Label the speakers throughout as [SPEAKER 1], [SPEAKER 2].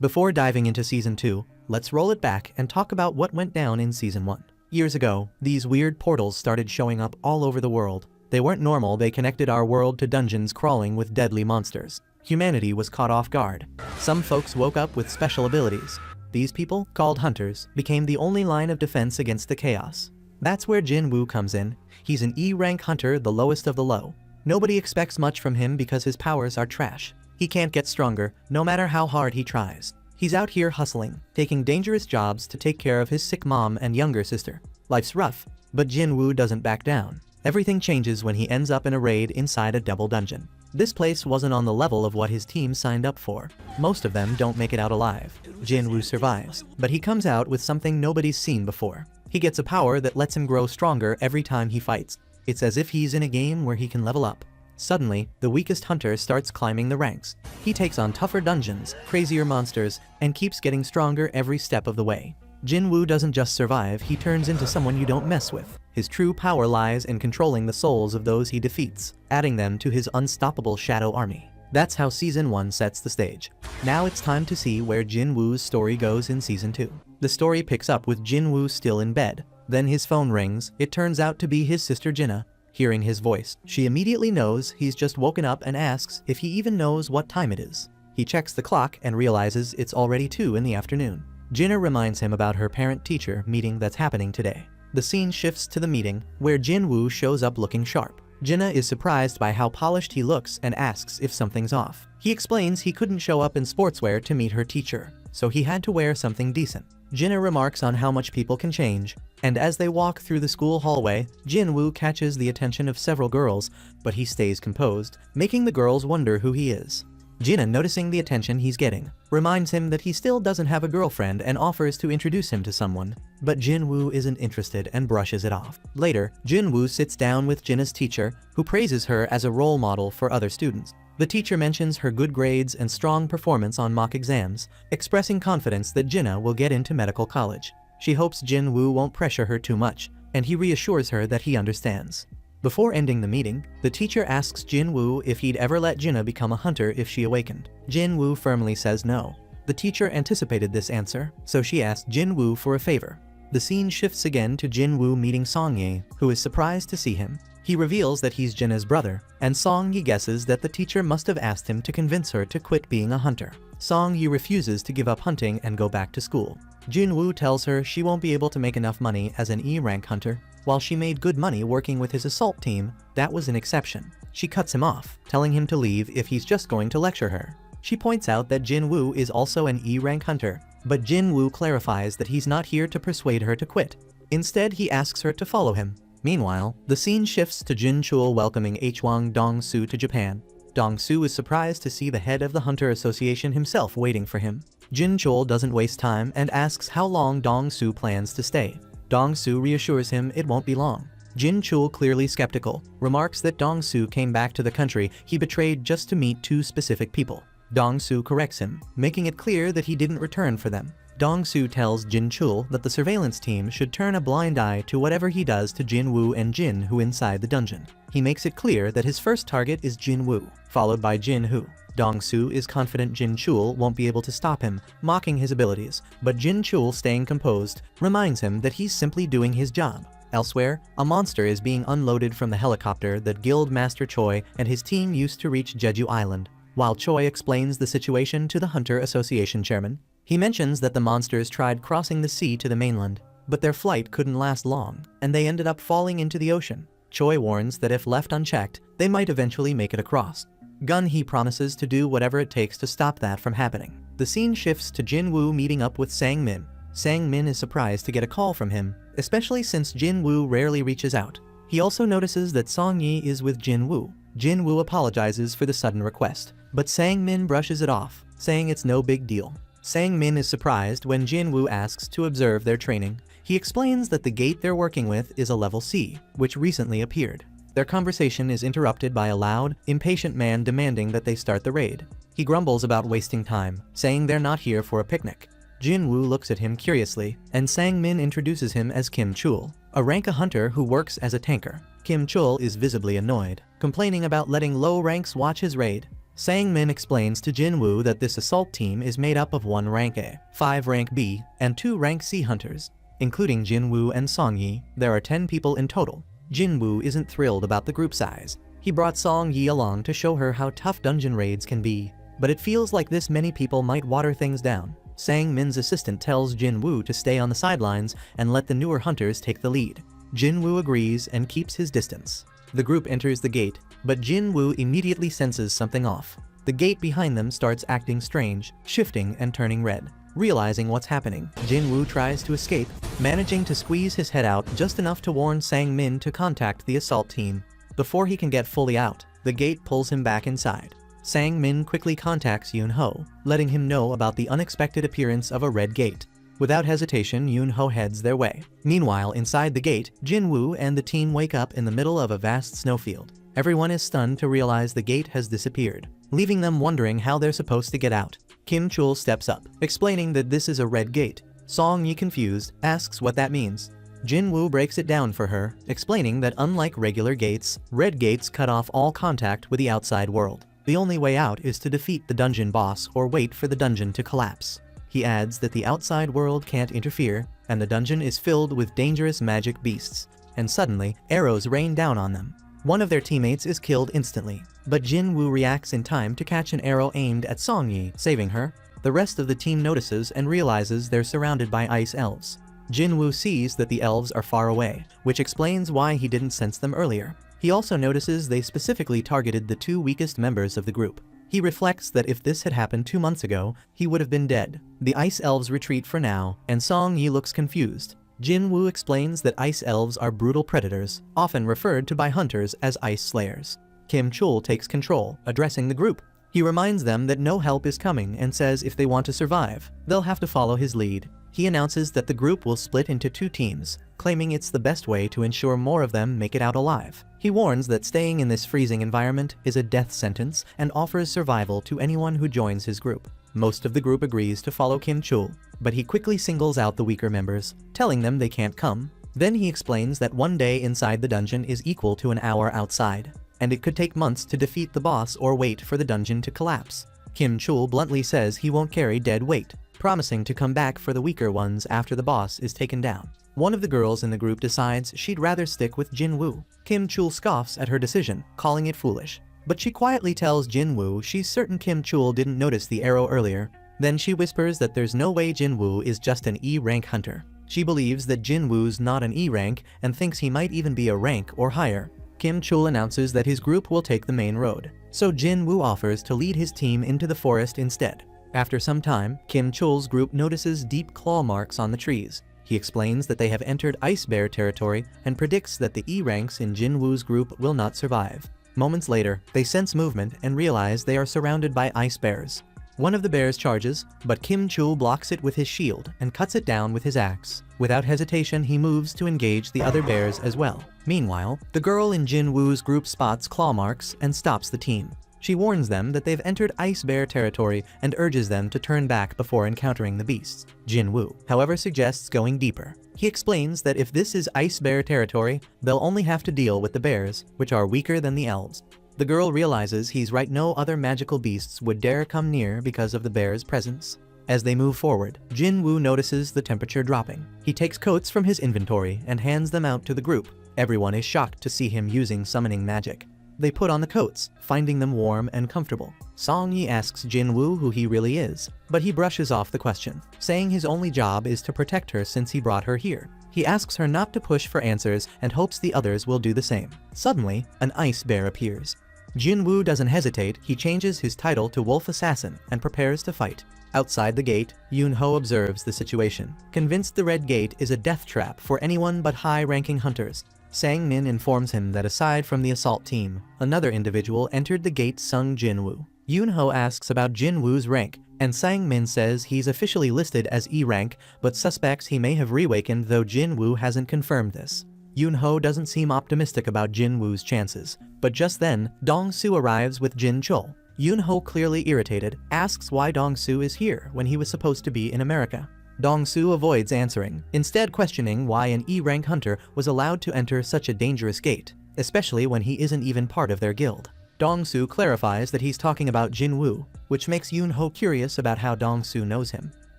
[SPEAKER 1] Before diving into Season 2, let's roll it back and talk about what went down in Season 1. Years ago, these weird portals started showing up all over the world. They weren't normal, they connected our world to dungeons crawling with deadly monsters. Humanity was caught off guard. Some folks woke up with special abilities. These people, called hunters, became the only line of defense against the chaos. That's where Jin Woo comes in. He's an E-rank hunter, the lowest of the low. Nobody expects much from him because his powers are trash. He can't get stronger, no matter how hard he tries. He's out here hustling, taking dangerous jobs to take care of his sick mom and younger sister. Life's rough, but Jin Woo doesn't back down. Everything changes when he ends up in a raid inside a double dungeon. This place wasn't on the level of what his team signed up for. Most of them don't make it out alive. Jin Woo survives, but he comes out with something nobody's seen before. He gets a power that lets him grow stronger every time he fights. It's as if he's in a game where he can level up. Suddenly, the weakest hunter starts climbing the ranks. He takes on tougher dungeons, crazier monsters, and keeps getting stronger every step of the way. Jin Woo doesn't just survive, he turns into someone you don't mess with. His true power lies in controlling the souls of those he defeats, adding them to his unstoppable shadow army. That's how Season 1 sets the stage. Now it's time to see where Jin Woo's story goes in Season 2. The story picks up with Jin Woo still in bed. Then his phone rings. It turns out to be his sister Jinna. Hearing his voice, she immediately knows he's just woken up and asks if he even knows what time it is. He checks the clock and realizes it's already 2 in the afternoon. Jinna reminds him about her parent-teacher meeting that's happening today. The scene shifts to the meeting, where Jin Woo shows up looking sharp. Jinna is surprised by how polished he looks and asks if something's off. He explains he couldn't show up in sportswear to meet her teacher, so he had to wear something decent. Jinna remarks on how much people can change, and as they walk through the school hallway, Jin Woo catches the attention of several girls, but he stays composed, making the girls wonder who he is. Jinna, noticing the attention he's getting, reminds him that he still doesn't have a girlfriend and offers to introduce him to someone, but Jin Woo isn't interested and brushes it off. Later, Jin Woo sits down with Jinna's teacher, who praises her as a role model for other students. The teacher mentions her good grades and strong performance on mock exams, expressing confidence that Jinna will get into medical college. She hopes Jin Woo won't pressure her too much, and he reassures her that he understands. Before ending the meeting, the teacher asks Jin Woo if he'd ever let Jinna become a hunter if she awakened. Jin Woo firmly says no. The teacher anticipated this answer, so she asked Jin Woo for a favor. The scene shifts again to Jin Woo meeting Song Ye, who is surprised to see him. He reveals that he's Jinna's brother, and Song Ye guesses that the teacher must have asked him to convince her to quit being a hunter. Song Ye refuses to give up hunting and go back to school. Jin Woo tells her she won't be able to make enough money as an E-rank hunter. While she made good money working with his assault team, that was an exception. She cuts him off, telling him to leave if he's just going to lecture her. She points out that Jin Woo is also an E-rank hunter, but Jin Woo clarifies that he's not here to persuade her to quit. Instead, he asks her to follow him. Meanwhile, the scene shifts to Jin Chul welcoming Hwang Dong-soo to Japan. Dong-soo is surprised to see the head of the Hunter Association himself waiting for him. Jin Chul doesn't waste time and asks how long Dong-soo plans to stay. Dong-soo reassures him it won't be long. Jin Chul, clearly skeptical, remarks that Dong-soo came back to the country he betrayed just to meet 2 specific people. Dong-soo corrects him, making it clear that he didn't return for them. Dong-soo tells Jin Chul that the surveillance team should turn a blind eye to whatever he does to Jin Woo and Jin Hoo inside the dungeon. He makes it clear that his first target is Jin Woo, followed by Jin Hoo. Dong-soo is confident Jin Chul won't be able to stop him, mocking his abilities, but Jin Chul, staying composed, reminds him that he's simply doing his job. Elsewhere, a monster is being unloaded from the helicopter that Guild Master Choi and his team used to reach Jeju Island. While Choi explains the situation to the Hunter Association chairman, he mentions that the monsters tried crossing the sea to the mainland, but their flight couldn't last long, and they ended up falling into the ocean. Choi warns that if left unchecked, they might eventually make it across. Gun-hee promises to do whatever it takes to stop that from happening. The scene shifts to Jin Woo meeting up with Sang Min. Sang Min is surprised to get a call from him, especially since Jin Woo rarely reaches out. He also notices that Song Yi is with Jin Woo. Jin Woo apologizes for the sudden request, but Sang Min brushes it off, saying it's no big deal. Sang Min is surprised when Jin Woo asks to observe their training. He explains that the gate they're working with is a level C, which recently appeared. Their conversation is interrupted by a loud, impatient man demanding that they start the raid. He grumbles about wasting time, saying they're not here for a picnic. Jin Woo looks at him curiously, and Sang Min introduces him as Kim Chul, a rank hunter who works as a tanker. Kim Chul is visibly annoyed, complaining about letting low ranks watch his raid. Sang Min explains to Jin Woo that this assault team is made up of 1 rank A, 5 rank B, and 2 rank C hunters. Including Jin Woo and Song Yi, there are 10 people in total. Jin Woo isn't thrilled about the group size. He brought Song Yi along to show her how tough dungeon raids can be, but it feels like this many people might water things down. Sang Min's assistant tells Jin Woo to stay on the sidelines and let the newer hunters take the lead. Jin Woo agrees and keeps his distance. The group enters the gate, but Jin Woo immediately senses something off. The gate behind them starts acting strange, shifting and turning red. Realizing what's happening, Jin Woo tries to escape, managing to squeeze his head out just enough to warn Sang Min to contact the assault team. Before he can get fully out, the gate pulls him back inside. Sang Min quickly contacts Yoon Ho, letting him know about the unexpected appearance of a red gate. Without hesitation, Yoon Ho heads their way. Meanwhile, inside the gate, Jin Woo and the team wake up in the middle of a vast snowfield. Everyone is stunned to realize the gate has disappeared, leaving them wondering how they're supposed to get out. Kim Chul steps up, explaining that this is a red gate. Song Yi, confused, asks what that means. Jin Woo breaks it down for her, explaining that unlike regular gates, red gates cut off all contact with the outside world. The only way out is to defeat the dungeon boss or wait for the dungeon to collapse. He adds that the outside world can't interfere, and the dungeon is filled with dangerous magic beasts. And suddenly, arrows rain down on them. One of their teammates is killed instantly, but Jin Woo reacts in time to catch an arrow aimed at Song Yi, saving her. The rest of the team notices and realizes they're surrounded by ice elves. Jin Woo sees that the elves are far away, which explains why he didn't sense them earlier. He also notices they specifically targeted the 2 weakest members of the group. He reflects that if this had happened 2 months ago, he would have been dead. The ice elves retreat for now, and Song Yi looks confused. Jin Woo explains that ice elves are brutal predators, often referred to by hunters as ice slayers. Kim Chul takes control, addressing the group. He reminds them that no help is coming and says if they want to survive, they'll have to follow his lead. He announces that the group will split into 2 teams, claiming it's the best way to ensure more of them make it out alive. He warns that staying in this freezing environment is a death sentence and offers survival to anyone who joins his group. Most of the group agrees to follow Kim Chul, but he quickly singles out the weaker members, telling them they can't come. Then he explains that 1 day inside the dungeon is equal to an hour outside, and it could take months to defeat the boss or wait for the dungeon to collapse. Kim Chul bluntly says he won't carry dead weight, promising to come back for the weaker ones after the boss is taken down. One of the girls in the group decides she'd rather stick with Jin Woo. Kim Chul scoffs at her decision, calling it foolish. But she quietly tells Jin Woo she's certain Kim Chul didn't notice the arrow earlier. Then she whispers that there's no way Jin Woo is just an E-rank hunter. She believes that Jin Woo's not an E-rank and thinks he might even be a rank or higher. Kim Chul announces that his group will take the main road, so Jin Woo offers to lead his team into the forest instead. After some time, Kim Chul's group notices deep claw marks on the trees. He explains that they have entered Ice Bear territory and predicts that the E-ranks in Jin Woo's group will not survive. Moments later, they sense movement and realize they are surrounded by ice bears. One of the bears charges, but Kim Chul blocks it with his shield and cuts it down with his axe. Without hesitation, he moves to engage the other bears as well. Meanwhile, the girl in Jin Woo's group spots claw marks and stops the team. She warns them that they've entered Ice Bear territory and urges them to turn back before encountering the beasts. Jin Woo, however, suggests going deeper. He explains that if this is Ice Bear territory, they'll only have to deal with the bears, which are weaker than the elves. The girl realizes he's right, no other magical beasts would dare come near because of the bear's presence. As they move forward, Jin Woo notices the temperature dropping. He takes coats from his inventory and hands them out to the group. Everyone is shocked to see him using summoning magic. They put on the coats, finding them warm and comfortable. Song Yi asks Jin Woo who he really is, but he brushes off the question, saying his only job is to protect her since he brought her here. He asks her not to push for answers and hopes the others will do the same. Suddenly, an ice bear appears. Jin Woo doesn't hesitate, he changes his title to Wolf Assassin and prepares to fight. Outside the gate, Yoon Ho observes the situation, convinced the red gate is a death trap for anyone but high-ranking hunters. Sang Min informs him that aside from the assault team, another individual entered the gate, Sung Jin Woo. Yoon Ho asks about Jin Woo's rank, and Sang Min says he's officially listed as E-rank, but suspects he may have reawakened, though Jin Woo hasn't confirmed this. Yoon Ho doesn't seem optimistic about Jin Woo's chances, but just then, Dong Su arrives with Jin Chul. Yoon Ho, clearly irritated, asks why Dong Su is here when he was supposed to be in America. Dong Su avoids answering, instead questioning why an E-rank hunter was allowed to enter such a dangerous gate, especially when he isn't even part of their guild. Dong-soo clarifies that he's talking about Jin-woo, which makes Yoon-ho curious about how Dong-soo knows him.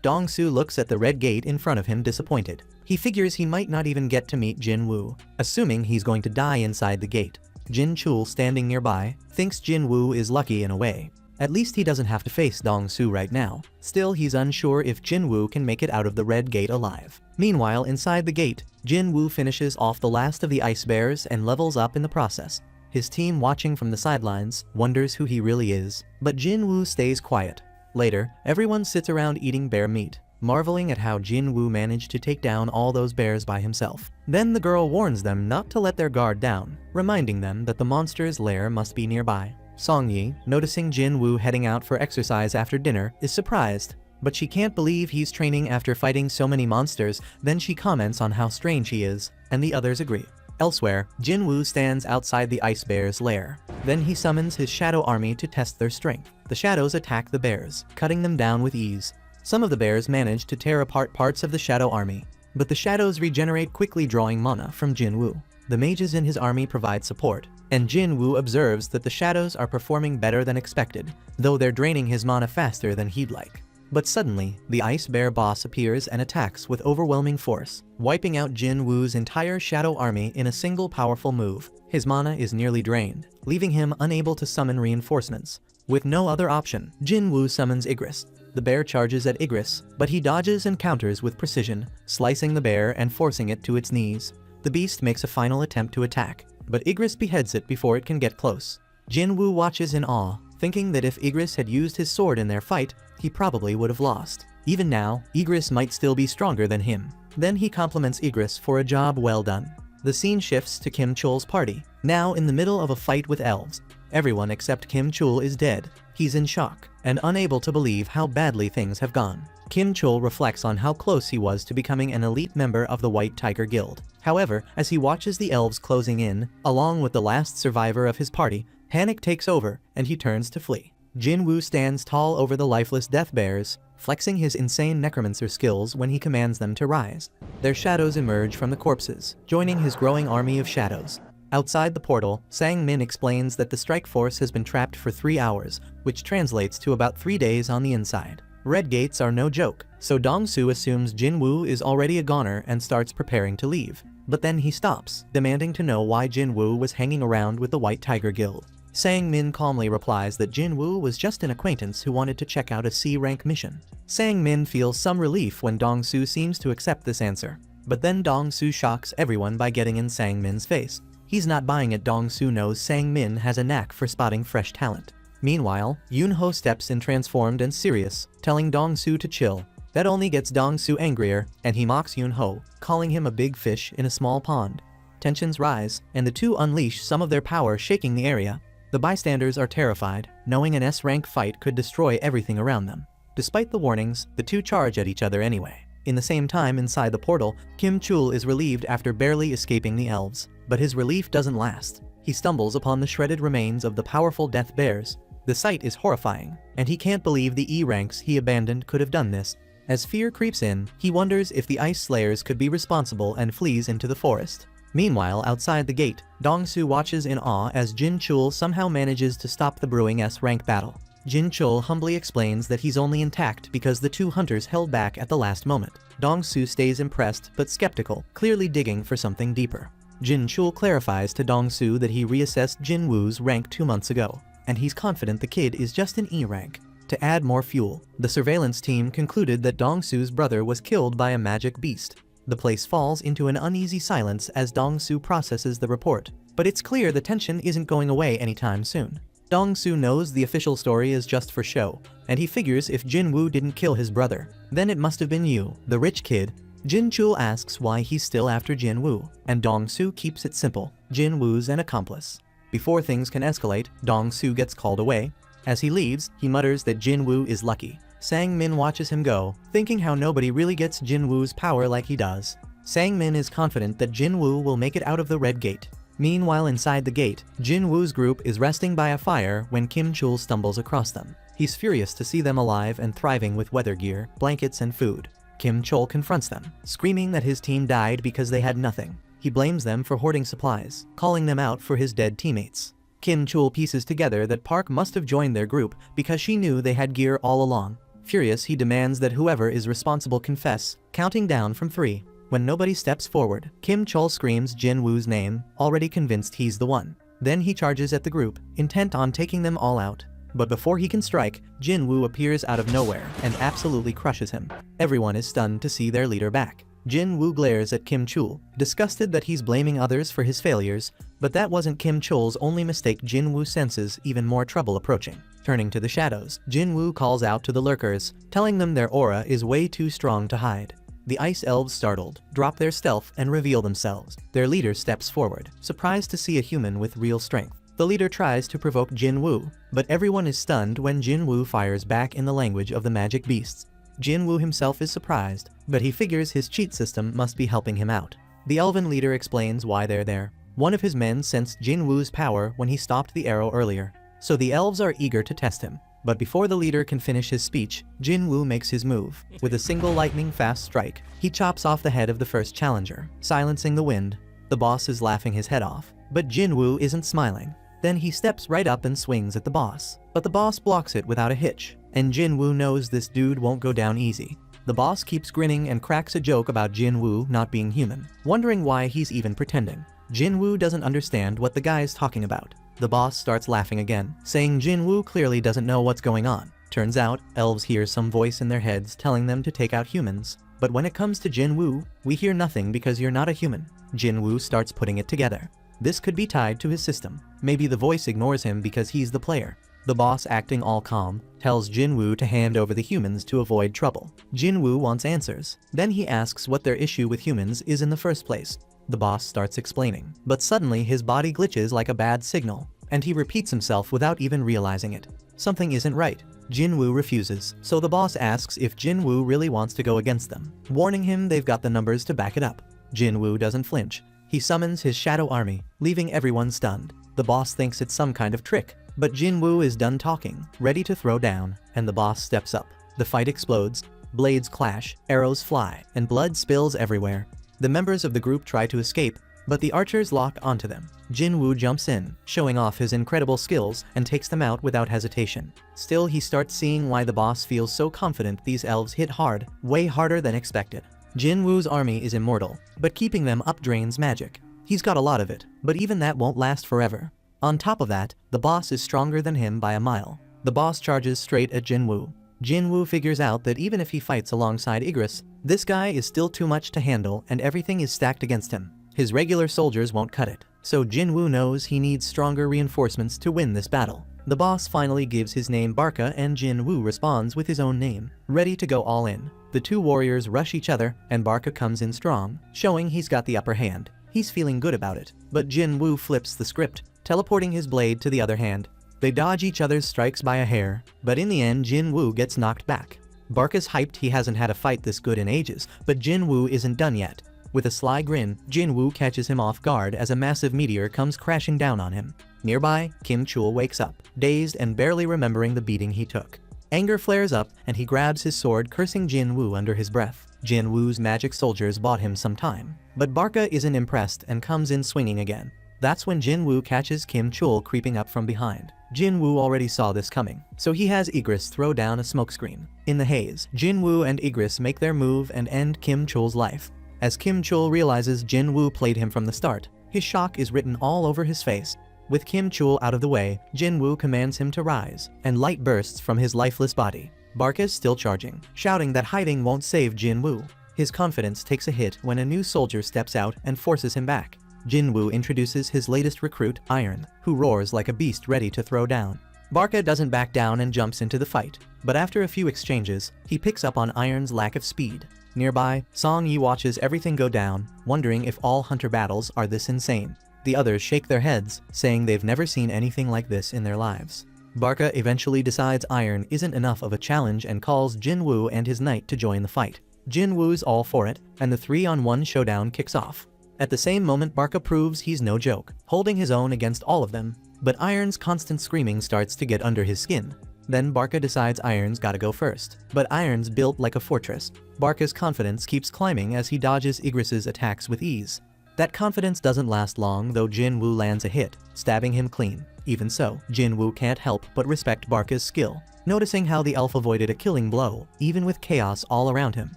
[SPEAKER 1] Dong-soo looks at the red gate in front of him disappointed. He figures he might not even get to meet Jin-woo, assuming he's going to die inside the gate. Jin-chul, standing nearby, thinks Jin-woo is lucky in a way. At least he doesn't have to face Dong-soo right now. Still, he's unsure if Jin-woo can make it out of the red gate alive. Meanwhile, inside the gate, Jin-woo finishes off the last of the ice bears and levels up in the process. His team, watching from the sidelines, wonders who he really is, but Jin-woo stays quiet. Later, everyone sits around eating bear meat, marveling at how Jin-woo managed to take down all those bears by himself. Then the girl warns them not to let their guard down, reminding them that the monster's lair must be nearby. Song-yi, noticing Jin-woo heading out for exercise after dinner, is surprised, but she can't believe he's training after fighting so many monsters. Then she comments on how strange he is, and the others agree. Elsewhere, Jin-woo stands outside the ice bear's lair. Then he summons his shadow army to test their strength. The shadows attack the bears, cutting them down with ease. Some of the bears manage to tear apart parts of the shadow army, but the shadows regenerate quickly, drawing mana from Jin-woo. The mages in his army provide support, and Jin-woo observes that the shadows are performing better than expected, though they're draining his mana faster than he'd like. But suddenly, the ice bear boss appears and attacks with overwhelming force, wiping out Jin-woo's entire shadow army in a single powerful move. His mana is nearly drained, leaving him unable to summon reinforcements. With no other option, Jin-woo summons Igris. The bear charges at Igris, but he dodges and counters with precision, slicing the bear and forcing it to its knees. The beast makes a final attempt to attack, but Igris beheads it before it can get close. Jin-woo watches in awe, thinking that if Igris had used his sword in their fight, he probably would have lost. Even now, Igris might still be stronger than him. Then he compliments Igris for a job well done. The scene shifts to Kim-chul's party, now in the middle of a fight with elves. Everyone except Kim-chul is dead. He's in shock, and unable to believe how badly things have gone. Kim-chul reflects on how close he was to becoming an elite member of the White Tiger Guild. However, as he watches the elves closing in, along with the last survivor of his party, panic takes over, and he turns to flee. Jin-woo stands tall over the lifeless death bears, flexing his insane necromancer skills when he commands them to rise. Their shadows emerge from the corpses, joining his growing army of shadows. Outside the portal, Sang-min explains that the strike force has been trapped for 3 hours, which translates to about 3 days on the inside. Red gates are no joke, so Dong-soo assumes Jin-woo is already a goner and starts preparing to leave. But then he stops, demanding to know why Jin-woo was hanging around with the White Tiger Guild. Sang-min calmly replies that Jin-woo was just an acquaintance who wanted to check out a C-rank mission. Sang-min feels some relief when Dong-soo seems to accept this answer. But then Dong-soo shocks everyone by getting in Sang-min's face. He's not buying it. Dong-soo knows Sang-min has a knack for spotting fresh talent. Meanwhile, Yoon-ho steps in transformed and serious, telling Dong-soo to chill. That only gets Dong-soo angrier, and he mocks Yoon-ho, calling him a big fish in a small pond. Tensions rise, and the two unleash some of their power, shaking the area. The bystanders are terrified, knowing an S-rank fight could destroy everything around them. Despite the warnings, the two charge at each other anyway. In the same time, inside the portal, Kim-chul is relieved after barely escaping the elves. But his relief doesn't last. He stumbles upon the shredded remains of the powerful death bears. The sight is horrifying, and he can't believe the E-ranks he abandoned could have done this. As fear creeps in, he wonders if the ice slayers could be responsible and flees into the forest. Meanwhile, outside the gate, Dong-soo watches in awe as Jin-chul somehow manages to stop the brewing S-rank battle. Jin-chul humbly explains that he's only intact because the two hunters held back at the last moment. Dong-soo stays impressed but skeptical, clearly digging for something deeper. Jin-chul clarifies to Dong-soo that he reassessed Jin-woo's rank 2 months ago, and he's confident the kid is just an E rank. To add more fuel, the surveillance team concluded that Dong-soo's brother was killed by a magic beast. The place falls into an uneasy silence as Dong-soo processes the report, but it's clear the tension isn't going away anytime soon. Dong-soo knows the official story is just for show, and he figures if Jin-woo didn't kill his brother, then it must have been you, the rich kid. Jin-chul asks why he's still after Jin-woo, and Dong-soo keeps it simple: Jin-woo's an accomplice. Before things can escalate, Dong-soo gets called away. As he leaves, he mutters that Jin-woo is lucky. Sang-min watches him go, thinking how nobody really gets Jin-woo's power like he does. Sang-min is confident that Jin-woo will make it out of the red gate. Meanwhile, inside the gate, Jin-woo's group is resting by a fire when Kim-chul stumbles across them. He's furious to see them alive and thriving with weather gear, blankets, and food. Kim-chul confronts them, screaming that his team died because they had nothing. He blames them for hoarding supplies, calling them out for his dead teammates. Kim Chul pieces together that Park must have joined their group because she knew they had gear all along. Furious, he demands that whoever is responsible confess, counting down from 3. When nobody steps forward, Kim Chul screams Jin Woo's name, already convinced he's the one. Then he charges at the group, intent on taking them all out. But before he can strike, Jin Woo appears out of nowhere and absolutely crushes him. Everyone is stunned to see their leader back. Jin Woo glares at Kim Chul, disgusted that he's blaming others for his failures, but that wasn't Kim Chul's only mistake. Jin Woo senses even more trouble approaching. Turning to the shadows, Jin Woo calls out to the lurkers, telling them their aura is way too strong to hide. The ice elves, startled, drop their stealth and reveal themselves. Their leader steps forward, surprised to see a human with real strength. The leader tries to provoke Jin Woo, but everyone is stunned when Jin Woo fires back in the language of the magic beasts. Jin Woo himself is surprised, but he figures his cheat system must be helping him out. The elven leader explains why they're there. One of his men sensed Jin Woo's power when he stopped the arrow earlier, so the elves are eager to test him. But before the leader can finish his speech, Jin Woo makes his move. With a single lightning-fast strike, he chops off the head of the first challenger, silencing the wind. The boss is laughing his head off, but Jin Woo isn't smiling. Then he steps right up and swings at the boss. But the boss blocks it without a hitch, and Jin Woo knows this dude won't go down easy. The boss keeps grinning and cracks a joke about Jin Woo not being human, wondering why he's even pretending. Jin Woo doesn't understand what the guy's talking about. The boss starts laughing again, saying Jin Woo clearly doesn't know what's going on. Turns out, elves hear some voice in their heads telling them to take out humans. But when it comes to Jin Woo, we hear nothing because you're not a human. Jin Woo starts putting it together. This could be tied to his system. Maybe the voice ignores him because he's the player. The boss, acting all calm, tells Jin Woo to hand over the humans to avoid trouble. Jin Woo wants answers. Then he asks what their issue with humans is in the first place. The boss starts explaining, but suddenly his body glitches like a bad signal, and he repeats himself without even realizing it. Something isn't right. Jin Woo refuses, so the boss asks if Jin Woo really wants to go against them, warning him they've got the numbers to back it up. Jin Woo doesn't flinch. He summons his shadow army, leaving everyone stunned. The boss thinks it's some kind of trick, but Jin Woo is done talking, ready to throw down, and the boss steps up. The fight explodes, blades clash, arrows fly, and blood spills everywhere. The members of the group try to escape, but the archers lock onto them. Jin Woo jumps in, showing off his incredible skills, and takes them out without hesitation. Still, he starts seeing why the boss feels so confident. These elves hit hard, way harder than expected. Jin Woo's army is immortal, but keeping them up drains magic. He's got a lot of it, but even that won't last forever. On top of that, the boss is stronger than him by a mile. The boss charges straight at Jin Woo. Jin Woo figures out that even if he fights alongside Igris, this guy is still too much to handle and everything is stacked against him. His regular soldiers won't cut it, so Jin Woo knows he needs stronger reinforcements to win this battle. The boss finally gives his name Barca and Jin Woo responds with his own name, ready to go all in. The two warriors rush each other and Barca comes in strong, showing he's got the upper hand. He's feeling good about it, but Jin Woo flips the script, teleporting his blade to the other hand. They dodge each other's strikes by a hair, but in the end Jin Woo gets knocked back. Barca's hyped he hasn't had a fight this good in ages, but Jin Woo isn't done yet. With a sly grin, Jin Woo catches him off guard as a massive meteor comes crashing down on him. Nearby, Kim Chul wakes up, dazed and barely remembering the beating he took. Anger flares up and he grabs his sword, cursing Jin Woo under his breath. Jin Woo's magic soldiers bought him some time, but Barca isn't impressed and comes in swinging again. That's when Jin Woo catches Kim Chul creeping up from behind. Jin Woo already saw this coming, so he has Igris throw down a smokescreen. In the haze, Jin Woo and Igris make their move and end Kim Chul's life. As Kim Chul realizes Jin Woo played him from the start, his shock is written all over his face. With Kim Chul out of the way, Jin Woo commands him to rise, and light bursts from his lifeless body. Barca is still charging, shouting that hiding won't save Jin Woo. His confidence takes a hit when a new soldier steps out and forces him back. Jin Woo introduces his latest recruit, Iron, who roars like a beast ready to throw down. Barca doesn't back down and jumps into the fight, but after a few exchanges, he picks up on Iron's lack of speed. Nearby, Song Yi watches everything go down, wondering if all hunter battles are this insane. The others shake their heads, saying they've never seen anything like this in their lives. Barca eventually decides Iron isn't enough of a challenge and calls Jin Woo and his knight to join the fight. Jin Woo's all for it, and the 3-on-1 showdown kicks off. At the same moment, Barca proves he's no joke, holding his own against all of them, but Iron's constant screaming starts to get under his skin. Then Barca decides Iron's gotta go first, but Iron's built like a fortress. Barca's confidence keeps climbing as he dodges Igris's attacks with ease. That confidence doesn't last long though. Jin Woo lands a hit, stabbing him clean. Even so, Jinwoo can't help but respect Barca's skill, noticing how the elf avoided a killing blow, even with chaos all around him.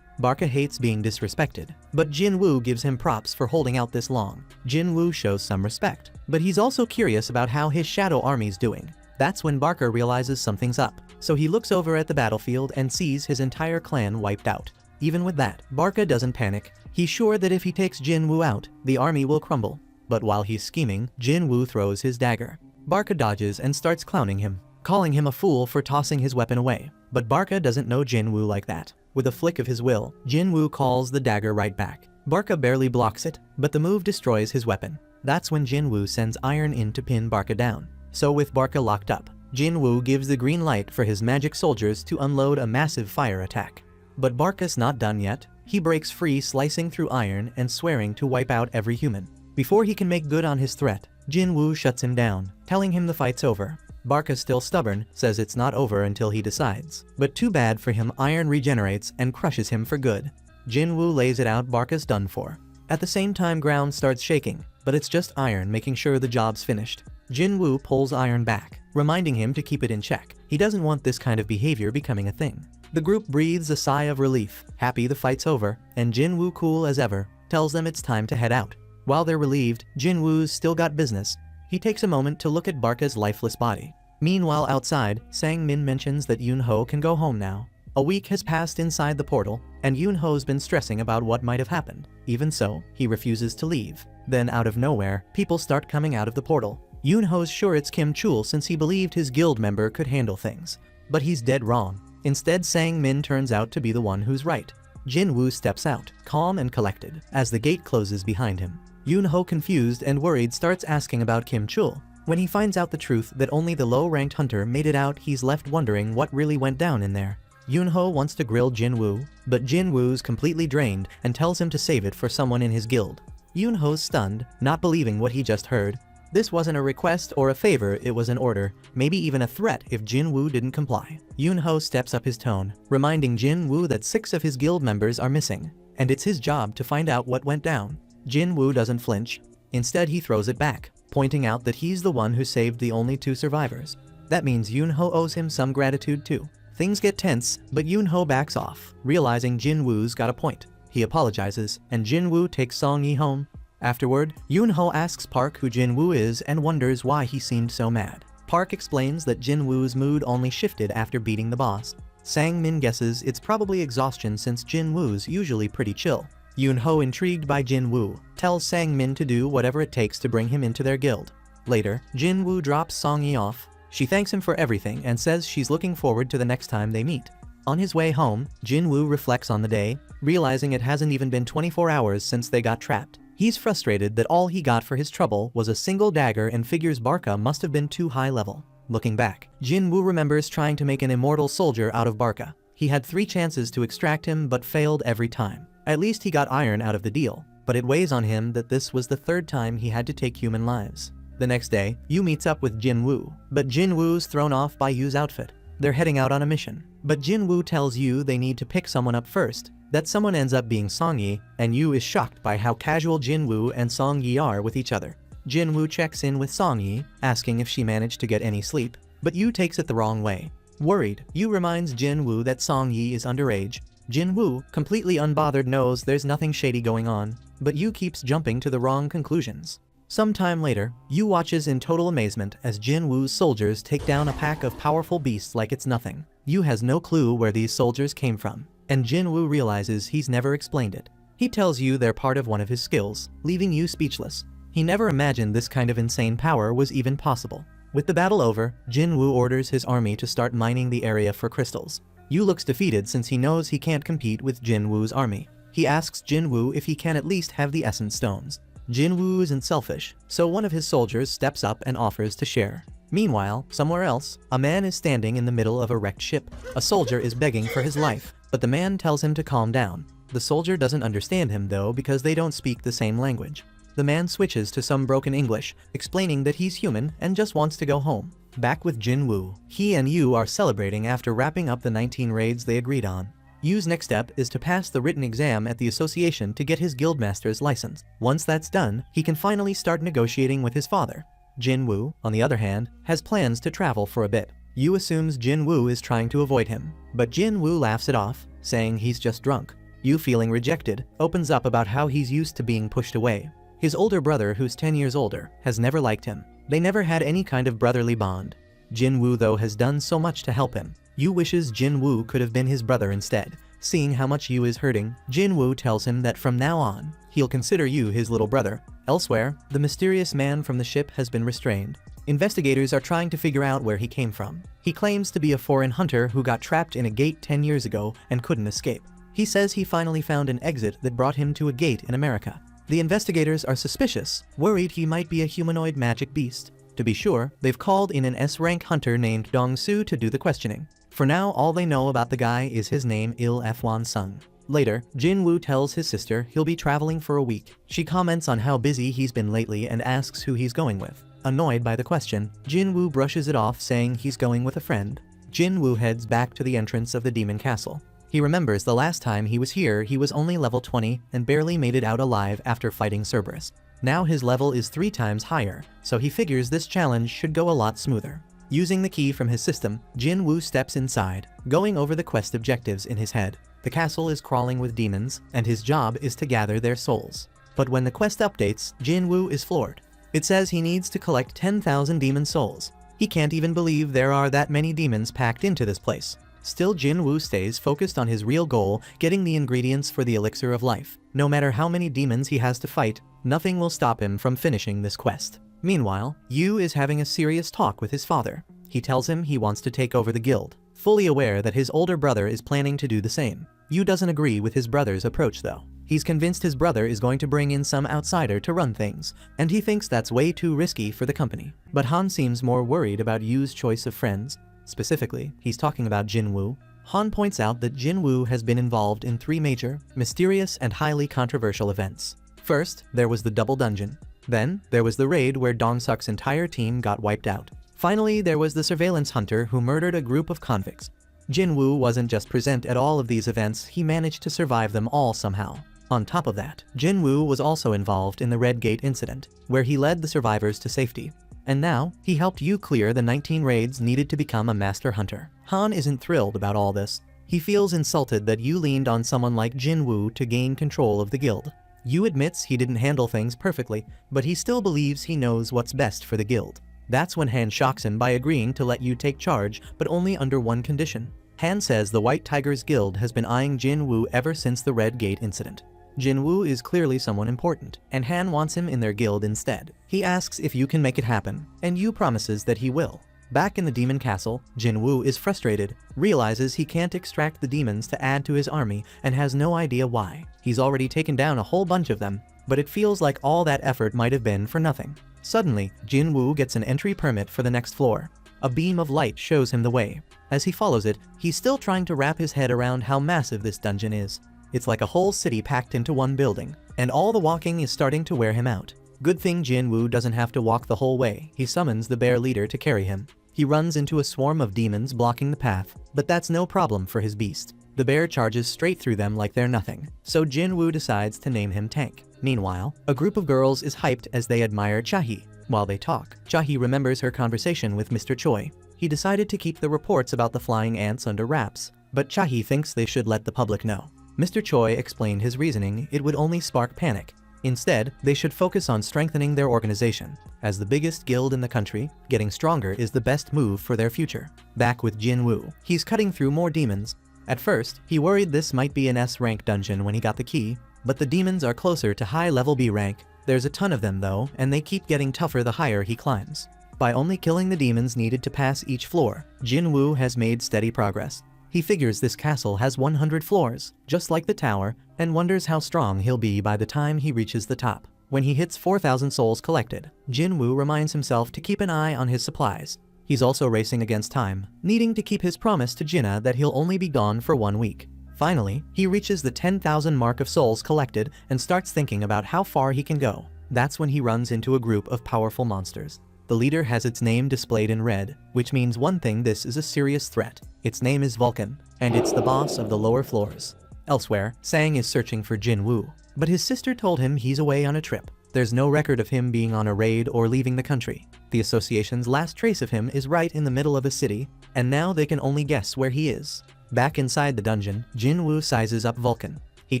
[SPEAKER 1] Barca hates being disrespected, but Jinwoo gives him props for holding out this long. Jinwoo shows some respect, but he's also curious about how his shadow army's doing. That's when Barca realizes something's up, so he looks over at the battlefield and sees his entire clan wiped out. Even with that, Barca doesn't panic. He's sure that if he takes Jinwoo out, the army will crumble. But while he's scheming, Jinwoo throws his dagger. Barca dodges and starts clowning him, calling him a fool for tossing his weapon away. But Barca doesn't know Jinwoo like that. With a flick of his will, Jinwoo calls the dagger right back. Barca barely blocks it, but the move destroys his weapon. That's when Jinwoo sends Iron in to pin Barca down. So with Barca locked up, Jinwoo gives the green light for his magic soldiers to unload a massive fire attack. But Barca's not done yet. He breaks free, slicing through Iron and swearing to wipe out every human. Before he can make good on his threat, Jinwoo shuts him down, telling him the fight's over. Barca's still stubborn, says it's not over until he decides. But too bad for him, Iron regenerates and crushes him for good. Jinwoo lays it out, Barca's done for. At the same time, ground starts shaking, but it's just Iron making sure the job's finished. Jinwoo pulls Iron back, reminding him to keep it in check. He doesn't want this kind of behavior becoming a thing. The group breathes a sigh of relief, happy the fight's over, and Jinwoo, cool as ever, tells them it's time to head out. While they're relieved, Jinwoo's still got business. He takes a moment to look at Barca's lifeless body. Meanwhile outside, Sang-min mentions that Yoon-ho can go home now. A week has passed inside the portal, and Yoon-ho's been stressing about what might have happened. Even so, he refuses to leave. Then out of nowhere, people start coming out of the portal. Yoon-ho's sure it's Kim Chul since he believed his guild member could handle things. But he's dead wrong. Instead, Sang-min turns out to be the one who's right. Jinwoo steps out, calm and collected, as the gate closes behind him. Yoon-ho, confused and worried, starts asking about Kim Chul. When he finds out the truth that only the low-ranked hunter made it out, he's left wondering what really went down in there. Yoon-ho wants to grill Jinwoo, but Jinwoo's completely drained and tells him to save it for someone in his guild. Yoon-ho's stunned, not believing what he just heard. This wasn't a request or a favor, it was an order, maybe even a threat if Jinwoo didn't comply. Yoon-ho steps up his tone, reminding Jinwoo that 6 of his guild members are missing, and it's his job to find out what went down. Jinwoo doesn't flinch. Instead, he throws it back, pointing out that he's the one who saved the only 2 survivors. That means Yoon-ho owes him some gratitude too. Things get tense, but Yoon-ho backs off, realizing Jinwoo's got a point. He apologizes, and Jinwoo takes Song-yi home. Afterward, Yoon-ho asks Park who Jinwoo is and wonders why he seemed so mad. Park explains that Jinwoo's mood only shifted after beating the boss. Sang-min guesses it's probably exhaustion since Jinwoo's usually pretty chill. Yoon-ho, intrigued by Jinwoo, tells Sang-min to do whatever it takes to bring him into their guild. Later, Jinwoo drops Song-yi off. She thanks him for everything and says she's looking forward to the next time they meet. On his way home, Jinwoo reflects on the day, realizing it hasn't even been 24 hours since they got trapped. He's frustrated that all he got for his trouble was a single dagger and figures Barca must have been too high level. Looking back, Jinwoo remembers trying to make an immortal soldier out of Barca. He had 3 chances to extract him but failed every time. At least he got Iron out of the deal, but it weighs on him that this was the 3rd time he had to take human lives. The next day, Yu meets up with Jinwoo, but Jinwoo's thrown off by Yu's outfit. They're heading out on a mission, but Jinwoo tells Yu they need to pick someone up first. That someone ends up being Song-yi, and Yu is shocked by how casual Jinwoo and Song-yi are with each other. Jinwoo checks in with Song-yi, asking if she managed to get any sleep, but Yu takes it the wrong way. Worried, Yu reminds Jinwoo that Song-yi is underage. Jinwoo, completely unbothered, knows there's nothing shady going on, but Yu keeps jumping to the wrong conclusions. Sometime later, Yu watches in total amazement as Jinwoo's soldiers take down a pack of powerful beasts like it's nothing. Yu has no clue where these soldiers came from, and Jinwoo realizes he's never explained it. He tells Yu they're part of one of his skills, leaving Yu speechless. He never imagined this kind of insane power was even possible. With the battle over, Jinwoo orders his army to start mining the area for crystals. Yu looks defeated since he knows he can't compete with Jinwoo's army. He asks Jinwoo if he can at least have the essence stones. Jinwoo isn't selfish, so one of his soldiers steps up and offers to share. Meanwhile, somewhere else, a man is standing in the middle of a wrecked ship. A soldier is begging for his life, but the man tells him to calm down. The soldier doesn't understand him though because they don't speak the same language. The man switches to some broken English, explaining that he's human and just wants to go home. Back with Jinwoo, he and Yu are celebrating after wrapping up the 19 raids they agreed on. Yu's next step is to pass the written exam at the association to get his guildmaster's license. Once that's done, he can finally start negotiating with his father. Jin-woo, on the other hand, has plans to travel for a bit. Yu assumes Jin-woo is trying to avoid him, but Jin-woo laughs it off, saying he's just drunk. Yu, feeling rejected, opens up about how he's used to being pushed away. His older brother, who's 10 years older, has never liked him. They never had any kind of brotherly bond. Jin-woo, though, has done so much to help him. Yu wishes Jin-woo could have been his brother instead. Seeing how much Yu is hurting, Jin-woo tells him that from now on, he'll consider Yu his little brother. Elsewhere, the mysterious man from the ship has been restrained. Investigators are trying to figure out where he came from. He claims to be a foreign hunter who got trapped in a gate 10 years ago and couldn't escape. He says he finally found an exit that brought him to a gate in America. The investigators are suspicious, worried he might be a humanoid magic beast. To be sure, they've called in an S-rank hunter named Dong-soo to do the questioning. For now, all they know about the guy is his name Il-F-Wan-sung. Later, Jin-woo tells his sister he'll be traveling for a week. She comments on how busy he's been lately and asks who he's going with. Annoyed by the question, Jin-woo brushes it off, saying he's going with a friend. Jin-woo heads back to the entrance of the demon castle. He remembers the last time he was here he was only level 20 and barely made it out alive after fighting Cerberus. Now his level is 3 times higher, so he figures this challenge should go a lot smoother. Using the key from his system, Jin-woo steps inside, going over the quest objectives in his head. The castle is crawling with demons, and his job is to gather their souls. But when the quest updates, Jin-woo is floored. It says he needs to collect 10,000 demon souls. He can't even believe there are that many demons packed into this place. Still, Jin-woo stays focused on his real goal, getting the ingredients for the elixir of life. No matter how many demons he has to fight, nothing will stop him from finishing this quest. Meanwhile, Yu is having a serious talk with his father. He tells him he wants to take over the guild, fully aware that his older brother is planning to do the same. Yu doesn't agree with his brother's approach though. He's convinced his brother is going to bring in some outsider to run things, and he thinks that's way too risky for the company. But Han seems more worried about Yu's choice of friends. Specifically, he's talking about Jin-woo. Han points out that Jin-woo has been involved in 3 major, mysterious, and highly controversial events. First, there was the double dungeon. Then, there was the raid where Dong-suk's entire team got wiped out. Finally, there was the surveillance hunter who murdered a group of convicts. Jin-woo wasn't just present at all of these events, he managed to survive them all somehow. On top of that, Jin-woo was also involved in the Red Gate incident, where he led the survivors to safety. And now, he helped Yu clear the 19 raids needed to become a master hunter. Han isn't thrilled about all this. He feels insulted that Yu leaned on someone like Jin-woo to gain control of the guild. Yu admits he didn't handle things perfectly, but he still believes he knows what's best for the guild. That's when Han shocks him by agreeing to let Yu take charge, but only under one condition. Han says the White Tigers Guild has been eyeing Jin-woo ever since the Red Gate incident. Jin-woo is clearly someone important, and Han wants him in their guild instead. He asks if Yu can make it happen, and Yu promises that he will. Back in the demon castle, Jin-woo is frustrated, realizes he can't extract the demons to add to his army, and has no idea why. He's already taken down a whole bunch of them, but it feels like all that effort might have been for nothing. Suddenly, Jin-woo gets an entry permit for the next floor. A beam of light shows him the way. As he follows it, he's still trying to wrap his head around how massive this dungeon is. It's like a whole city packed into one building, and all the walking is starting to wear him out. Good thing Jin-woo doesn't have to walk the whole way. He summons the bear leader to carry him. He runs into a swarm of demons blocking the path, but that's no problem for his beast. The bear charges straight through them like they're nothing, so Jin-woo decides to name him Tank. Meanwhile, a group of girls is hyped as they admire Chahi. While they talk, Chahi remembers her conversation with Mr. Choi. He decided to keep the reports about the flying ants under wraps, but Chahi thinks they should let the public know. Mr. Choi explained his reasoning, it would only spark panic. Instead, they should focus on strengthening their organization. As the biggest guild in the country, getting stronger is the best move for their future. Back with Jin-woo, he's cutting through more demons. At first, he worried this might be an S-rank dungeon when he got the key, but the demons are closer to high-level B rank. There's a ton of them though, and they keep getting tougher the higher he climbs. By only killing the demons needed to pass each floor, Jin-woo has made steady progress. He figures this castle has 100 floors, just like the tower, and wonders how strong he'll be by the time he reaches the top. When he hits 4,000 souls collected, Jin-woo reminds himself to keep an eye on his supplies. He's also racing against time, needing to keep his promise to Jinna that he'll only be gone for 1 week. Finally, he reaches the 10,000 mark of souls collected and starts thinking about how far he can go. That's when he runs into a group of powerful monsters. The leader has its name displayed in red, which means one thing: this is a serious threat. Its name is Vulcan, and it's the boss of the lower floors. Elsewhere, Sang is searching for Jin-woo, but his sister told him he's away on a trip. There's no record of him being on a raid or leaving the country. The association's last trace of him is right in the middle of a city, and now they can only guess where he is. Back inside the dungeon, Jinwoo sizes up Vulcan. He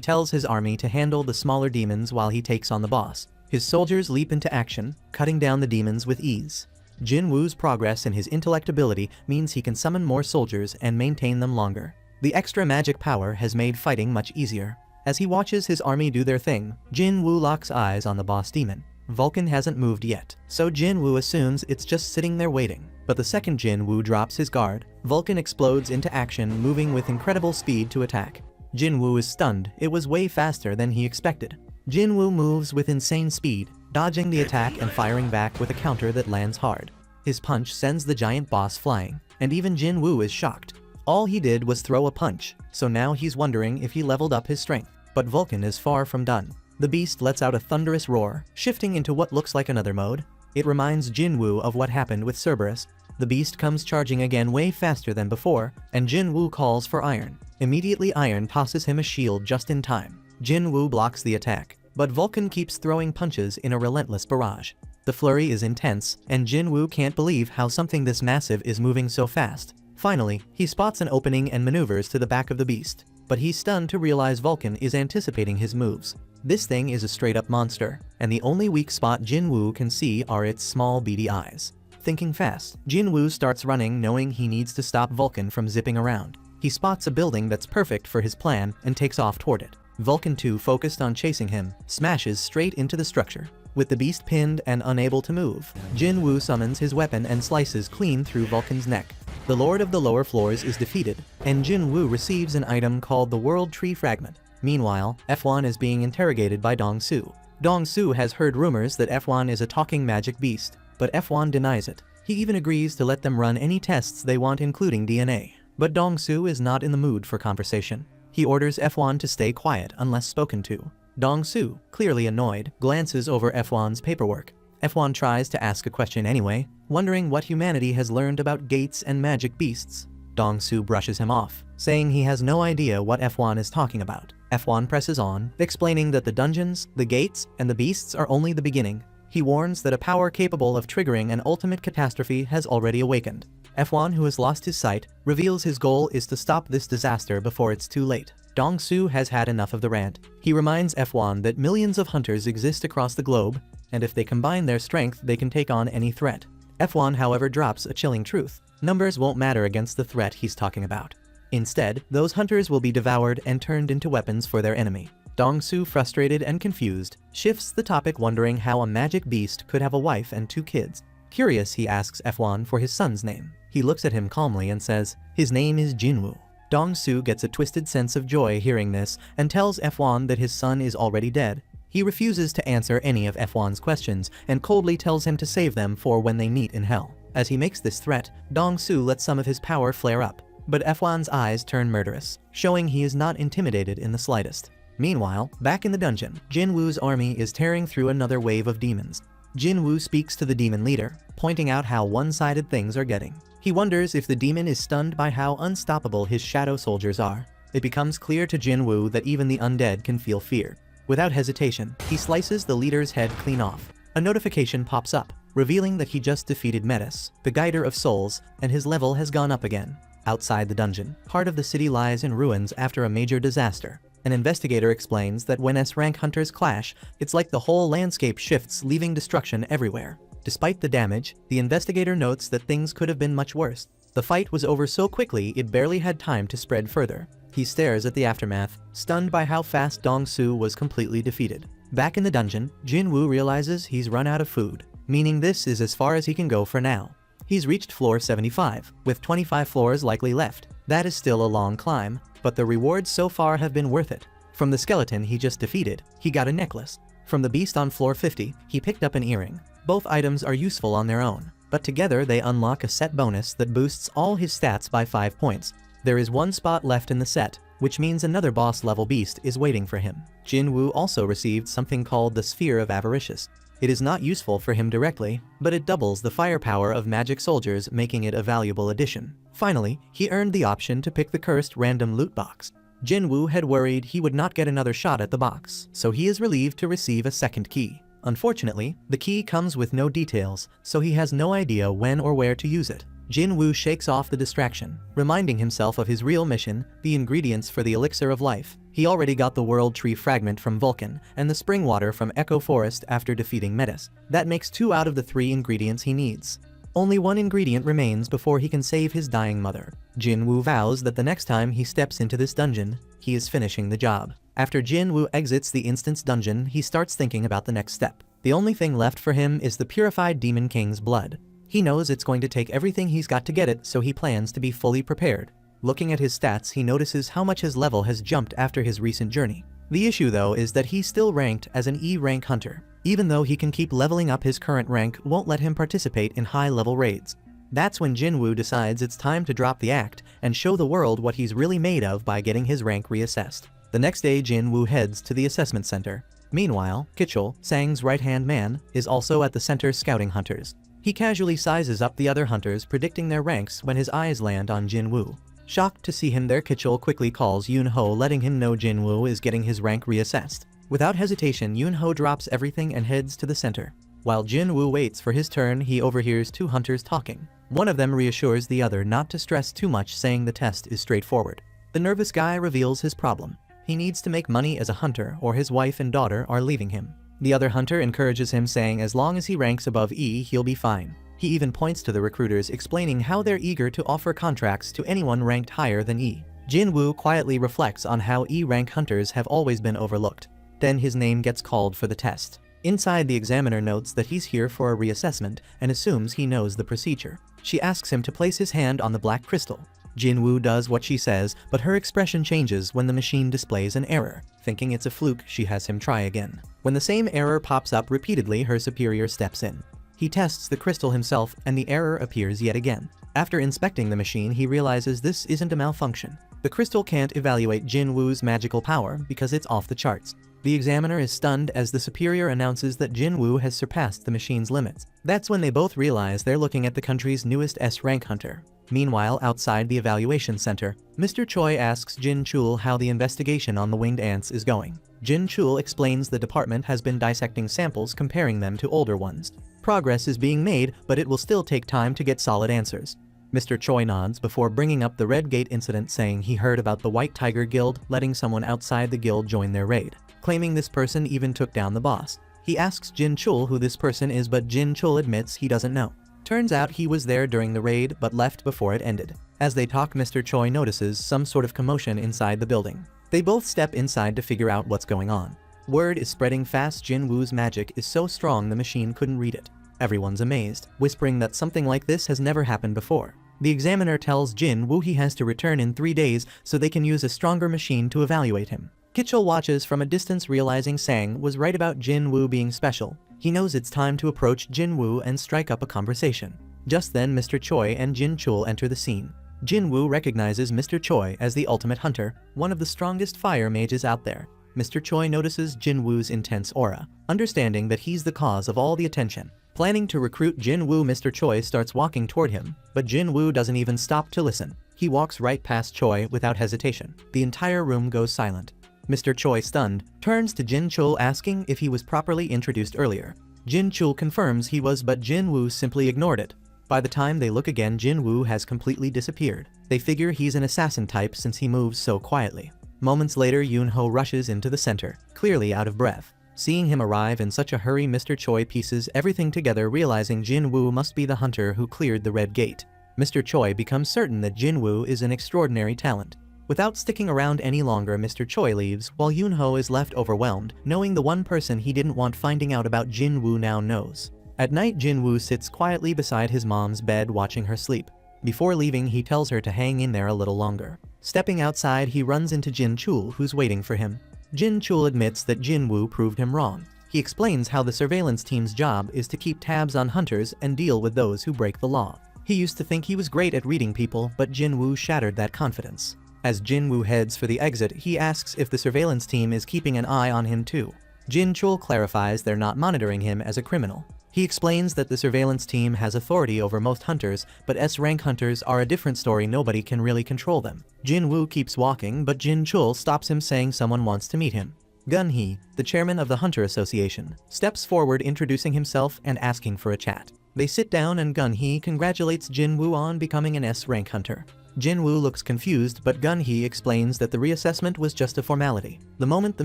[SPEAKER 1] tells his army to handle the smaller demons while he takes on the boss. His soldiers leap into action, cutting down the demons with ease. Jinwoo's progress in his intellect ability means he can summon more soldiers and maintain them longer. The extra magic power has made fighting much easier. As he watches his army do their thing, Jinwoo locks eyes on the boss demon. Vulcan hasn't moved yet, so Jinwoo assumes it's just sitting there waiting. But the second Jinwoo drops his guard, Vulcan explodes into action, moving with incredible speed to attack. Jinwoo is stunned. It was way faster than he expected. Jinwoo moves with insane speed, dodging the attack and firing back with a counter that lands hard. His punch sends the giant boss flying, and even Jinwoo is shocked. All he did was throw a punch, so now he's wondering if he leveled up his strength. But Vulcan is far from done. The beast lets out a thunderous roar, shifting into what looks like another mode. It reminds Jinwoo of what happened with Cerberus. The beast comes charging again way faster than before, and Jinwoo calls for Iron. Immediately Iron tosses him a shield just in time. Jinwoo blocks the attack, but Vulcan keeps throwing punches in a relentless barrage. The flurry is intense, and Jinwoo can't believe how something this massive is moving so fast. Finally, he spots an opening and maneuvers to the back of the beast, but he's stunned to realize Vulcan is anticipating his moves. This thing is a straight-up monster, and the only weak spot Jinwoo can see are its small beady eyes. Thinking fast, Jinwoo starts running, knowing he needs to stop Vulcan from zipping around. He spots a building that's perfect for his plan and takes off toward it. Vulcan, too focused on chasing him, smashes straight into the structure. With the beast pinned and unable to move, Jinwoo summons his weapon and slices clean through Vulcan's neck. The Lord of the Lower Floors is defeated, and Jinwoo receives an item called the World Tree Fragment. Meanwhile, F1 is being interrogated by Dong-Su. Dong-Su has heard rumors that F1 is a talking magic beast, but F1 denies it. He even agrees to let them run any tests they want, including DNA. But Dong-Su is not in the mood for conversation. He orders F1 to stay quiet unless spoken to. Dong-Su, clearly annoyed, glances over F1's paperwork. F1 tries to ask a question anyway, wondering what humanity has learned about gates and magic beasts. Dong-Su brushes him off, saying he has no idea what F1 is talking about. F1 presses on, explaining that the dungeons, the gates, and the beasts are only the beginning. He warns that a power capable of triggering an ultimate catastrophe has already awakened. F1, who has lost his sight, reveals his goal is to stop this disaster before it's too late. Dong-Su has had enough of the rant. He reminds F1 that millions of hunters exist across the globe, and if they combine their strength, they can take on any threat. F1, however, drops a chilling truth. Numbers won't matter against the threat he's talking about. Instead, those hunters will be devoured and turned into weapons for their enemy. Dong-Su, frustrated and confused, shifts the topic, wondering how a magic beast could have a wife and 2 kids. Curious, he asks F1 for his son's name. He looks at him calmly and says, "His name is Jinwoo." Dong-Su gets a twisted sense of joy hearing this and tells F1 that his son is already dead. He refuses to answer any of F1's questions and coldly tells him to save them for when they meet in hell. As he makes this threat, Dong-Su lets some of his power flare up, but F1's eyes turn murderous, showing he is not intimidated in the slightest. Meanwhile, back in the dungeon, Jinwoo's army is tearing through another wave of demons. Jinwoo speaks to the demon leader, pointing out how one-sided things are getting. He wonders if the demon is stunned by how unstoppable his shadow soldiers are. It becomes clear to Jinwoo that even the undead can feel fear. Without hesitation, he slices the leader's head clean off. A notification pops up, revealing that he just defeated Metis, the Guider of Souls, and his level has gone up again. Outside the dungeon, part of the city lies in ruins after a major disaster. An investigator explains that when S-rank hunters clash, it's like the whole landscape shifts, leaving destruction everywhere. Despite the damage, the investigator notes that things could have been much worse. The fight was over so quickly it barely had time to spread further. He stares at the aftermath, stunned by how fast Dong-Su was completely defeated. Back in the dungeon, Jinwoo realizes he's run out of food, meaning this is as far as he can go for now. He's reached floor 75, with 25 floors likely left. That is still a long climb, but the rewards so far have been worth it. From the skeleton he just defeated, he got a necklace. From the beast on floor 50, he picked up an earring. Both items are useful on their own, but together they unlock a set bonus that boosts all his stats by 5 points. There is 1 spot left in the set, which means another boss-level beast is waiting for him. Jinwoo also received something called the Sphere of Avaricious. It is not useful for him directly, but it doubles the firepower of magic soldiers, making it a valuable addition. Finally, he earned the option to pick the cursed random loot box. Jinwoo had worried he would not get another shot at the box, so he is relieved to receive a second key. Unfortunately, the key comes with no details, so he has no idea when or where to use it. Jin-woo shakes off the distraction, reminding himself of his real mission, the ingredients for the elixir of life. He already got the world tree fragment from Vulcan, and the spring water from Echo Forest after defeating Metis. That makes 2 out of the 3 ingredients he needs. Only 1 ingredient remains before he can save his dying mother. Jin-woo vows that the next time he steps into this dungeon, he is finishing the job. After Jin-woo exits the instance dungeon, he starts thinking about the next step. The only thing left for him is the purified Demon King's blood. He knows it's going to take everything he's got to get it, so he plans to be fully prepared. Looking at his stats, he notices how much his level has jumped after his recent journey. The issue though is that he's still ranked as an E rank hunter. Even though he can keep leveling up, his current rank won't let him participate in high-level raids. That's when Jin-woo decides it's time to drop the act and show the world what he's really made of by getting his rank reassessed. The next day, Jin-woo heads to the assessment center. Meanwhile, Kichul, Sang's right-hand man, is also at the center scouting hunters. He casually sizes up the other hunters, predicting their ranks when his eyes land on Jin-woo. Shocked to see him there, Kichul quickly calls Yoon-ho, letting him know Jin-woo is getting his rank reassessed. Without hesitation, Yoon-ho drops everything and heads to the center. While Jin-woo waits for his turn, he overhears 2 hunters talking. One of them reassures the other not to stress too much, saying the test is straightforward. The nervous guy reveals his problem. He needs to make money as a hunter, or his wife and daughter are leaving him. The other hunter encourages him, saying as long as he ranks above E, he'll be fine. He even points to the recruiters, explaining how they're eager to offer contracts to anyone ranked higher than E. Jin-woo quietly reflects on how E rank hunters have always been overlooked. Then his name gets called for the test. Inside, the examiner notes that he's here for a reassessment and assumes he knows the procedure. She asks him to place his hand on the black crystal. Jin-woo does what she says, but her expression changes when the machine displays an error. Thinking it's a fluke, she has him try again. When the same error pops up repeatedly, her superior steps in. He tests the crystal himself, and the error appears yet again. After inspecting the machine, he realizes this isn't a malfunction. The crystal can't evaluate Jin-woo's magical power because it's off the charts. The examiner is stunned as the superior announces that Jin-woo has surpassed the machine's limits. That's when they both realize they're looking at the country's newest S-rank hunter. Meanwhile, outside the evaluation center, Mr. Choi asks Jin-chul how the investigation on the winged ants is going. Jin-chul explains the department has been dissecting samples, comparing them to older ones. Progress is being made, but it will still take time to get solid answers. Mr. Choi nods before bringing up the Red Gate incident, saying he heard about the White Tiger Guild letting someone outside the guild join their raid, claiming this person even took down the boss. He asks Jin-chul who this person is, but Jin-chul admits he doesn't know. Turns out he was there during the raid but left before it ended. As they talk, Mr. Choi notices some sort of commotion inside the building. They both step inside to figure out what's going on. Word is spreading fast. Jin-woo's magic is so strong the machine couldn't read it. Everyone's amazed, whispering that something like this has never happened before. The examiner tells Jin-woo he has to return in 3 days so they can use a stronger machine to evaluate him. Kichul watches from a distance, realizing Sang was right about Jin-woo being special. He knows it's time to approach Jin-woo and strike up a conversation. Just then, Mr. Choi and Jin-chul enter the scene. Jin-woo recognizes Mr. Choi as the ultimate hunter, one of the strongest fire mages out there. Mr. Choi notices Jin-woo's intense aura, understanding that he's the cause of all the attention. Planning to recruit Jin-woo, Mr. Choi starts walking toward him, but Jin-woo doesn't even stop to listen. He walks right past Choi without hesitation. The entire room goes silent. Mr. Choi, stunned, turns to Jin-chul asking if he was properly introduced earlier. Jin-chul confirms he was, but Jin-woo simply ignored it. By the time they look again, Jin-woo has completely disappeared. They figure he's an assassin type since he moves so quietly. Moments later, Yoon-ho rushes into the center, clearly out of breath. Seeing him arrive in such a hurry, Mr. Choi pieces everything together, realizing Jin-woo must be the hunter who cleared the Red Gate. Mr. Choi becomes certain that Jin-woo is an extraordinary talent. Without sticking around any longer, Mr. Choi leaves, while Yoon-ho is left overwhelmed, knowing the one person he didn't want finding out about Jin-woo now knows. At night, Jin-woo sits quietly beside his mom's bed watching her sleep. Before leaving, he tells her to hang in there a little longer. Stepping outside, he runs into Jin-chul, who's waiting for him. Jin-chul admits that Jin-woo proved him wrong. He explains how the surveillance team's job is to keep tabs on hunters and deal with those who break the law. He used to think he was great at reading people, but Jin-woo shattered that confidence. As Jin-woo heads for the exit, he asks if the surveillance team is keeping an eye on him too. Jin-chul clarifies they're not monitoring him as a criminal. He explains that the surveillance team has authority over most hunters, but S-rank hunters are a different story, nobody can really control them. Jin-woo keeps walking, but Jin-chul stops him, saying someone wants to meet him. Gun-hee, the chairman of the Hunter Association, steps forward introducing himself and asking for a chat. They sit down and Gun-hee congratulates Jin-woo on becoming an S-rank hunter. Jin-woo looks confused, but Gun-hee explains that the reassessment was just a formality. The moment the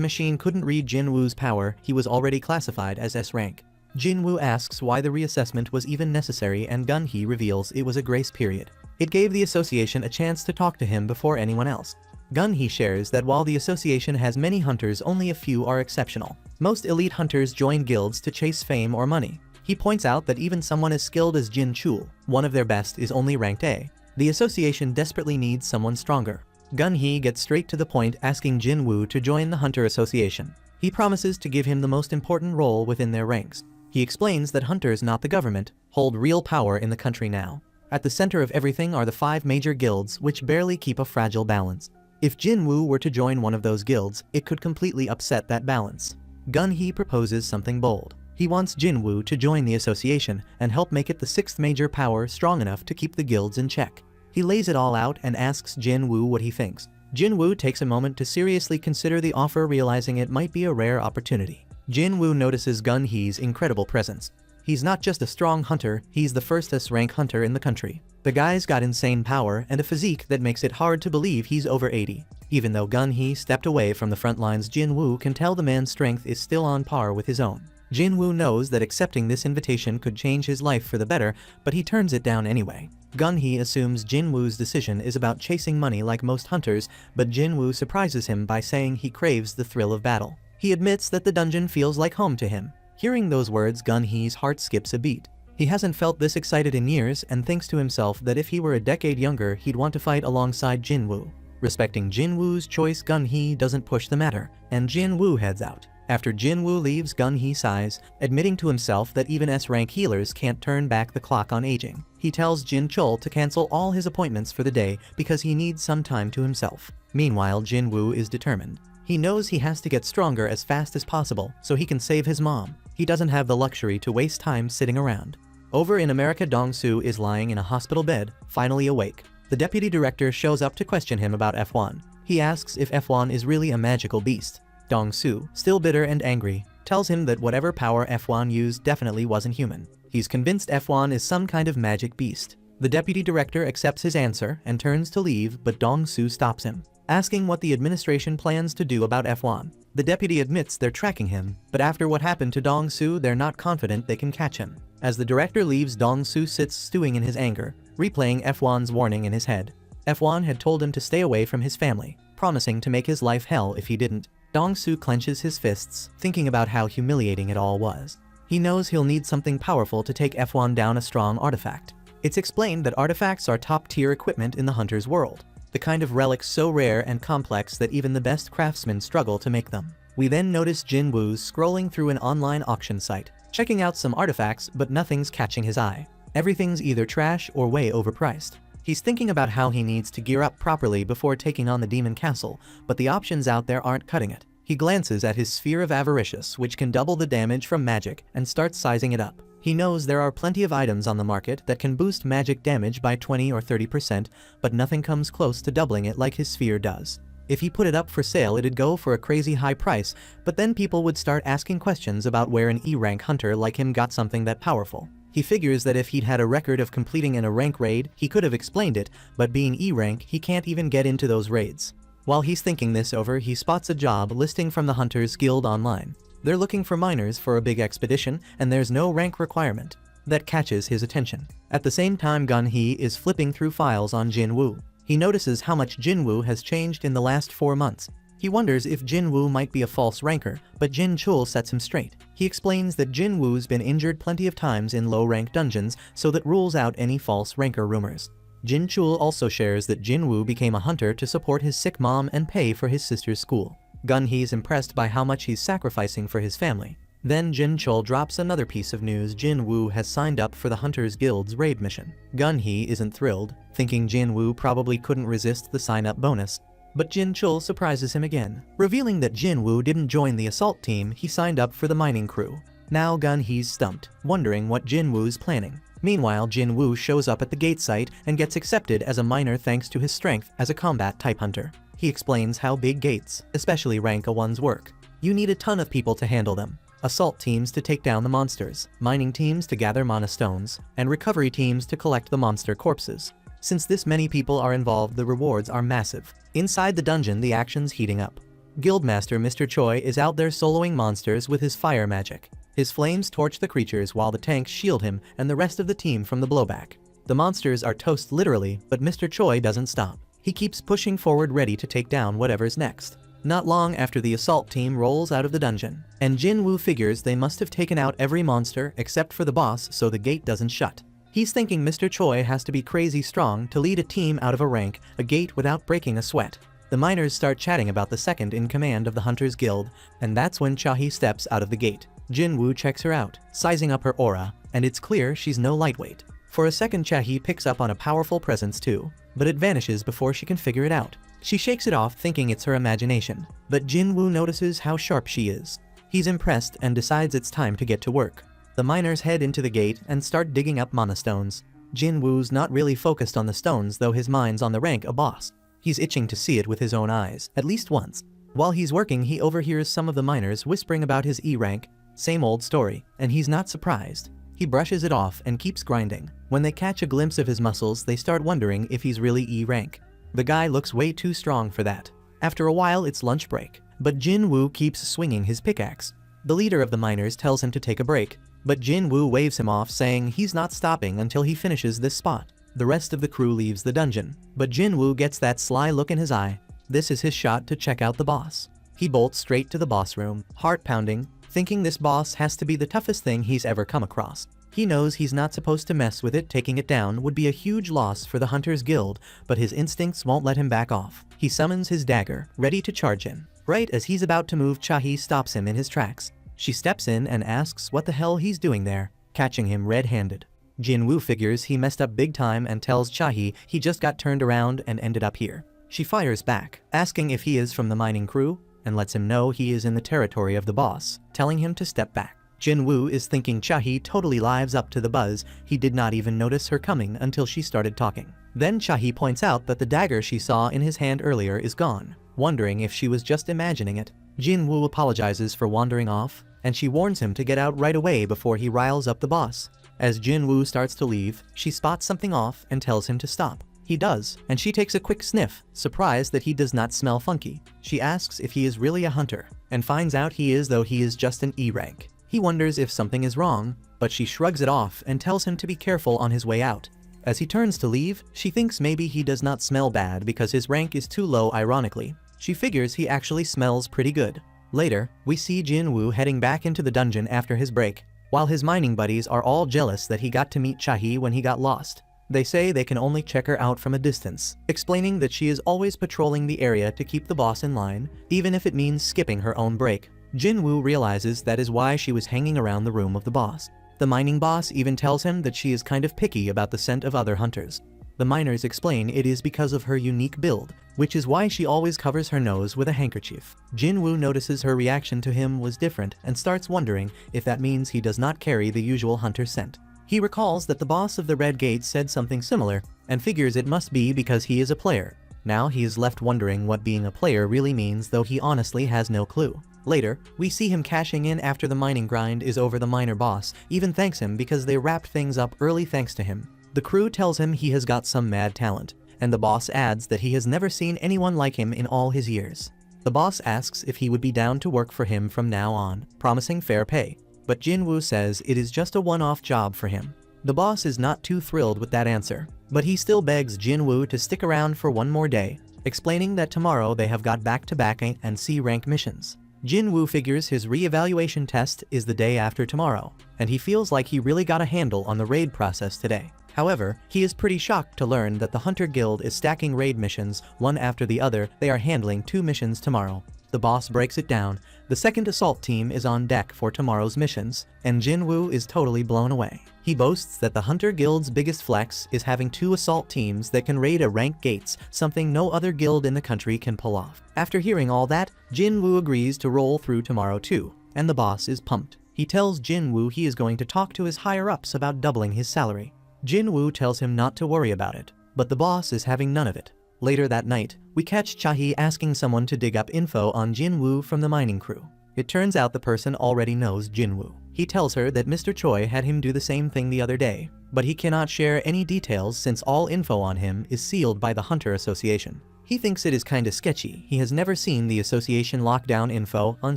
[SPEAKER 1] machine couldn't read Jin-woo's power, he was already classified as S-rank. Jin-woo asks why the reassessment was even necessary, and Gun-hee reveals it was a grace period. It gave the association a chance to talk to him before anyone else. Gun-hee shares that while the association has many hunters, only a few are exceptional. Most elite hunters join guilds to chase fame or money. He points out that even someone as skilled as Jin Chul, one of their best, is only ranked A. The association desperately needs someone stronger. Gun-hee gets straight to the point, asking Jin-woo to join the Hunter Association. He promises to give him the most important role within their ranks. He explains that hunters, not the government, hold real power in the country now. At the center of everything are the 5 major guilds, which barely keep a fragile balance. If Jin-woo were to join one of those guilds, it could completely upset that balance. Gun-hee proposes something bold. He wants Jin-woo to join the association and help make it the 6th major power, strong enough to keep the guilds in check. He lays it all out and asks Jin-woo what he thinks. Jin-woo takes a moment to seriously consider the offer, realizing it might be a rare opportunity. Jin-woo notices Gun-hee's incredible presence. He's not just a strong hunter, he's the first S-rank hunter in the country. The guy's got insane power and a physique that makes it hard to believe he's over 80. Even though Gun-hee stepped away from the front lines, Jin-woo can tell the man's strength is still on par with his own. Jin-woo knows that accepting this invitation could change his life for the better, but he turns it down anyway. Gun-hee assumes Jin-woo's decision is about chasing money like most hunters, but Jin-woo surprises him by saying he craves the thrill of battle. He admits that the dungeon feels like home to him. Hearing those words, Gun-hee's heart skips a beat. He hasn't felt this excited in years and thinks to himself that if he were a decade younger, he'd want to fight alongside Jin-woo. Respecting Jin-woo's choice, Gun-hee doesn't push the matter, and Jin-woo heads out. After Jin-woo leaves, Gun-hee sighs, admitting to himself that even S-rank healers can't turn back the clock on aging. He tells Jin Chul to cancel all his appointments for the day because he needs some time to himself. Meanwhile, Jin-woo is determined. He knows he has to get stronger as fast as possible so he can save his mom. He doesn't have the luxury to waste time sitting around. Over in America, Dong-soo is lying in a hospital bed, finally awake. The deputy director shows up to question him about F1. He asks if F1 is really a magical beast. Dong-soo, still bitter and angry, tells him that whatever power F1 used definitely wasn't human. He's convinced F1 is some kind of magic beast. The deputy director accepts his answer and turns to leave, but Dong-soo stops him, asking what the administration plans to do about F1. The deputy admits they're tracking him, but after what happened to Dong-soo, they're not confident they can catch him. As the director leaves, Dong-soo sits stewing in his anger, replaying F1's warning in his head. F1 had told him to stay away from his family, promising to make his life hell if he didn't. Dong-soo clenches his fists, thinking about how humiliating it all was. He knows he'll need something powerful to take F1 down, a strong artifact. It's explained that artifacts are top-tier equipment in the hunter's world, the kind of relics so rare and complex that even the best craftsmen struggle to make them. We then notice Jin-woo scrolling through an online auction site, checking out some artifacts, but nothing's catching his eye. Everything's either trash or way overpriced. He's thinking about how he needs to gear up properly before taking on the Demon Castle, but the options out there aren't cutting it. He glances at his Sphere of Avaricious, which can double the damage from magic, and starts sizing it up. He knows there are plenty of items on the market that can boost magic damage by 20 or 30%, but nothing comes close to doubling it like his sphere does. If he put it up for sale, it'd go for a crazy high price, but then people would start asking questions about where an E-rank hunter like him got something that powerful. He figures that if he'd had a record of completing in a rank raid, he could have explained it, but being E-rank, he can't even get into those raids. While he's thinking this over, he spots a job listing from the Hunters Guild online. They're looking for miners for a big expedition, and there's no rank requirement. That catches his attention. At the same time, Gun-hee is flipping through files on Jin-woo. He notices how much Jin-woo has changed in the last 4 months. He wonders if Jin-woo might be a false ranker, but Jin Chul sets him straight. He explains that Jin-woo's been injured plenty of times in low-rank dungeons, so that rules out any false ranker rumors. Jin Chul also shares that Jin-woo became a hunter to support his sick mom and pay for his sister's school. Gun-hee's impressed by how much he's sacrificing for his family. Then Jin Chul drops another piece of news: Jin-woo has signed up for the Hunters Guild's raid mission. Gun-hee isn't thrilled, thinking Jin-woo probably couldn't resist the sign-up bonus. But Jin Chul surprises him again, revealing that Jin-woo didn't join the assault team, he signed up for the mining crew. Now Gun-hee's stumped, wondering what Jin-woo's planning. Meanwhile, Jin-woo shows up at the gate site and gets accepted as a miner thanks to his strength as a combat-type hunter. He explains how big gates, especially rank A1s, work. You need a ton of people to handle them. Assault teams to take down the monsters, mining teams to gather mana stones, and recovery teams to collect the monster corpses. Since this many people are involved, the rewards are massive. Inside the dungeon, the action's heating up. Guildmaster Mr. Choi is out there soloing monsters with his fire magic. His flames torch the creatures while the tanks shield him and the rest of the team from the blowback. The monsters are toast literally, but Mr. Choi doesn't stop. He keeps pushing forward, ready to take down whatever's next. Not long after, the assault team rolls out of the dungeon, and Jin-Woo figures they must have taken out every monster except for the boss so the gate doesn't shut. He's thinking Mr. Choi has to be crazy strong to lead a team out of a gate without breaking a sweat. The miners start chatting about the second in command of the Hunters Guild, and that's when Chahi steps out of the gate. Jin-Woo checks her out, sizing up her aura, and it's clear she's no lightweight. For a second, Chahi picks up on a powerful presence too, but it vanishes before she can figure it out. She shakes it off, thinking it's her imagination, but Jin-Woo notices how sharp she is. He's impressed and decides it's time to get to work. The miners head into the gate and start digging up mana stones. Jin-Woo's not really focused on the stones, though his mind's on the rank A boss. He's itching to see it with his own eyes, at least once. While he's working, he overhears some of the miners whispering about his E rank. Same old story, and he's not surprised. He brushes it off and keeps grinding. When they catch a glimpse of his muscles, they start wondering if he's really E rank. The guy looks way too strong for that. After a while, it's lunch break, but Jin-Woo keeps swinging his pickaxe. The leader of the miners tells him to take a break, but Jin-Woo waves him off, saying he's not stopping until he finishes this spot. The rest of the crew leaves the dungeon, but Jin-Woo gets that sly look in his eye. This is his shot to check out the boss. He bolts straight to the boss room, heart pounding, thinking this boss has to be the toughest thing he's ever come across. He knows he's not supposed to mess with it. Taking it down would be a huge loss for the Hunters Guild, but his instincts won't let him back off. He summons his dagger, ready to charge in. Right as he's about to move, Chahi stops him in his tracks. She steps in and asks what the hell he's doing there, catching him red-handed. Jin-Woo figures he messed up big time and tells Chahi he just got turned around and ended up here. She fires back, asking if he is from the mining crew, and lets him know he is in the territory of the boss, telling him to step back. Jin-Woo is thinking Chahi totally lives up to the buzz. He did not even notice her coming until she started talking. Then Chahi points out that the dagger she saw in his hand earlier is gone, wondering if she was just imagining it. Jin-Woo apologizes for wandering off, and she warns him to get out right away before he riles up the boss. As Jin-Woo starts to leave, she spots something off and tells him to stop. He does, and she takes a quick sniff, surprised that he does not smell funky. She asks if he is really a hunter, and finds out he is, though he is just an E rank. He wonders if something is wrong, but she shrugs it off and tells him to be careful on his way out. As he turns to leave, she thinks maybe he does not smell bad because his rank is too low. Ironically, she figures he actually smells pretty good. Later, we see Jin-Woo heading back into the dungeon after his break, while his mining buddies are all jealous that he got to meet Chahi when he got lost. They say they can only check her out from a distance, explaining that she is always patrolling the area to keep the boss in line, even if it means skipping her own break. Jin-Woo realizes that is why she was hanging around the room of the boss. The mining boss even tells him that she is kind of picky about the scent of other hunters. The miners explain it is because of her unique build, which is why she always covers her nose with a handkerchief. Jin-Woo notices her reaction to him was different and starts wondering if that means he does not carry the usual hunter scent. He recalls that the boss of the Red Gate said something similar, and figures it must be because he is a player. Now he is left wondering what being a player really means, though he honestly has no clue. Later, we see him cashing in after the mining grind is over. The miner boss even thanks him because they wrapped things up early thanks to him. The crew tells him he has got some mad talent, and the boss adds that he has never seen anyone like him in all his years. The boss asks if he would be down to work for him from now on, promising fair pay, but Jin-Woo says it is just a one-off job for him. The boss is not too thrilled with that answer, but he still begs Jin-Woo to stick around for one more day, explaining that tomorrow they have got back-to-back A and C rank missions. Jin-Woo figures his re-evaluation test is the day after tomorrow, and he feels like he really got a handle on the raid process today. However, he is pretty shocked to learn that the Hunter Guild is stacking raid missions one after the other. They are handling 2 missions tomorrow. The boss breaks it down. The second assault team is on deck for tomorrow's missions, and Jin-Woo is totally blown away. He boasts that the Hunter Guild's biggest flex is having 2 assault teams that can raid a rank gates, something no other guild in the country can pull off. After hearing all that, Jin-Woo agrees to roll through tomorrow too, and the boss is pumped. He tells Jin-Woo he is going to talk to his higher-ups about doubling his salary. Jin-Woo tells him not to worry about it, but the boss is having none of it. Later that night, we catch Chahi asking someone to dig up info on Jinwoo from the mining crew. It turns out the person already knows Jinwoo. He tells her that Mr. Choi had him do the same thing the other day, but he cannot share any details since all info on him is sealed by the Hunter Association. He thinks it is kinda sketchy. He has never seen the association lock down info on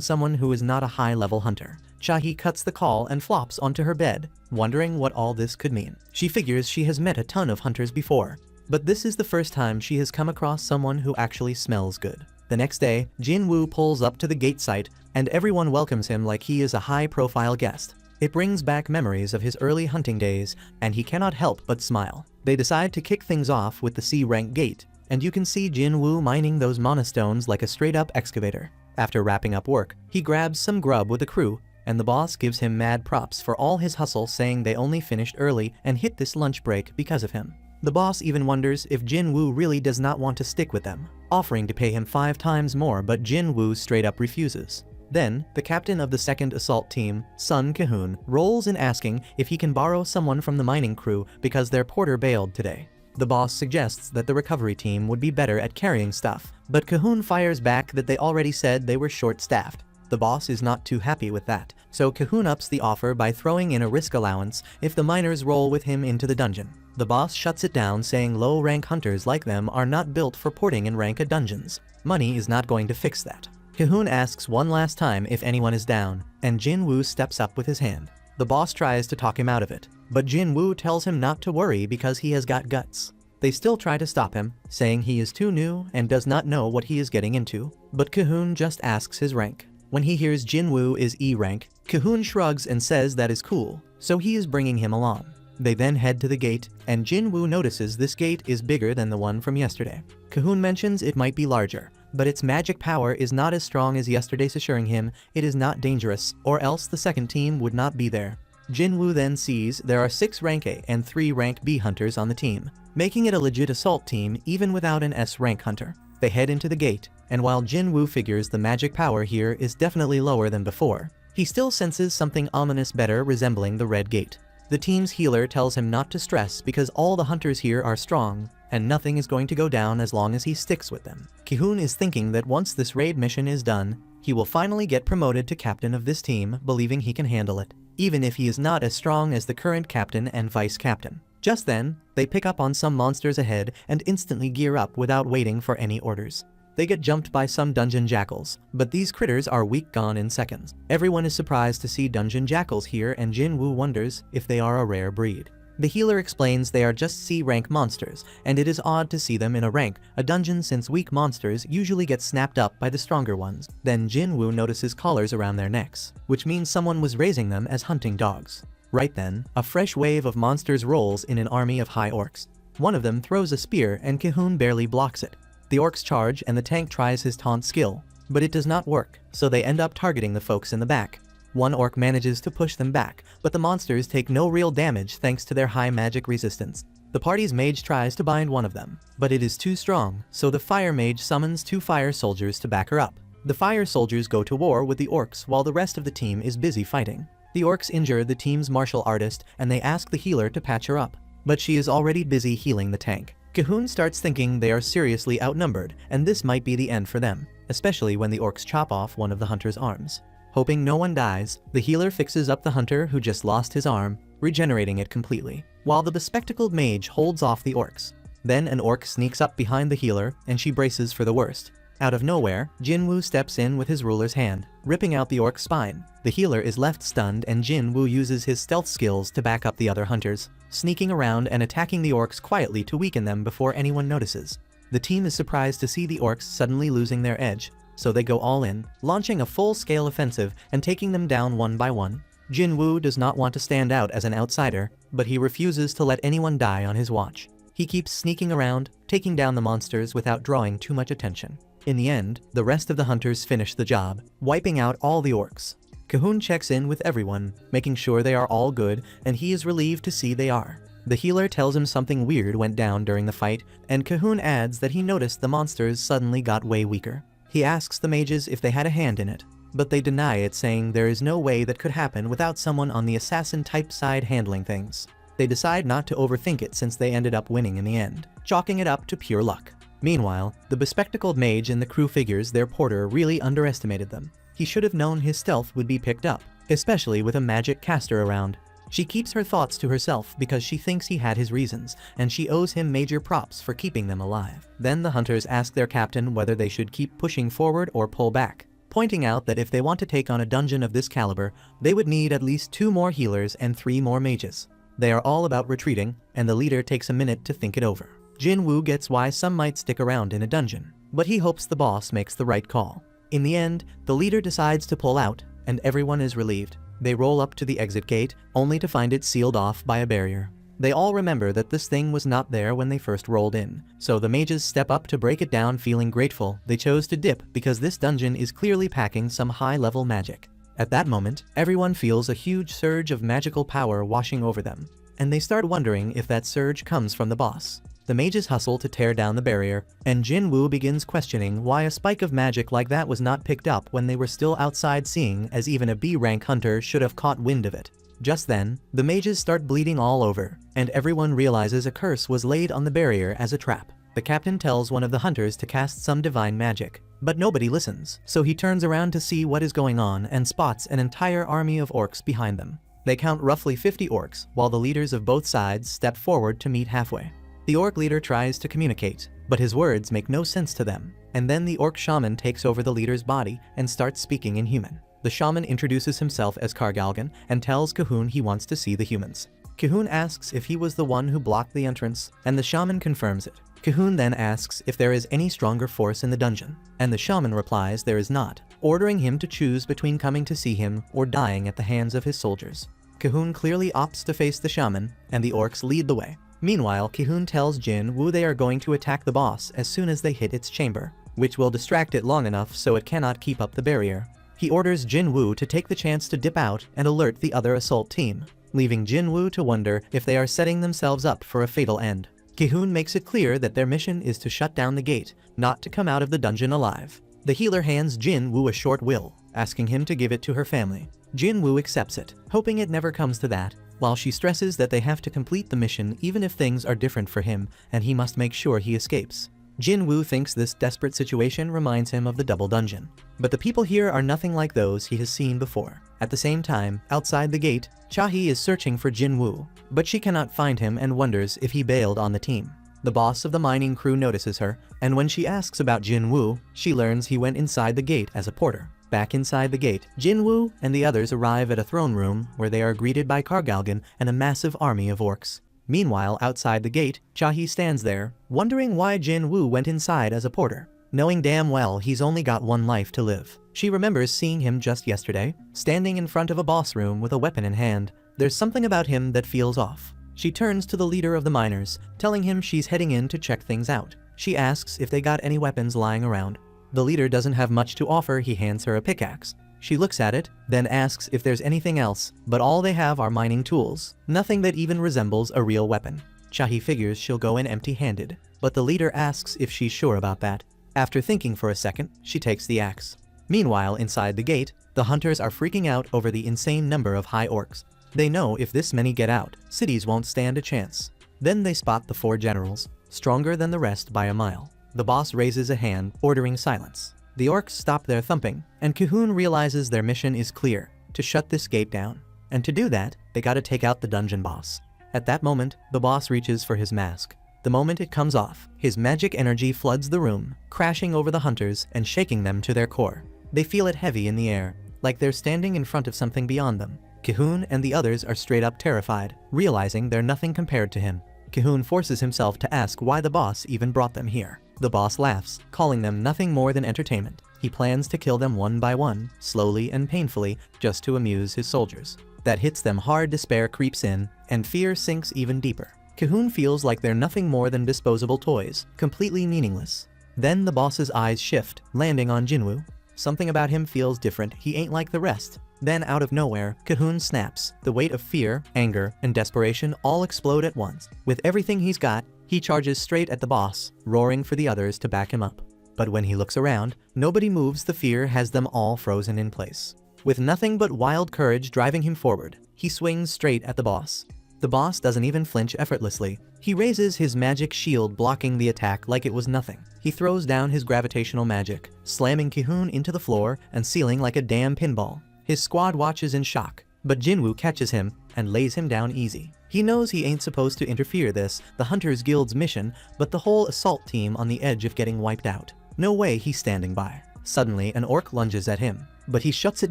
[SPEAKER 1] someone who is not a high-level hunter. Chahi cuts the call and flops onto her bed, wondering what all this could mean. She figures she has met a ton of hunters before, but this is the first time she has come across someone who actually smells good. The next day, Jinwoo pulls up to the gate site, and everyone welcomes him like he is a high-profile guest. It brings back memories of his early hunting days, and he cannot help but smile. They decide to kick things off with the C-rank gate, and you can see Jinwoo mining those monostones like a straight-up excavator. After wrapping up work, he grabs some grub with the crew, and the boss gives him mad props for all his hustle, saying they only finished early and hit this lunch break because of him. The boss even wonders if Jinwoo really does not want to stick with them, offering to pay him 5 times more, but Jinwoo straight up refuses. Then, the captain of the 2nd Assault Team, Sun Cahoon, rolls in asking if he can borrow someone from the mining crew because their porter bailed today. The boss suggests that the recovery team would be better at carrying stuff, but Cahoon fires back that they already said they were short-staffed. The boss is not too happy with that, so Cahoon ups the offer by throwing in a risk allowance if the miners roll with him into the dungeon. The boss shuts it down, saying low-rank hunters like them are not built for porting in rank dungeons. Money is not going to fix that. Cahoon asks one last time if anyone is down, and Jinwoo steps up with his hand. The boss tries to talk him out of it, but Jinwoo tells him not to worry because he has got guts. They still try to stop him, saying he is too new and does not know what he is getting into, but Cahoon just asks his rank. When he hears Jinwoo is E rank, Cahoon shrugs and says that is cool, so he is bringing him along. They then head to the gate, and Jinwoo notices this gate is bigger than the one from yesterday. Cahoon mentions it might be larger, but its magic power is not as strong as yesterday's, assuring him it is not dangerous, or else the 2nd team would not be there. Jinwoo then sees there are 6 rank A and 3 rank B hunters on the team, making it a legit assault team even without an S rank hunter. They head into the gate, and while Jinwoo figures the magic power here is definitely lower than before, he still senses something ominous better resembling the red gate. The team's healer tells him not to stress because all the hunters here are strong, and nothing is going to go down as long as he sticks with them. Cahoon is thinking that once this raid mission is done, he will finally get promoted to captain of this team, believing he can handle it, even if he is not as strong as the current captain and vice captain. Just then, they pick up on some monsters ahead and instantly gear up without waiting for any orders. They get jumped by some dungeon jackals, but these critters are weak, gone in seconds. Everyone is surprised to see dungeon jackals here, and Jinwoo wonders if they are a rare breed. The healer explains they are just C-rank monsters, and it is odd to see them in a dungeon since weak monsters usually get snapped up by the stronger ones. Then Jinwoo notices collars around their necks, which means someone was raising them as hunting dogs. Right then, a fresh wave of monsters rolls in an army of high orcs. One of them throws a spear and Cahoon barely blocks it. The orcs charge and the tank tries his taunt skill, but it does not work, so they end up targeting the folks in the back. One orc manages to push them back, but the monsters take no real damage thanks to their high magic resistance. The party's mage tries to bind one of them, but it is too strong, so the fire mage summons 2 fire soldiers to back her up. The fire soldiers go to war with the orcs while the rest of the team is busy fighting. The orcs injure the team's martial artist and they ask the healer to patch her up, but she is already busy healing the tank. Cahoon starts thinking they are seriously outnumbered, and this might be the end for them, especially when the orcs chop off one of the hunter's arms. Hoping no one dies, the healer fixes up the hunter who just lost his arm, regenerating it completely, while the bespectacled mage holds off the orcs. Then an orc sneaks up behind the healer, and she braces for the worst. Out of nowhere, Jinwoo steps in with his ruler's hand, ripping out the orc's spine. The healer is left stunned, and Jinwoo uses his stealth skills to back up the other hunters, sneaking around and attacking the orcs quietly to weaken them before anyone notices. The team is surprised to see the orcs suddenly losing their edge, so they go all in, launching a full-scale offensive and taking them down one by one. Jinwoo does not want to stand out as an outsider, but he refuses to let anyone die on his watch. He keeps sneaking around, taking down the monsters without drawing too much attention. In the end, the rest of the hunters finish the job, wiping out all the orcs. Cahoon checks in with everyone, making sure they are all good, and he is relieved to see they are. The healer tells him something weird went down during the fight, and Cahoon adds that he noticed the monsters suddenly got way weaker. He asks the mages if they had a hand in it, but they deny it, saying there is no way that could happen without someone on the assassin-type side handling things. They decide not to overthink it since they ended up winning in the end, chalking it up to pure luck. Meanwhile, the bespectacled mage and the crew figures their porter really underestimated them. He should have known his stealth would be picked up, especially with a magic caster around. She keeps her thoughts to herself because she thinks he had his reasons, and she owes him major props for keeping them alive. Then the hunters ask their captain whether they should keep pushing forward or pull back, pointing out that if they want to take on a dungeon of this caliber, they would need at least 2 more healers and 3 more mages. They are all about retreating, and the leader takes a minute to think it over. Jinwoo gets why some might stick around in a dungeon, but he hopes the boss makes the right call. In the end, the leader decides to pull out, and everyone is relieved. They roll up to the exit gate, only to find it sealed off by a barrier. They all remember that this thing was not there when they first rolled in, so the mages step up to break it down feeling grateful they chose to dip because this dungeon is clearly packing some high-level magic. At that moment, everyone feels a huge surge of magical power washing over them, and they start wondering if that surge comes from the boss. The mages hustle to tear down the barrier, and Jinwoo begins questioning why a spike of magic like that was not picked up when they were still outside, seeing as even a B-rank hunter should have caught wind of it. Just then, the mages start bleeding all over, and everyone realizes a curse was laid on the barrier as a trap. The captain tells one of the hunters to cast some divine magic, but nobody listens, so he turns around to see what is going on and spots an entire army of orcs behind them. They count roughly 50 orcs, while the leaders of both sides step forward to meet halfway. The orc leader tries to communicate, but his words make no sense to them, and then the orc shaman takes over the leader's body and starts speaking in human. The shaman introduces himself as Kargalgan and tells Kahun he wants to see the humans. Kahun asks if he was the one who blocked the entrance, and the shaman confirms it. Kahun then asks if there is any stronger force in the dungeon, and the shaman replies there is not, ordering him to choose between coming to see him or dying at the hands of his soldiers. Kahun clearly opts to face the shaman, and the orcs lead the way. Meanwhile, Kahun tells Jinwoo they are going to attack the boss as soon as they hit its chamber, which will distract it long enough so it cannot keep up the barrier. He orders Jinwoo to take the chance to dip out and alert the other assault team, leaving Jinwoo to wonder if they are setting themselves up for a fatal end. Kahun makes it clear that their mission is to shut down the gate, not to come out of the dungeon alive. The healer hands Jinwoo a short will, asking him to give it to her family. Jinwoo accepts it, hoping it never comes to that, while she stresses that they have to complete the mission even if things are different for him, and he must make sure he escapes. Jinwoo thinks this desperate situation reminds him of the double dungeon, but the people here are nothing like those he has seen before. At the same time, outside the gate, Chahi is searching for Jinwoo, but she cannot find him and wonders if he bailed on the team. The boss of the mining crew notices her, and when she asks about Jinwoo, she learns he went inside the gate as a porter. Back inside the gate, Jinwoo and the others arrive at a throne room where they are greeted by Kargalgan and a massive army of orcs. Meanwhile, outside the gate, Chahi stands there, wondering why Jinwoo went inside as a porter, knowing damn well he's only got one life to live. She remembers seeing him just yesterday, standing in front of a boss room with a weapon in hand. There's something about him that feels off. She turns to the leader of the miners, telling him she's heading in to check things out. She asks if they got any weapons lying around. The leader doesn't have much to offer. He hands her a pickaxe. She looks at it, then asks if there's anything else, but all they have are mining tools, nothing that even resembles a real weapon. Chahi figures she'll go in empty-handed, but the leader asks if she's sure about that. After thinking for a second, she takes the axe. Meanwhile, inside the gate, the hunters are freaking out over the insane number of high orcs. They know if this many get out, cities won't stand a chance. Then they spot the 4 generals, stronger than the rest by a mile. The boss raises a hand, ordering silence. The orcs stop their thumping, and Kahun realizes their mission is clear, to shut this gate down. And to do that, they gotta take out the dungeon boss. At that moment, the boss reaches for his mask. The moment it comes off, his magic energy floods the room, crashing over the hunters and shaking them to their core. They feel it heavy in the air, like they're standing in front of something beyond them. Kahun and the others are straight up terrified, realizing they're nothing compared to him. Kahun forces himself to ask why the boss even brought them here. The boss laughs, calling them nothing more than entertainment. He plans to kill them one by one, slowly and painfully, just to amuse his soldiers. That hits them hard. Despair creeps in, and fear sinks even deeper. Kahun feels like they're nothing more than disposable toys, completely meaningless. Then the boss's eyes shift, landing on Jinwoo. Something about him feels different. He ain't like the rest. Then out of nowhere, Kahun snaps. The weight of fear, anger, and desperation all explode at once. With everything he's got, he charges straight at the boss, roaring for the others to back him up. But when he looks around, nobody moves. The fear has them all frozen in place. With nothing but wild courage driving him forward, he swings straight at the boss. The boss doesn't even flinch effortlessly. He raises his magic shield, blocking the attack like it was nothing. He throws down his gravitational magic, slamming Cahoon into the floor and sealing like a damn pinball. His squad watches in shock, but Jinwoo catches him and lays him down easy. He knows he ain't supposed to interfere this, the Hunters Guild's mission, but the whole assault team on the edge of getting wiped out. No way he's standing by. Suddenly, an orc lunges at him, but he shuts it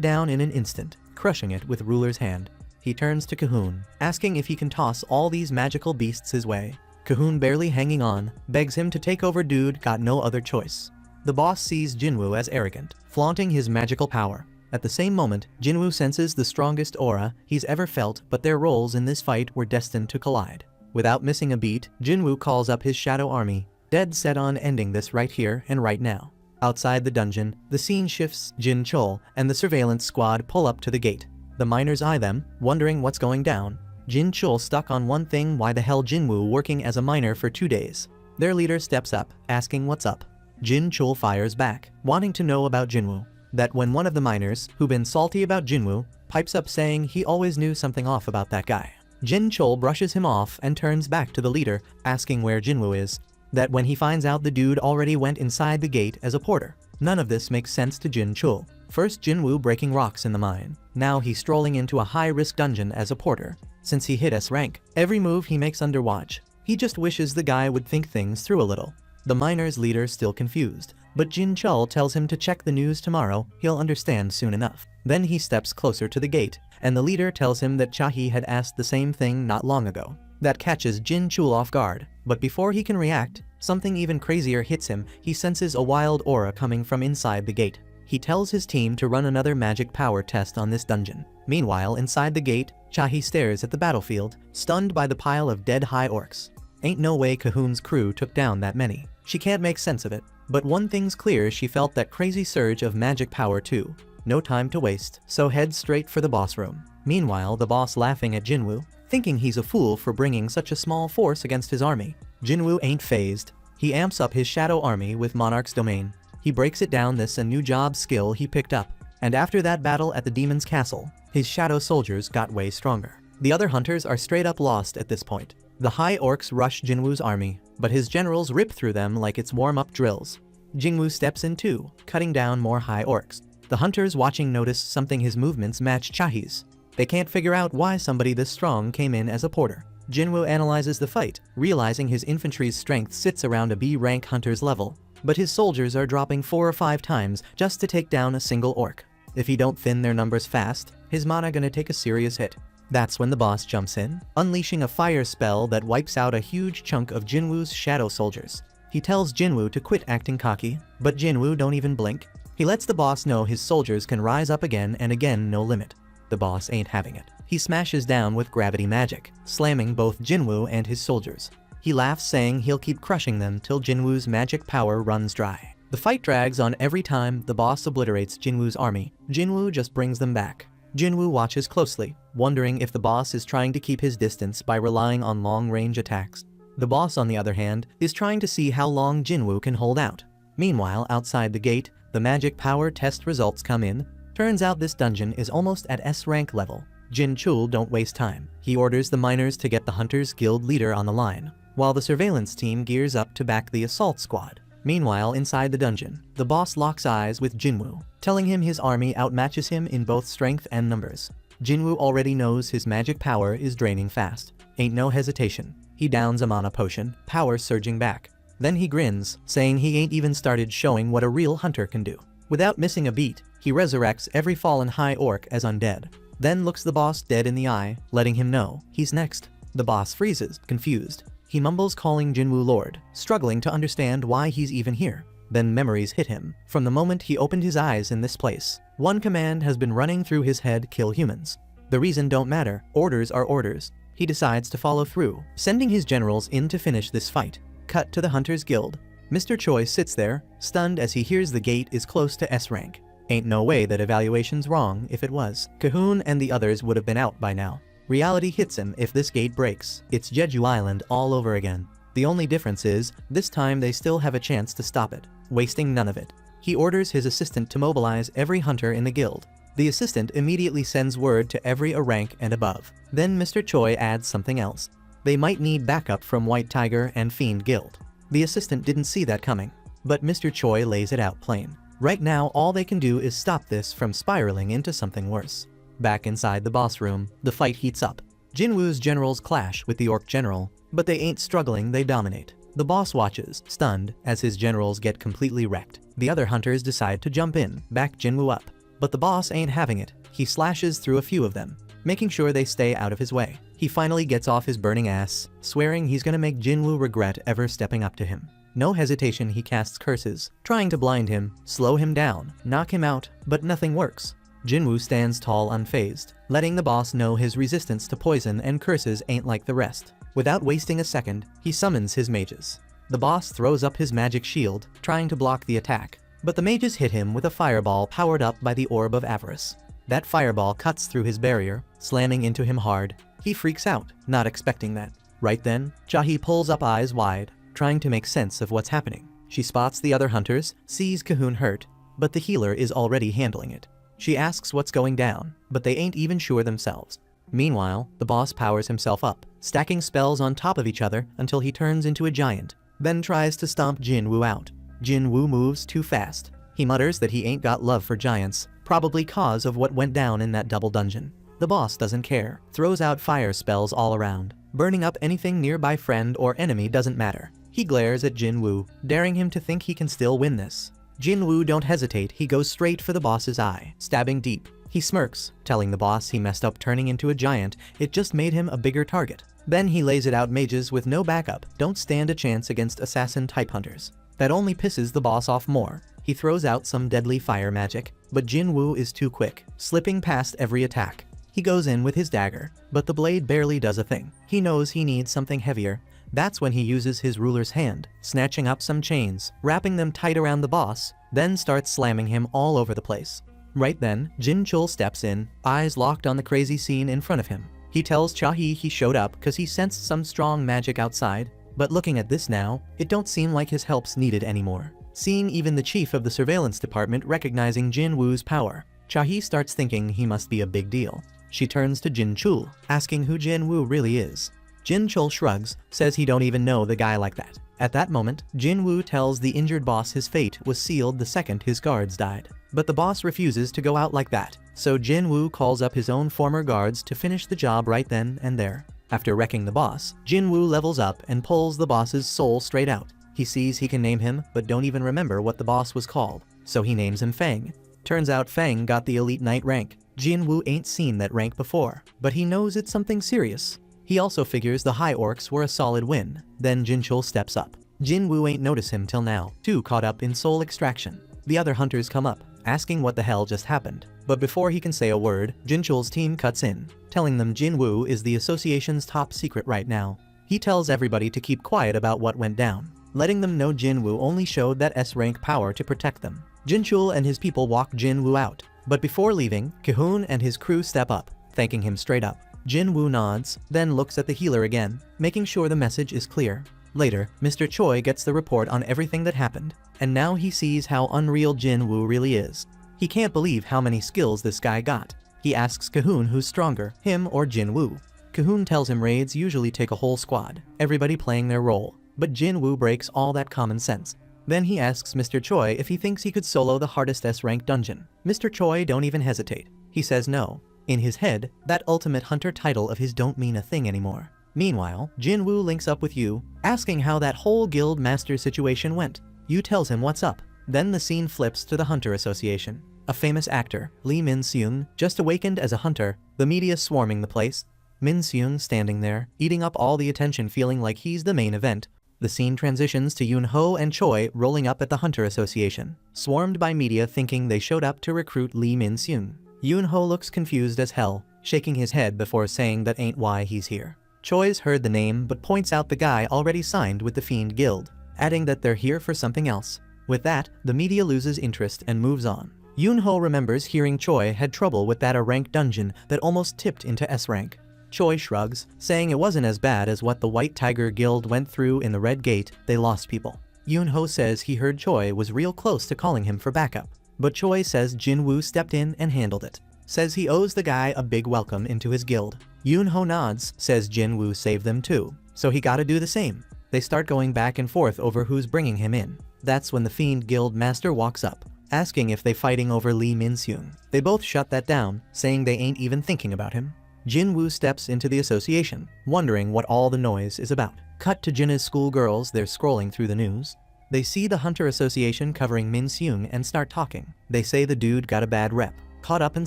[SPEAKER 1] down in an instant, crushing it with Ruler's hand. He turns to Cahoon, asking if he can toss all these magical beasts his way. Cahoon, barely hanging on, begs him to take over. Dude got no other choice. The boss sees Jinwoo as arrogant, flaunting his magical power. At the same moment, Jinwoo senses the strongest aura he's ever felt, but their roles in this fight were destined to collide. Without missing a beat, Jinwoo calls up his shadow army, dead set on ending this right here and right now. Outside the dungeon, the scene shifts. Jin Chul and the surveillance squad pull up to the gate. The miners eye them, wondering what's going down. Jin Chul stuck on one thing: why the hell Jinwoo working as a miner for 2 days? Their leader steps up, asking what's up. Jin Chul fires back, wanting to know about Jinwoo. That when one of the miners, who been salty about Jinwoo, pipes up saying he always knew something off about that guy. Jin Chul brushes him off and turns back to the leader, asking where Jinwoo is. That when he finds out the dude already went inside the gate as a porter. None of this makes sense to Jin Chul. First Jinwoo breaking rocks in the mine. Now he's strolling into a high-risk dungeon as a porter. Since he hit S rank, every move he makes under watch. He just wishes the guy would think things through a little. The miners' leader still confused, but Jin Chul tells him to check the news tomorrow, he'll understand soon enough. Then he steps closer to the gate, and the leader tells him that Chahi had asked the same thing not long ago. That catches Jin Chul off guard, but before he can react, something even crazier hits him. He senses a wild aura coming from inside the gate. He tells his team to run another magic power test on this dungeon. Meanwhile, inside the gate, Chahi stares at the battlefield, stunned by the pile of dead high orcs. Ain't no way Cahoon's crew took down that many. She can't make sense of it. But one thing's clear: she felt that crazy surge of magic power too. No time to waste, so heads straight for the boss room. Meanwhile, the boss laughing at Jinwoo, thinking he's a fool for bringing such a small force against his army. Jinwoo ain't phased. He amps up his shadow army with Monarch's Domain. He breaks it down, this a new job skill he picked up. And after that battle at the demon's castle, his shadow soldiers got way stronger. The other hunters are straight up lost at this point. The high orcs rush Jinwoo's army, but his generals rip through them like it's warm-up drills. Jinwoo steps in too, cutting down more high orcs. The hunters watching notice something: his movements match Chahi's. They can't figure out why somebody this strong came in as a porter. Jinwoo analyzes the fight, realizing his infantry's strength sits around a B-rank hunter's level, but his soldiers are dropping 4 or 5 times just to take down a single orc. If he don't thin their numbers fast, his mana gonna take a serious hit. That's when the boss jumps in, unleashing a fire spell that wipes out a huge chunk of Jinwoo's shadow soldiers. He tells Jinwoo to quit acting cocky, but Jinwoo don't even blink. He lets the boss know his soldiers can rise up again and again, no limit. The boss ain't having it. He smashes down with gravity magic, slamming both Jinwoo and his soldiers. He laughs, saying he'll keep crushing them till Jinwoo's magic power runs dry. The fight drags on. Every time the boss obliterates Jinwoo's army, Jinwoo just brings them back. Jinwoo watches closely, wondering if the boss is trying to keep his distance by relying on long-range attacks. The boss, on the other hand, is trying to see how long Jinwoo can hold out. Meanwhile, outside the gate, the magic power test results come in. Turns out this dungeon is almost at S rank level. Jin Chul don't waste time. He orders the miners to get the Hunters Guild leader on the line, while the surveillance team gears up to back the assault squad. Meanwhile, inside the dungeon, the boss locks eyes with Jinwoo, telling him his army outmatches him in both strength and numbers. Jinwoo already knows his magic power is draining fast. Ain't no hesitation. He downs a mana potion, power surging back. Then he grins, saying he ain't even started showing what a real hunter can do. Without missing a beat, he resurrects every fallen high orc as undead. Then looks the boss dead in the eye, letting him know he's next. The boss freezes, confused. He mumbles, calling Jinwoo Lord, struggling to understand why he's even here. Then memories hit him. From the moment he opened his eyes in this place, one command has been running through his head: kill humans. The reason don't matter, orders are orders. He decides to follow through, sending his generals in to finish this fight. Cut to the Hunters Guild. Mr. Choi sits there, stunned as he hears the gate is close to S rank. Ain't no way that evaluation's wrong. If it was, Cahoon and the others would have been out by now. Reality hits him. If this gate breaks, it's Jeju Island all over again. The only difference is, this time they still have a chance to stop it, wasting none of it. He orders his assistant to mobilize every hunter in the guild. The assistant immediately sends word to every A rank and above. Then Mr. Choi adds something else. They might need backup from White Tiger and Fiend Guild. The assistant didn't see that coming, but Mr. Choi lays it out plain. Right now all they can do is stop this from spiraling into something worse. Back inside the boss room, the fight heats up. Jinwoo's generals clash with the Orc general, but they ain't struggling, they dominate. The boss watches, stunned, as his generals get completely wrecked. The other hunters decide to jump in, back Jinwoo up. But the boss ain't having it. He slashes through a few of them, making sure they stay out of his way. He finally gets off his burning ass, swearing he's gonna make Jinwoo regret ever stepping up to him. No hesitation, he casts curses, trying to blind him, slow him down, knock him out, but nothing works. Jinwoo stands tall unfazed, letting the boss know his resistance to poison and curses ain't like the rest. Without wasting a second, he summons his mages. The boss throws up his magic shield, trying to block the attack, but the mages hit him with a fireball powered up by the Orb of Avarice. That fireball cuts through his barrier, slamming into him hard. He freaks out, not expecting that. Right then, Jahi pulls up eyes wide, trying to make sense of what's happening. She spots the other hunters, sees Cahoon hurt, but the healer is already handling it. She asks what's going down, but they ain't even sure themselves. Meanwhile, the boss powers himself up, stacking spells on top of each other until he turns into a giant, then tries to stomp Jinwoo out. Jinwoo moves too fast. He mutters that he ain't got love for giants, probably cause of what went down in that double dungeon. The boss doesn't care, throws out fire spells all around. Burning up anything nearby, friend or enemy doesn't matter. He glares at Jinwoo, daring him to think he can still win this. Jinwoo don't hesitate, he goes straight for the boss's eye, stabbing deep. He smirks, telling the boss he messed up turning into a giant, it just made him a bigger target. Then he lays it out, mages with no backup don't stand a chance against assassin-type hunters. That only pisses the boss off more. He throws out some deadly fire magic, but Jinwoo is too quick, slipping past every attack. He goes in with his dagger, but the blade barely does a thing. He knows he needs something heavier. That's when he uses his ruler's hand, snatching up some chains, wrapping them tight around the boss, then starts slamming him all over the place. Right then, Jin Chul steps in, eyes locked on the crazy scene in front of him. He tells Chahi he showed up because he sensed some strong magic outside, but looking at this now, it don't seem like his help's needed anymore. Seeing even the chief of the surveillance department recognizing Jinwoo's power, Chahi starts thinking he must be a big deal. She turns to Jin Chul, asking who Jinwoo really is. Jin Chul shrugs, says he don't even know the guy like that. At that moment, Jinwoo tells the injured boss his fate was sealed the second his guards died. But the boss refuses to go out like that, so Jinwoo calls up his own former guards to finish the job right then and there. After wrecking the boss, Jinwoo levels up and pulls the boss's soul straight out. He sees he can name him, but don't even remember what the boss was called, so he names him Fang. Turns out Fang got the Elite Knight rank. Jinwoo ain't seen that rank before, but he knows it's something serious. He also figures the High Orcs were a solid win. Then Jinchul steps up. Jinwoo ain't noticed him till now, too caught up in soul extraction. The other hunters come up, asking what the hell just happened. But before he can say a word, Jinchul's team cuts in, telling them Jinwoo is the association's top secret right now. He tells everybody to keep quiet about what went down, letting them know Jinwoo only showed that S-rank power to protect them. Jinchul and his people walk Jinwoo out, but before leaving, Cahoon and his crew step up, thanking him straight up. Jinwoo nods, then looks at the healer again, making sure the message is clear. Later, Mr. Choi gets the report on everything that happened, and now he sees how unreal Jinwoo really is. He can't believe how many skills this guy got. He asks Cahoon who's stronger, him or Jinwoo. Cahoon tells him raids usually take a whole squad, everybody playing their role, but Jinwoo breaks all that common sense. Then he asks Mr. Choi if he thinks he could solo the hardest S-rank dungeon. Mr. Choi don't even hesitate. He says no. In his head, that ultimate hunter title of his don't mean a thing anymore. Meanwhile, Jinwoo links up with Yu, asking how that whole guild master situation went. Yu tells him what's up. Then the scene flips to the Hunter Association. A famous actor, Lee Min-seung, just awakened as a hunter, the media swarming the place. Min-seung standing there, eating up all the attention, feeling like he's the main event. The scene transitions to Yoon-ho and Choi rolling up at the Hunter Association, swarmed by media thinking they showed up to recruit Lee Min-seung. Yoon-ho looks confused as hell, shaking his head before saying that ain't why he's here. Choi's heard the name but points out the guy already signed with the Fiend Guild, adding that they're here for something else. With that, the media loses interest and moves on. Yoon-ho remembers hearing Choi had trouble with that A-rank dungeon that almost tipped into S-rank. Choi shrugs, saying it wasn't as bad as what the White Tiger Guild went through in the Red Gate, they lost people. Yoon-ho says he heard Choi was real close to calling him for backup. but Choi says Jinwoo stepped in and handled it. Says he owes the guy a big welcome into his guild. Yoonho nods, says Jinwoo saved them too, so he gotta do the same. They start going back and forth over who's bringing him in. That's when the Fiend Guild Master walks up, asking if they fighting over Lee Min-seung. They both shut that down, saying they ain't even thinking about him. Jinwoo steps into the association, wondering what all the noise is about. Cut to Jinna's schoolgirls, they're scrolling through the news. They see the Hunter Association covering Min-seung and start talking. They say the dude got a bad rep, caught up in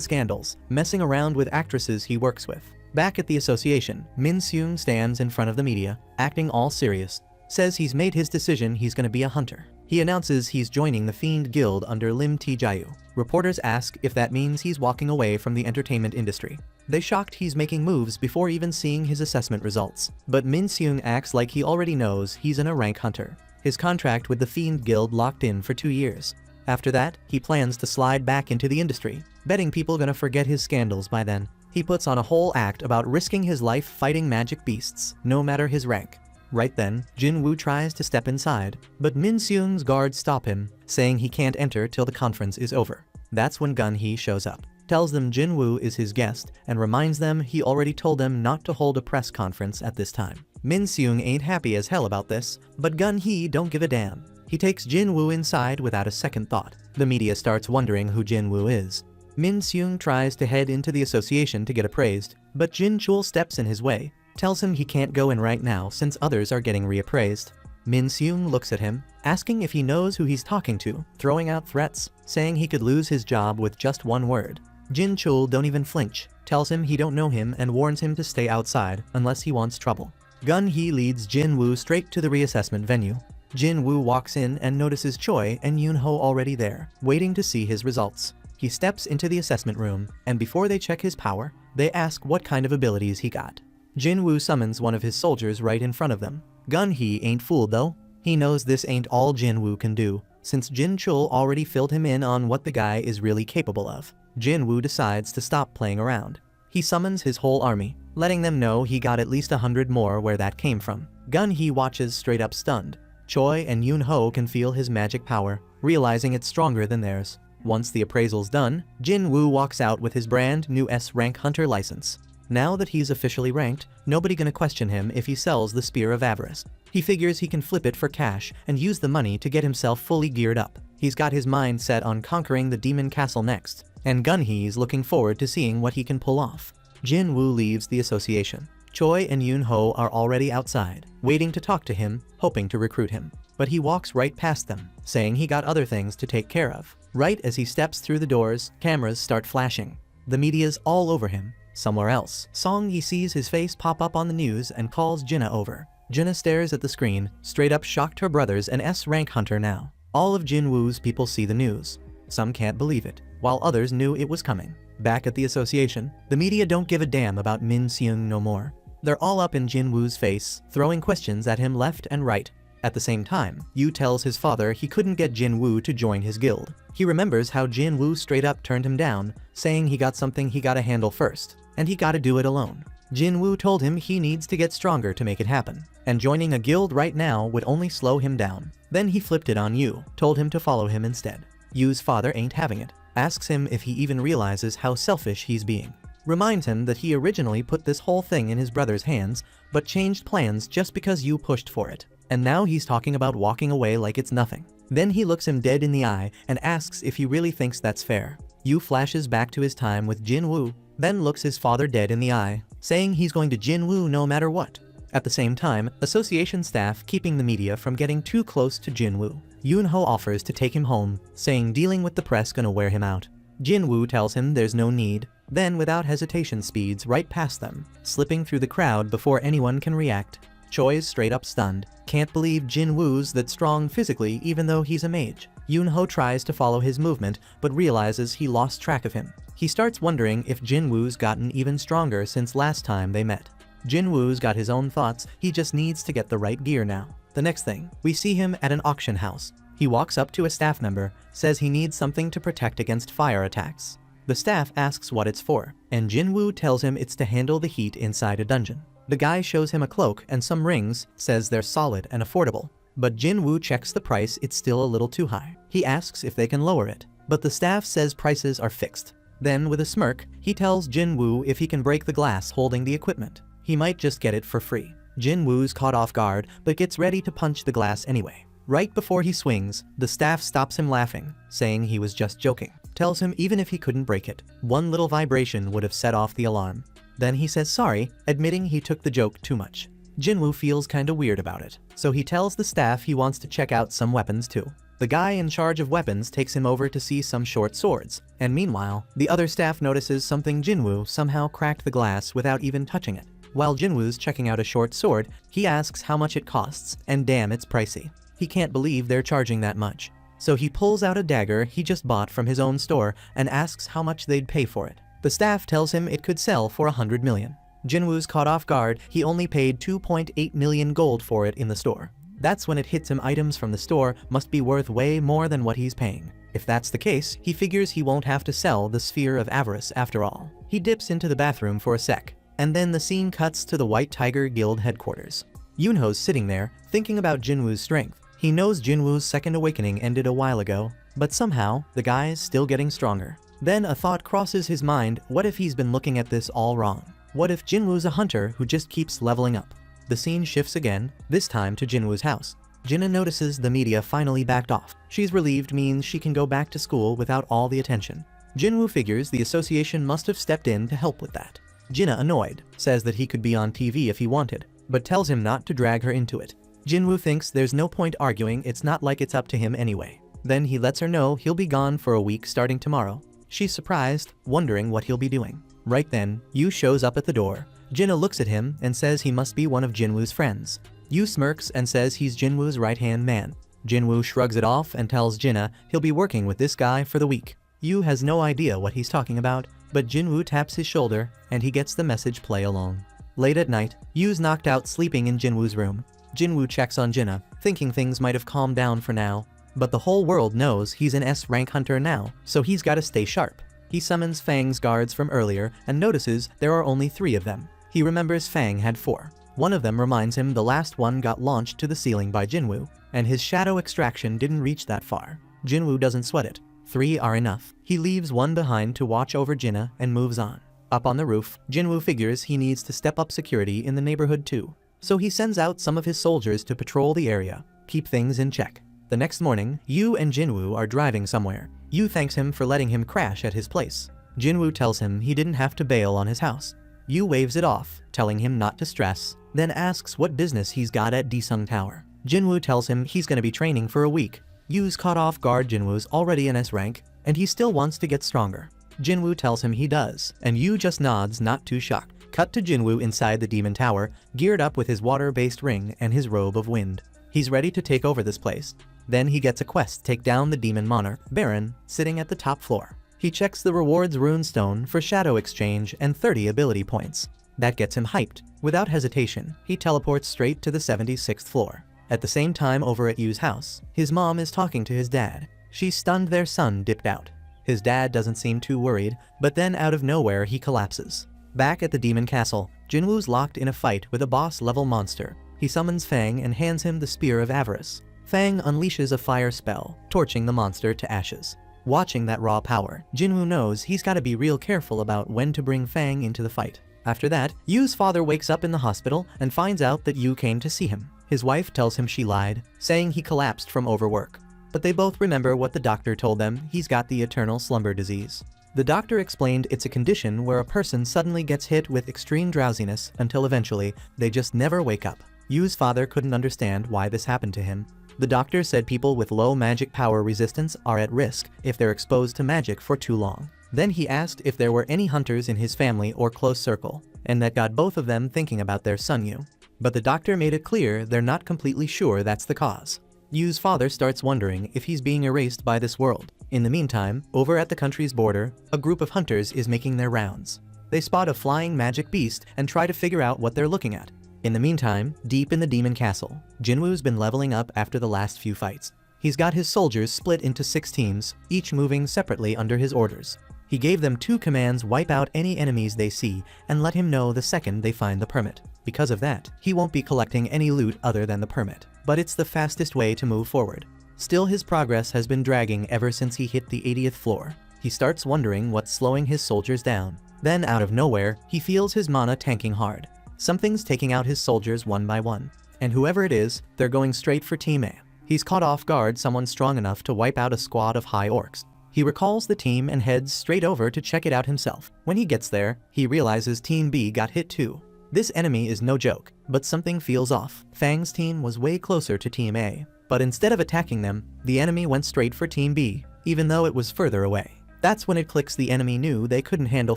[SPEAKER 1] scandals, messing around with actresses he works with. Back at the association, Min-seung stands in front of the media, acting all serious. Says he's made his decision, he's gonna be a hunter. He announces he's joining the Fiend Guild under Lim Tae-jayu. Reporters ask if that means he's walking away from the entertainment industry. They shocked he's making moves before even seeing his assessment results. But Min-seung acts like he already knows he's a rank hunter. His contract with the Fiend Guild locked in for 2 years. After that, he plans to slide back into the industry, betting people gonna forget his scandals by then. He puts on a whole act about risking his life fighting magic beasts, no matter his rank. Right then, Jinwoo tries to step inside, but Min-seung's guards stop him, saying he can't enter till the conference is over. That's when Gun-hee shows up, tells them Jinwoo is his guest, and reminds them he already told them not to hold a press conference at this time. Min-seung ain't happy as hell about this, but Gun-hee don't give a damn. He takes Jinwoo inside without a second thought. The media starts wondering who Jinwoo is. Min-seung tries to head into the association to get appraised, but Jin-chul steps in his way, tells him he can't go in right now since others are getting reappraised. Min-seung looks at him, asking if he knows who he's talking to, throwing out threats, saying he could lose his job with just one word. Jin-chul don't even flinch, tells him he don't know him and warns him to stay outside unless he wants trouble. Gun-hee leads Jinwoo straight to the reassessment venue. Jinwoo walks in and notices Choi and Yoonho already there, waiting to see his results. He steps into the assessment room, and before they check his power, they ask what kind of abilities he got. Jinwoo summons one of his soldiers right in front of them. Gun-hee ain't fooled though. He knows this ain't all Jinwoo can do, since Jin-chul already filled him in on what the guy is really capable of. Jinwoo decides to stop playing around. He summons his whole army, letting them know he got at least 100 more where that came from. Gun-hee watches straight up stunned. Choi and Yoonho can feel his magic power, realizing it's stronger than theirs. Once the appraisal's done, Jinwoo walks out with his brand new S-rank hunter license. Now that he's officially ranked, nobody gonna question him if he sells the Spear of Avarice. He figures he can flip it for cash and use the money to get himself fully geared up. He's got his mind set on conquering the Demon Castle next, and Gun-hee's looking forward to seeing what he can pull off. Jinwoo leaves the association. Choi and Yoonho are already outside, waiting to talk to him, hoping to recruit him. But he walks right past them, saying he got other things to take care of. Right as he steps through the doors, cameras start flashing. The media's all over him. Somewhere else, Song-yi sees his face pop up on the news and calls Jinna over. Jinna stares at the screen, straight up shocked her brother's an S-rank hunter now. All of Jinwoo's people see the news. Some can't believe it, while others knew it was coming. Back at the association, the media don't give a damn about Min-seung no more. They're all up in Jinwoo's face, throwing questions at him left and right. At the same time, Yu tells his father he couldn't get Jinwoo to join his guild. He remembers how Jinwoo straight up turned him down, saying he got something he gotta handle first, and he gotta do it alone. Jinwoo told him he needs to get stronger to make it happen, and joining a guild right now would only slow him down. Then he flipped it on Yu, told him to follow him instead. Yu's father ain't having it, asks him if he even realizes how selfish he's being. Reminds him that he originally put this whole thing in his brother's hands, but changed plans just because Yu pushed for it. And now he's talking about walking away like it's nothing. Then he looks him dead in the eye and asks if he really thinks that's fair. Yu flashes back to his time with Jinwoo, then looks his father dead in the eye, saying he's going to Jinwoo no matter what. At the same time, association staff keeping the media from getting too close to Jinwoo. Yoonho offers to take him home, saying dealing with the press gonna wear him out. Jinwoo tells him there's no need, then without hesitation speeds right past them, slipping through the crowd before anyone can react. Choi's straight up stunned, can't believe Jinwoo's that strong physically even though he's a mage. Yoonho tries to follow his movement, but realizes he lost track of him. He starts wondering if Jinwoo's gotten even stronger since last time they met. Jinwoo's got his own thoughts, he just needs to get the right gear now. The next thing, we see him at an auction house. He walks up to a staff member, says he needs something to protect against fire attacks. The staff asks what it's for, and Jinwoo tells him it's to handle the heat inside a dungeon. The guy shows him a cloak and some rings, says they're solid and affordable. But Jinwoo checks the price, it's still a little too high. He asks if they can lower it. but the staff says prices are fixed. Then, with a smirk, he tells Jin-woo if he can break the glass holding the equipment, he might just get it for free. Jin-woo's caught off guard, but gets ready to punch the glass anyway. Right before he swings, the staff stops him laughing, saying he was just joking. Tells him even if he couldn't break it, one little vibration would have set off the alarm. Then he says sorry, admitting he took the joke too much. Jin-woo feels kinda weird about it, so he tells the staff he wants to check out some weapons too. The guy in charge of weapons takes him over to see some short swords, and meanwhile, the other staff notices something. Jin-woo somehow cracked the glass without even touching it. While Jin-woo's checking out a short sword, he asks how much it costs, and damn, it's pricey. He can't believe they're charging that much. So he pulls out a dagger he just bought from his own store and asks how much they'd pay for it. The staff tells him it could sell for 100 million. Jin-woo's caught off guard, he only paid 2.8 million gold for it in the store. That's when it hits him, items from the store must be worth way more than what he's paying. If that's the case, he figures he won't have to sell the Sphere of Avarice after all. He dips into the bathroom for a sec, and then the scene cuts to the White Tiger Guild headquarters. Yoonho's sitting there, thinking about Jin-woo's strength. He knows Jin-woo's second awakening ended a while ago, but somehow, the guy's still getting stronger. Then a thought crosses his mind, what if he's been looking at this all wrong? What if Jin-woo's a hunter who just keeps leveling up? The scene shifts again, this time to Jin-woo's house. Jinna notices the media finally backed off. She's relieved, means she can go back to school without all the attention. Jin-woo figures the association must have stepped in to help with that. Jinna, annoyed, says that he could be on TV if he wanted, but tells him not to drag her into it. Jin-woo thinks there's no point arguing, it's not like it's up to him anyway. Then he lets her know he'll be gone for a week starting tomorrow. She's surprised, wondering what he'll be doing. Right then, Yu shows up at the door. Jinna looks at him and says he must be one of Jin-woo's friends. Yu smirks and says he's Jin-woo's right-hand man. Jin-woo shrugs it off and tells Jinna he'll be working with this guy for the week. Yu has no idea what he's talking about, but Jin-woo taps his shoulder and he gets the message, play along. Late at night, Yu's knocked out sleeping in Jin-woo's room. Jin-woo checks on Jinna, thinking things might have calmed down for now, but the whole world knows he's an S-rank hunter now, so he's gotta stay sharp. He summons Fang's guards from earlier and notices there are only 3 of them. He remembers Fang had 4. One of them reminds him the last one got launched to the ceiling by Jin-woo, and his shadow extraction didn't reach that far. Jin-woo doesn't sweat it. 3 are enough. He leaves one behind to watch over Jinna and moves on. Up on the roof, Jin-woo figures he needs to step up security in the neighborhood too. So he sends out some of his soldiers to patrol the area, keep things in check. The next morning, Yu and Jin-woo are driving somewhere. Yu thanks him for letting him crash at his place. Jin-woo tells him he didn't have to bail on his house. Yu waves it off, telling him not to stress, then asks what business he's got at Disung Tower. Jin-woo tells him he's gonna be training for a week. Yu's caught off guard, Jin-woo's already an S rank, and he still wants to get stronger. Jin-woo tells him he does, and Yu just nods, not too shocked. Cut to Jin-woo inside the demon tower, geared up with his water-based ring and his robe of wind. He's ready to take over this place. Then he gets a quest, take down the demon monarch, Baron, sitting at the top floor. He checks the rewards runestone for shadow exchange and 30 ability points. That gets him hyped. Without hesitation, he teleports straight to the 76th floor. At the same time, over at Yu's house, his mom is talking to his dad. She's stunned their son dipped out. His dad doesn't seem too worried, but then out of nowhere he collapses. Back at the demon castle, Jin-woo's locked in a fight with a boss-level monster. He summons Fang and hands him the Spear of Avarice. Fang unleashes a fire spell, torching the monster to ashes. Watching that raw power, Jin-woo knows he's gotta be real careful about when to bring Fang into the fight. After that, Yu's father wakes up in the hospital and finds out that Yu came to see him. His wife tells him she lied, saying he collapsed from overwork. But they both remember what the doctor told them, he's got the eternal slumber disease. The doctor explained it's a condition where a person suddenly gets hit with extreme drowsiness until eventually they just never wake up. Yu's father couldn't understand why this happened to him. The doctor said people with low magic power resistance are at risk if they're exposed to magic for too long. Then he asked if there were any hunters in his family or close circle, and that got both of them thinking about their son Yu. But the doctor made it clear they're not completely sure that's the cause. Yu's father starts wondering if he's being erased by this world. In the meantime, over at the country's border, a group of hunters is making their rounds. They spot a flying magic beast and try to figure out what they're looking at. In the meantime, deep in the demon castle, Jin-woo's been leveling up after the last few fights. He's got his soldiers split into 6 teams, each moving separately under his orders. He gave them 2 commands: wipe out any enemies they see, and let him know the second they find the permit. Because of that, he won't be collecting any loot other than the permit. But it's the fastest way to move forward. Still, his progress has been dragging ever since he hit the 80th floor. He starts wondering what's slowing his soldiers down. Then out of nowhere, he feels his mana tanking hard. Something's taking out his soldiers one by one. And whoever it is, they're going straight for Team A. He's caught off guard someone strong enough to wipe out a squad of high orcs. He recalls the team and heads straight over to check it out himself. When he gets there, he realizes Team B got hit too. This enemy is no joke, but something feels off. Fang's team was way closer to Team A, but instead of attacking them, the enemy went straight for Team B, even though it was further away. That's when it clicks, the enemy knew they couldn't handle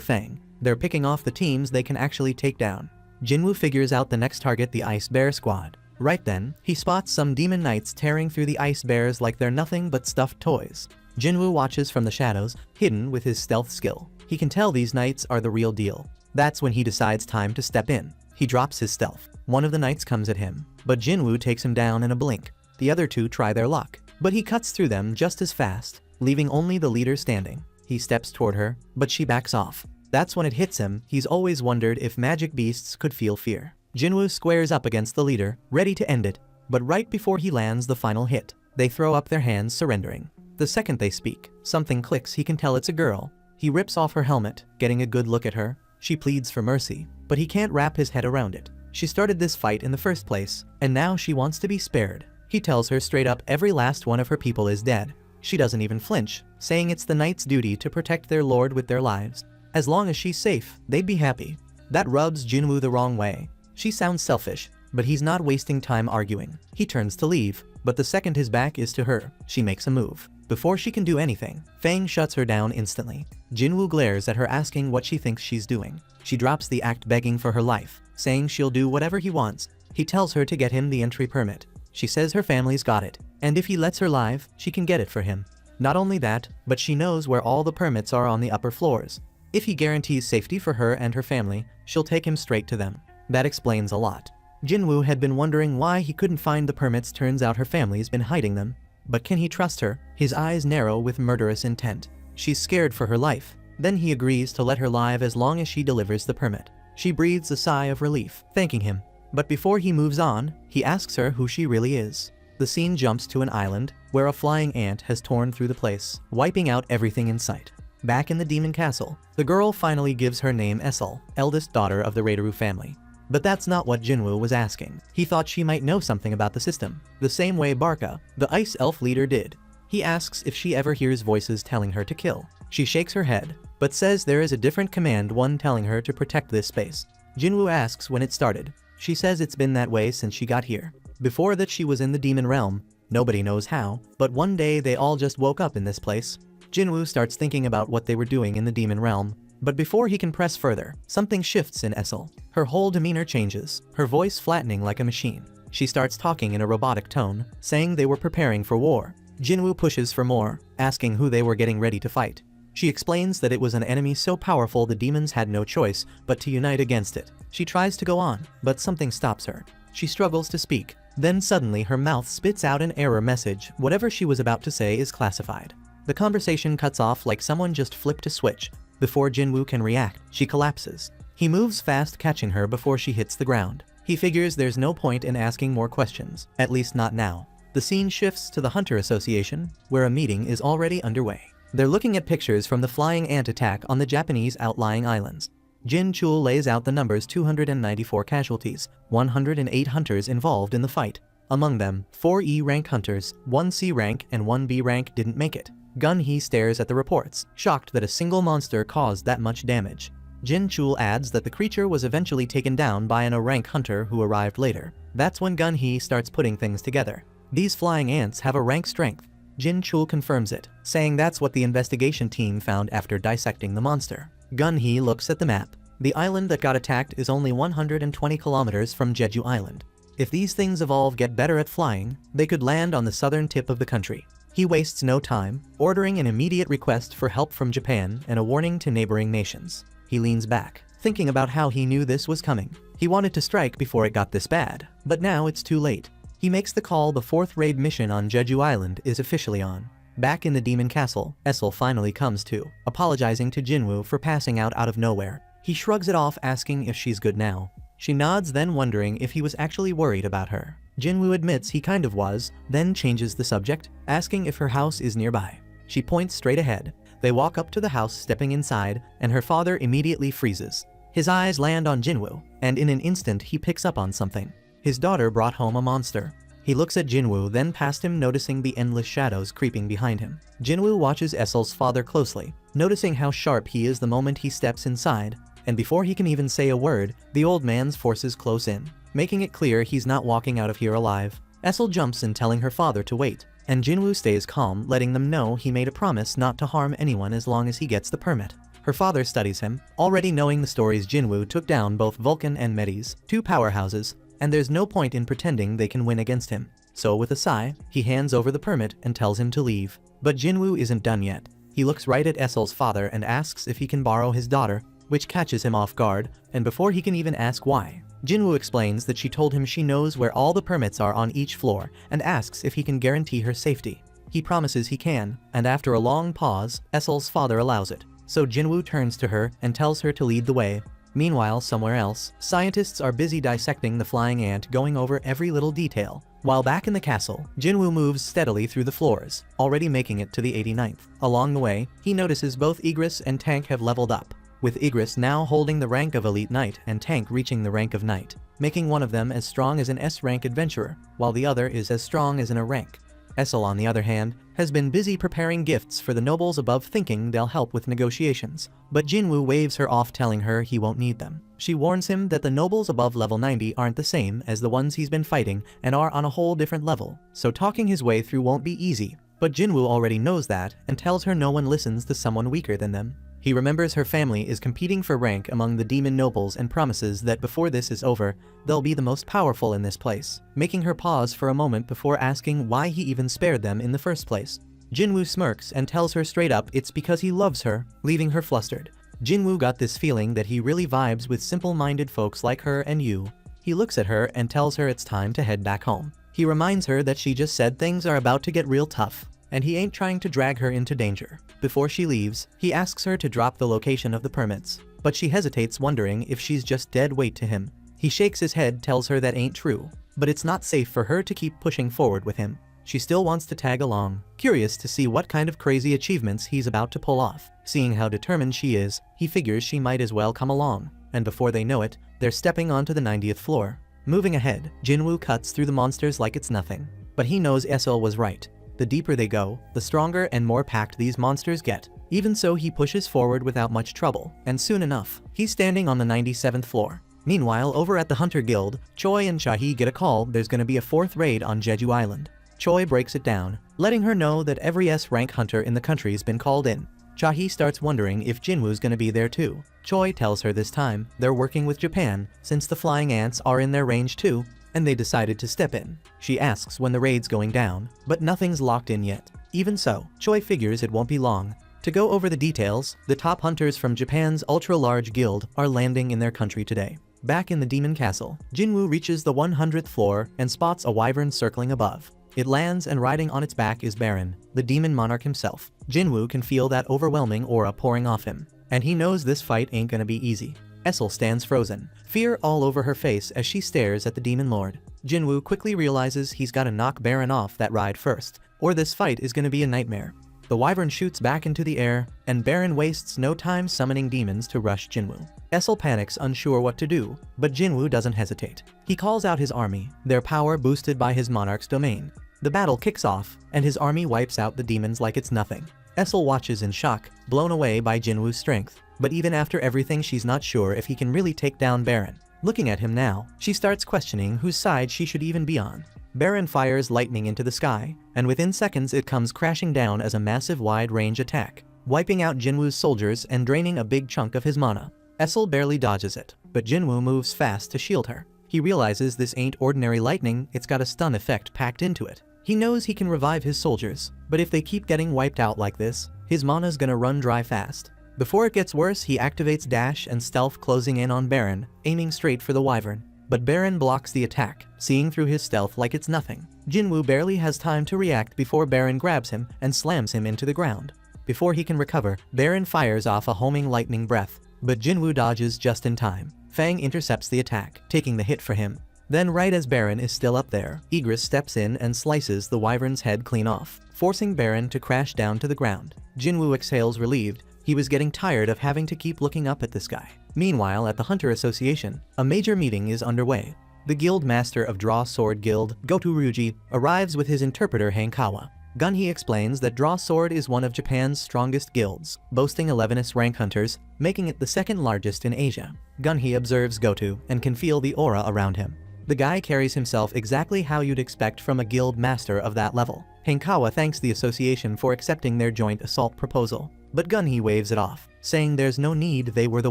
[SPEAKER 1] Fang. They're picking off the teams they can actually take down. Jinwoo figures out the next target, the Ice Bear squad. Right then, he spots some demon knights tearing through the ice bears like they're nothing but stuffed toys. Jinwoo watches from the shadows, hidden with his stealth skill. He can tell these knights are the real deal. That's when he decides time to step in. He drops his stealth. One of the knights comes at him, but Jinwoo takes him down in a blink. The other two try their luck, but he cuts through them just as fast, leaving only the leader standing. He steps toward her, but she backs off. That's when it hits him. He's always wondered if magic beasts could feel fear. Jinwoo squares up against the leader, ready to end it, but right before he lands the final hit, they throw up their hands, surrendering. The second they speak, something clicks. He can tell it's a girl. He rips off her helmet, getting a good look at her. She pleads for mercy, but he can't wrap his head around it. She started this fight in the first place, and now she wants to be spared. He tells her straight up every last one of her people is dead. She doesn't even flinch, saying it's the knight's duty to protect their lord with their lives. As long as she's safe, they'd be happy. That rubs Jinwoo the wrong way. She sounds selfish, but he's not wasting time arguing. He turns to leave, but the second his back is to her, she makes a move. Before she can do anything, Fang shuts her down instantly. Jinwoo glares at her, asking what she thinks she's doing. She drops the act, begging for her life, saying she'll do whatever he wants. He tells her to get him the entry permit. She says her family's got it, and if he lets her live, she can get it for him. Not only that, but she knows where all the permits are on the upper floors. If he guarantees safety for her and her family, she'll take him straight to them. That explains a lot. Jinwoo had been wondering why he couldn't find the permits. Turns out her family's been hiding them. But can he trust her? His eyes narrow with murderous intent. She's scared for her life. Then he agrees to let her live as long as she delivers the permit. She breathes a sigh of relief, thanking him. But before he moves on, he asks her who she really is. The scene jumps to an island, where a flying ant has torn through the place, wiping out everything in sight. Back in the demon castle, the girl finally gives her name Essel, eldest daughter of the Raideru family. But that's not what Jinwoo was asking. He thought she might know something about the system, the same way Barca, the ice elf leader, did. He asks if she ever hears voices telling her to kill. She shakes her head, but says there is a different command, one telling her to protect this space. Jinwoo asks when it started. She says it's been that way since she got here. Before that she was in the demon realm. Nobody knows how, but one day they all just woke up in this place. Jinwoo starts thinking about what they were doing in the demon realm. But before he can press further, something shifts in Essel. Her whole demeanor changes, her voice flattening like a machine. She starts talking in a robotic tone, saying they were preparing for war. Jinwoo pushes for more, asking who they were getting ready to fight. She explains that it was an enemy so powerful the demons had no choice but to unite against it. She tries to go on, but something stops her. She struggles to speak. Then suddenly her mouth spits out an error message. Whatever she was about to say is classified. The conversation cuts off like someone just flipped a switch. Before Jinwoo can react, she collapses. He moves fast, catching her before she hits the ground. He figures there's no point in asking more questions, at least not now. The scene shifts to the Hunter Association, where a meeting is already underway. They're looking at pictures from the flying ant attack on the Japanese outlying islands. Jin Chul lays out the numbers: 294 casualties, 108 hunters involved in the fight. Among them, 4 E rank hunters, 1 C rank and 1 B rank didn't make it. Gun Hee stares at the reports, shocked that a single monster caused that much damage. Jin Chul adds that the creature was eventually taken down by an A rank hunter who arrived later. That's when Gun Hee starts putting things together. These flying ants have a rank strength. Jin Chul confirms it, saying that's what the investigation team found after dissecting the monster. Gun Hee looks at the map. The island that got attacked is only 120 kilometers from Jeju Island. If these things evolve, get better at flying, they could land on the southern tip of the country. He wastes no time, ordering an immediate request for help from Japan and a warning to neighboring nations. He leans back, thinking about how he knew this was coming. He wanted to strike before it got this bad, but now it's too late. He makes the call. The 4th raid mission on Jeju Island is officially on. Back in the demon castle, Essel finally comes to, apologizing to Jinwoo for passing out of nowhere. He shrugs it off, asking if she's good now. She nods, then wondering if he was actually worried about her. Jinwoo admits he kind of was, then changes the subject, asking if her house is nearby. She points straight ahead. They walk up to the house, stepping inside, and her father immediately freezes. His eyes land on Jinwoo, and in an instant he picks up on something. His daughter brought home a monster. He looks at Jinwoo, then past him, noticing the endless shadows creeping behind him. Jinwoo watches Essel's father closely, noticing how sharp he is the moment he steps inside, and before he can even say a word, the old man's forces close in, making it clear he's not walking out of here alive. Essel jumps in, telling her father to wait, and Jinwoo stays calm, letting them know he made a promise not to harm anyone as long as he gets the permit. Her father studies him, already knowing the stories. Jinwoo took down both Vulcan and Medes, two powerhouses, and there's no point in pretending they can win against him. So with a sigh, he hands over the permit and tells him to leave. But Jinwoo isn't done yet. He looks right at Essel's father and asks if he can borrow his daughter, which catches him off guard, and before he can even ask why, Jinwoo explains that she told him she knows where all the permits are on each floor and asks if he can guarantee her safety. He promises he can, and after a long pause, Essel's father allows it. So Jinwoo turns to her and tells her to lead the way. Meanwhile, somewhere else, scientists are busy dissecting the flying ant, going over every little detail. While back in the castle, Jinwoo moves steadily through the floors, already making it to the 89th. Along the way, he notices both Igris and Tank have leveled up, with Igris now holding the rank of Elite Knight and Tank reaching the rank of Knight, making one of them as strong as an S-rank adventurer, while the other is as strong as an A rank. Essel, on the other hand, has been busy preparing gifts for the nobles above, thinking they'll help with negotiations, but Jinwoo waves her off, telling her he won't need them. She warns him that the nobles above level 90 aren't the same as the ones he's been fighting and are on a whole different level, so talking his way through won't be easy, but Jinwoo already knows that and tells her no one listens to someone weaker than them. He remembers her family is competing for rank among the demon nobles and promises that before this is over, they'll be the most powerful in this place, making her pause for a moment before asking why he even spared them in the first place. Jinwoo smirks and tells her straight up it's because he loves her, leaving her flustered. Jinwoo got this feeling that he really vibes with simple-minded folks like her and you. He looks at her and tells her it's time to head back home. He reminds her that she just said things are about to get real tough, and he ain't trying to drag her into danger. Before she leaves, he asks her to drop the location of the permits, but she hesitates, wondering if she's just dead weight to him. He shakes his head, tells her that ain't true, but it's not safe for her to keep pushing forward with him. She still wants to tag along, curious to see what kind of crazy achievements he's about to pull off. Seeing how determined she is, he figures she might as well come along, and before they know it, they're stepping onto the 90th floor. Moving ahead, Jinwoo cuts through the monsters like it's nothing, but he knows Essel was right. The deeper they go, the stronger and more packed these monsters get. Even so, he pushes forward without much trouble, and soon enough, he's standing on the 97th floor. Meanwhile, over at the Hunter Guild, Choi and Shahi get a call there's gonna be a 4th raid on Jeju Island. Choi breaks it down, letting her know that every S-rank hunter in the country's been called in. Shahi starts wondering if Jinwoo's gonna be there too. Choi tells her this time they're working with Japan, since the flying ants are in their range too, and they decided to step in. She asks when the raid's going down, but nothing's locked in yet. Even so, Choi figures it won't be long. To go over the details, the top hunters from Japan's ultra-large guild are landing in their country today. Back in the demon castle, Jinwoo reaches the 100th floor and spots a wyvern circling above. It lands, and riding on its back is Baron, the demon monarch himself. Jinwoo can feel that overwhelming aura pouring off him, and he knows this fight ain't gonna be easy. Essel stands frozen, fear all over her face as she stares at the demon lord. Jinwoo quickly realizes he's gotta knock Baron off that ride first, or this fight is gonna be a nightmare. The wyvern shoots back into the air, and Baron wastes no time summoning demons to rush Jinwoo. Essel panics, unsure what to do, but Jinwoo doesn't hesitate. He calls out his army, their power boosted by his monarch's domain. The battle kicks off, and his army wipes out the demons like it's nothing. Essel watches in shock, blown away by Jinwoo's strength. But even after everything, she's not sure if he can really take down Baron. Looking at him now, she starts questioning whose side she should even be on. Baron fires lightning into the sky, and within seconds it comes crashing down as a massive wide-range attack, wiping out Jinwoo's soldiers and draining a big chunk of his mana. Essel barely dodges it, but Jinwoo moves fast to shield her. He realizes this ain't ordinary lightning, it's got a stun effect packed into it. He knows he can revive his soldiers, but if they keep getting wiped out like this, his mana's gonna run dry fast. Before it gets worse, he activates Dash and Stealth, closing in on Baron, aiming straight for the wyvern. But Baron blocks the attack, seeing through his stealth like it's nothing. Jinwoo barely has time to react before Baron grabs him and slams him into the ground. Before he can recover, Baron fires off a homing lightning breath, but Jinwoo dodges just in time. Fang intercepts the attack, taking the hit for him. Then right as Baron is still up there, Igris steps in and slices the wyvern's head clean off, forcing Baron to crash down to the ground. Jinwoo exhales relieved. He was getting tired of having to keep looking up at this guy. Meanwhile, at the Hunter Association, a major meeting is underway. The guild master of Draw Sword Guild, Gotoryuji, arrives with his interpreter Hankawa. Gunhee explains that Draw Sword is one of Japan's strongest guilds, boasting 11th rank hunters, making it the second largest in Asia. Gunhee observes Goto and can feel the aura around him. The guy carries himself exactly how you'd expect from a guild master of that level. Hankawa thanks the association for accepting their joint assault proposal, but Gunhee waves it off, saying there's no need, they were the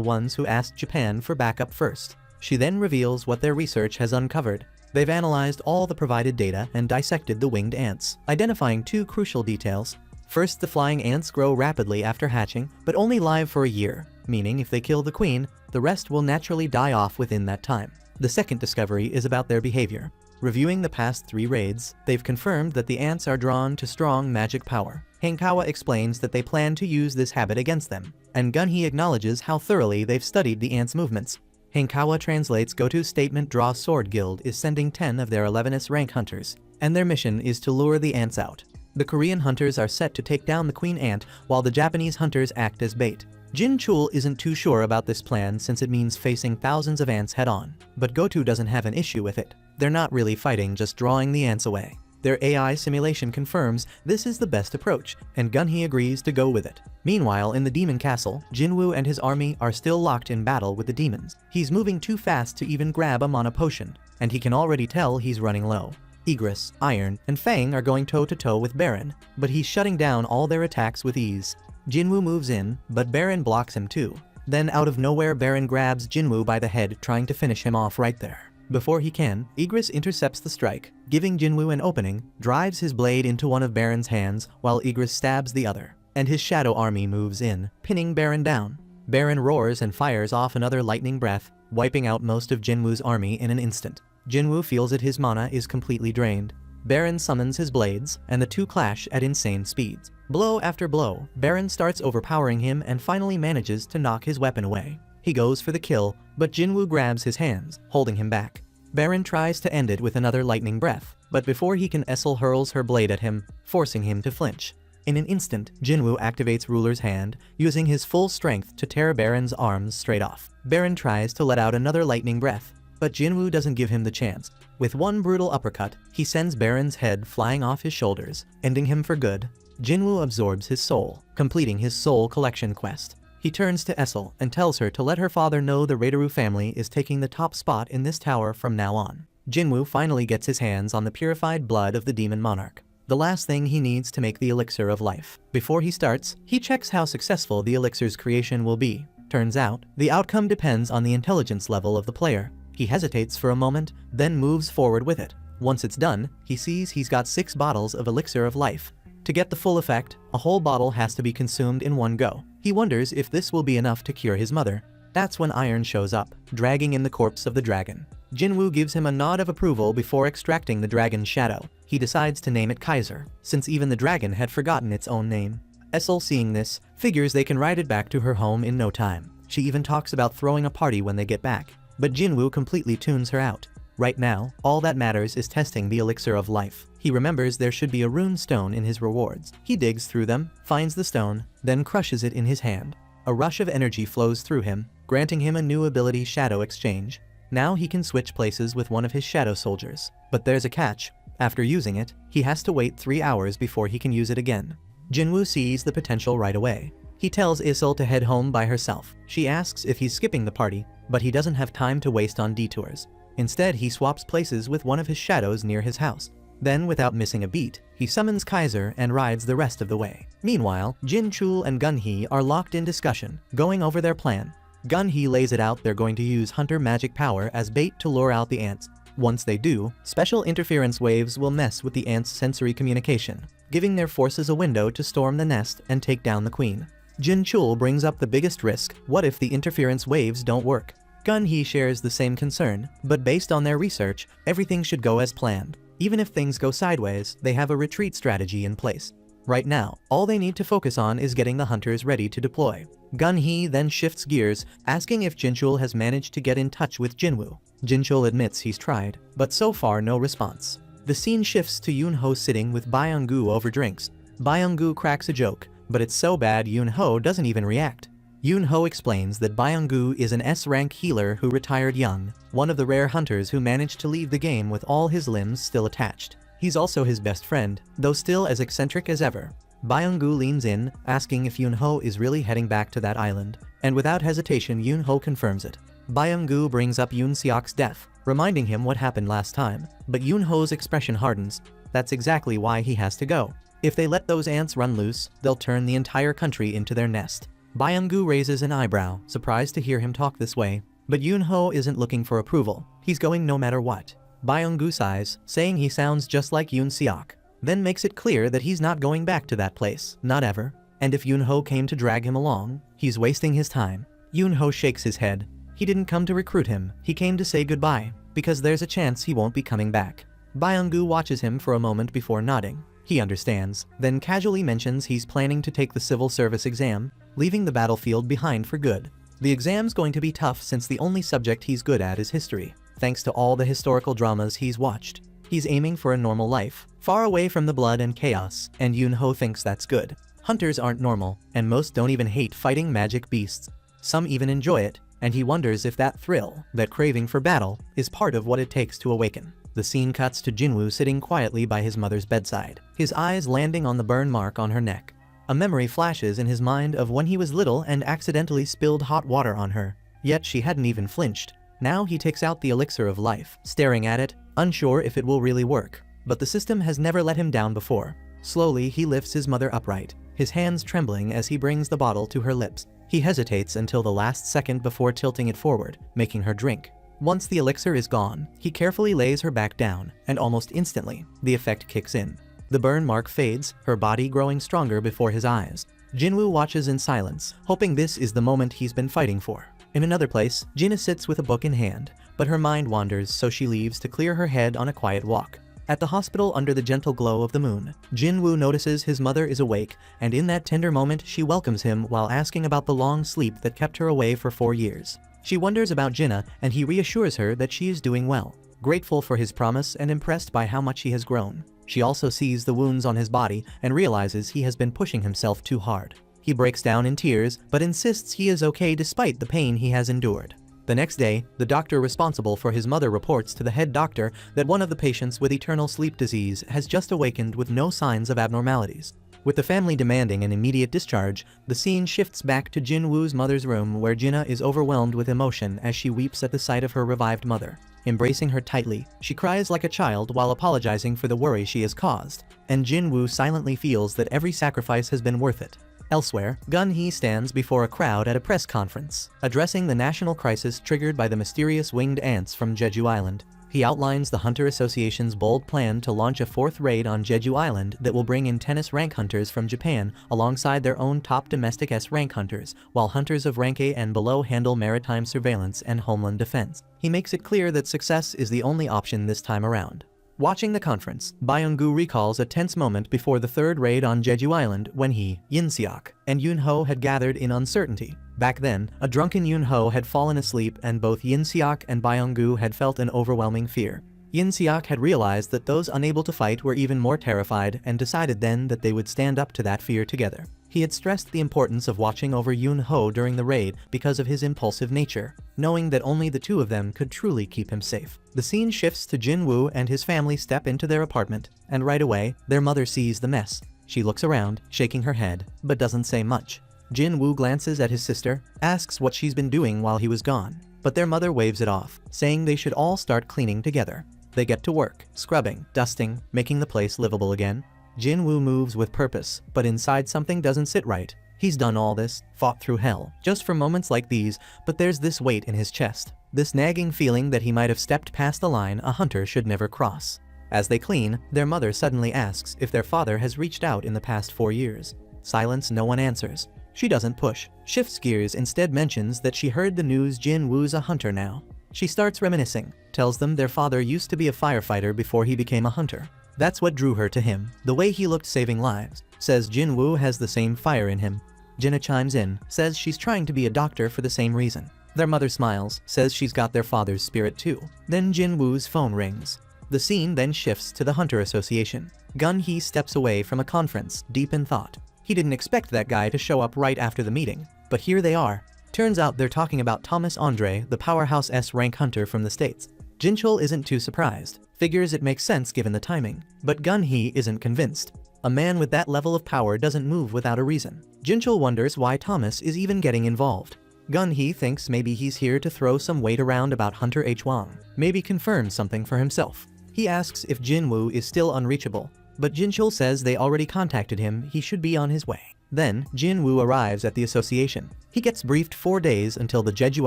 [SPEAKER 1] ones who asked Japan for backup first. She then reveals what their research has uncovered. They've analyzed all the provided data and dissected the winged ants, identifying two crucial details. First, the flying ants grow rapidly after hatching, but only live for a year, meaning if they kill the queen, the rest will naturally die off within that time. The second discovery is about their behavior. Reviewing the past 3 raids, they've confirmed that the ants are drawn to strong magic power. Hankawa explains that they plan to use this habit against them, and Gunhee acknowledges how thoroughly they've studied the ants' movements. Hankawa translates Goto's statement. Draw Sword Guild is sending 10 of their 11th rank hunters, and their mission is to lure the ants out. The Korean hunters are set to take down the queen ant, while the Japanese hunters act as bait. Jin Chul isn't too sure about this plan since it means facing thousands of ants head-on, but Goto doesn't have an issue with it. They're not really fighting, just drawing the ants away. Their AI simulation confirms this is the best approach, and Gunhee agrees to go with it. Meanwhile, in the demon castle, Jinwoo and his army are still locked in battle with the demons. He's moving too fast to even grab a mana potion, and he can already tell he's running low. Igris, Iron, and Fang are going toe-to-toe with Baron, but he's shutting down all their attacks with ease. Jinwoo moves in, but Baron blocks him too. Then out of nowhere, Baron grabs Jinwoo by the head, trying to finish him off right there. Before he can, Igris intercepts the strike, giving Jinwoo an opening, drives his blade into one of Baron's hands while Igris stabs the other, and his shadow army moves in, pinning Baron down. Baron roars and fires off another lightning breath, wiping out most of Jinwoo's army in an instant. Jinwoo feels that his mana is completely drained. Baron summons his blades, and the two clash at insane speeds. Blow after blow, Baron starts overpowering him and finally manages to knock his weapon away. He goes for the kill, but Jinwoo grabs his hands, holding him back. Baron tries to end it with another lightning breath, but before he can, Essel hurls her blade at him, forcing him to flinch. In an instant, Jinwoo activates Ruler's Hand, using his full strength to tear Baron's arms straight off. Baron tries to let out another lightning breath, but Jinwoo doesn't give him the chance. With one brutal uppercut, he sends Baron's head flying off his shoulders, ending him for good. Jinwoo absorbs his soul, completing his soul collection quest. He turns to Essel and tells her to let her father know the Raideru family is taking the top spot in this tower from now on. Jinwoo finally gets his hands on the purified blood of the demon monarch, the last thing he needs to make the elixir of life. Before he starts, he checks how successful the elixir's creation will be. Turns out, the outcome depends on the intelligence level of the player. He hesitates for a moment, then moves forward with it. Once it's done, he sees he's got 6 bottles of elixir of life. To get the full effect, a whole bottle has to be consumed in one go. He wonders if this will be enough to cure his mother. That's when Iron shows up, dragging in the corpse of the dragon. Jinwoo gives him a nod of approval before extracting the dragon's shadow. He decides to name it Kaiser, since even the dragon had forgotten its own name. Essel, seeing this, figures they can ride it back to her home in no time. She even talks about throwing a party when they get back, but Jinwoo completely tunes her out. Right now, all that matters is testing the elixir of life. He remembers there should be a rune stone in his rewards. He digs through them, finds the stone, then crushes it in his hand. A rush of energy flows through him, granting him a new ability, Shadow Exchange. Now he can switch places with one of his shadow soldiers. But there's a catch. After using it, he has to wait 3 hours before he can use it again. Jinwoo sees the potential right away. He tells Issel to head home by herself. She asks if he's skipping the party, but he doesn't have time to waste on detours. Instead, he swaps places with one of his shadows near his house. Then, without missing a beat, he summons Kaiser and rides the rest of the way. Meanwhile, Jin Chul and Gunhee are locked in discussion, going over their plan. Gunhee lays it out they're going to use hunter magic power as bait to lure out the ants. Once they do, special interference waves will mess with the ants' sensory communication, giving their forces a window to storm the nest and take down the queen. Jin Chul brings up the biggest risk: what if the interference waves don't work? Gunhee shares the same concern, but based on their research, everything should go as planned. Even if things go sideways, they have a retreat strategy in place. Right now, all they need to focus on is getting the hunters ready to deploy. Gunhee then shifts gears, asking if Jinchul has managed to get in touch with Jinwoo. Jinchul admits he's tried, but so far no response. The scene shifts to Yoon-ho sitting with Byung-gu over drinks. Byung-gu cracks a joke, but it's so bad Yoon-ho doesn't even react. Yoon-ho explains that Byung-gu is an S-rank healer who retired young, one of the rare hunters who managed to leave the game with all his limbs still attached. He's also his best friend, though still as eccentric as ever. Byung-gu leans in, asking if Yoon-ho is really heading back to that island, and without hesitation Yoon-ho confirms it. Byung-gu brings up Yoon-seok's death, reminding him what happened last time, but Yoon-ho's expression hardens. That's exactly why he has to go. If they let those ants run loose, they'll turn the entire country into their nest. Byung-gu raises an eyebrow, surprised to hear him talk this way, but Yoon-ho isn't looking for approval. He's going no matter what. Byung-gu sighs, saying he sounds just like Yoon-seok, then makes it clear that he's not going back to that place, not ever, and if Yoon-ho came to drag him along, he's wasting his time. Yoon-ho shakes his head. He didn't come to recruit him, he came to say goodbye, because there's a chance he won't be coming back. Byung-gu watches him for a moment before nodding. He understands, then casually mentions he's planning to take the civil service exam, leaving the battlefield behind for good. The exam's going to be tough since the only subject he's good at is history, thanks to all the historical dramas he's watched. He's aiming for a normal life, far away from the blood and chaos, and Yoon-ho thinks that's good. Hunters aren't normal, and most don't even hate fighting magic beasts. Some even enjoy it, and he wonders if that thrill, that craving for battle, is part of what it takes to awaken. The scene cuts to Jinwoo sitting quietly by his mother's bedside, his eyes landing on the burn mark on her neck. A memory flashes in his mind of when he was little and accidentally spilled hot water on her, yet she hadn't even flinched. Now he takes out the elixir of life, staring at it, unsure if it will really work. But the system has never let him down before. Slowly he lifts his mother upright, his hands trembling as he brings the bottle to her lips. He hesitates until the last second before tilting it forward, making her drink. Once the elixir is gone, he carefully lays her back down, and almost instantly, the effect kicks in. The burn mark fades, her body growing stronger before his eyes. Jinwoo watches in silence, hoping this is the moment he's been fighting for. In another place, Jinna sits with a book in hand, but her mind wanders, so she leaves to clear her head on a quiet walk. At the hospital under the gentle glow of the moon, Jinwoo notices his mother is awake, and in that tender moment she welcomes him while asking about the long sleep that kept her away for 4 years. She wonders about Jinna, and he reassures her that she is doing well, grateful for his promise and impressed by how much he has grown. She also sees the wounds on his body and realizes he has been pushing himself too hard. He breaks down in tears, but insists he is okay despite the pain he has endured. The next day, the doctor responsible for his mother reports to the head doctor that one of the patients with eternal sleep disease has just awakened with no signs of abnormalities. With the family demanding an immediate discharge, the scene shifts back to Jinwoo's mother's room where Jinna is overwhelmed with emotion as she weeps at the sight of her revived mother. Embracing her tightly, she cries like a child while apologizing for the worry she has caused, and Jinwoo silently feels that every sacrifice has been worth it. Elsewhere, Gun-hee stands before a crowd at a press conference, addressing the national crisis triggered by the mysterious winged ants from Jeju Island. He outlines the Hunter Association's bold plan to launch a 4th raid on Jeju Island that will bring in tennis rank hunters from Japan alongside their own top domestic S rank hunters, while hunters of rank A and below handle maritime surveillance and homeland defense. He makes it clear that success is the only option this time around. Watching the conference, Byung-gu recalls a tense moment before the 3rd raid on Jeju Island when he, Yoon-seok, and Yoon-ho had gathered in uncertainty. Back then, a drunken Yoon-ho had fallen asleep and both Yoon-seok and Byung-gu had felt an overwhelming fear. Yoon-seok had realized that those unable to fight were even more terrified and decided then that they would stand up to that fear together. He had stressed the importance of watching over Yoon-ho during the raid because of his impulsive nature, knowing that only the two of them could truly keep him safe. The scene shifts to Jinwoo and his family step into their apartment, and right away, their mother sees the mess. She looks around, shaking her head, but doesn't say much. Jinwoo glances at his sister, asks what she's been doing while he was gone, but their mother waves it off, saying they should all start cleaning together. They get to work, scrubbing, dusting, making the place livable again. Jinwoo moves with purpose, but inside something doesn't sit right. He's done all this, fought through hell, just for moments like these, but there's this weight in his chest, this nagging feeling that he might have stepped past the line a hunter should never cross. As they clean, their mother suddenly asks if their father has reached out in the past 4 years. Silence, no one answers. She doesn't push, shifts gears, instead mentions that she heard the news Jinwoo's a hunter now. She starts reminiscing, tells them their father used to be a firefighter before he became a hunter. That's what drew her to him, the way he looked saving lives. Says Jinwoo has the same fire in him. Jinna chimes in, says she's trying to be a doctor for the same reason. Their mother smiles, says she's got their father's spirit too. Then Jin-woo's phone rings. The scene then shifts to the Hunter Association. Gun-hee steps away from a conference, deep in thought. He didn't expect that guy to show up right after the meeting, but here they are. Turns out they're talking about Thomas Andre, the powerhouse S-rank hunter from the States. Jinchul isn't too surprised, figures it makes sense given the timing, but Gun-hee isn't convinced. A man with that level of power doesn't move without a reason. Jinchul wonders why Thomas is even getting involved. Gun-hee thinks maybe he's here to throw some weight around about Hunter H. Wang, maybe confirm something for himself. He asks if Jin-woo is still unreachable, but Jinchul says they already contacted him, he should be on his way. Then, Jin-woo arrives at the association. He gets briefed 4 days until the Jeju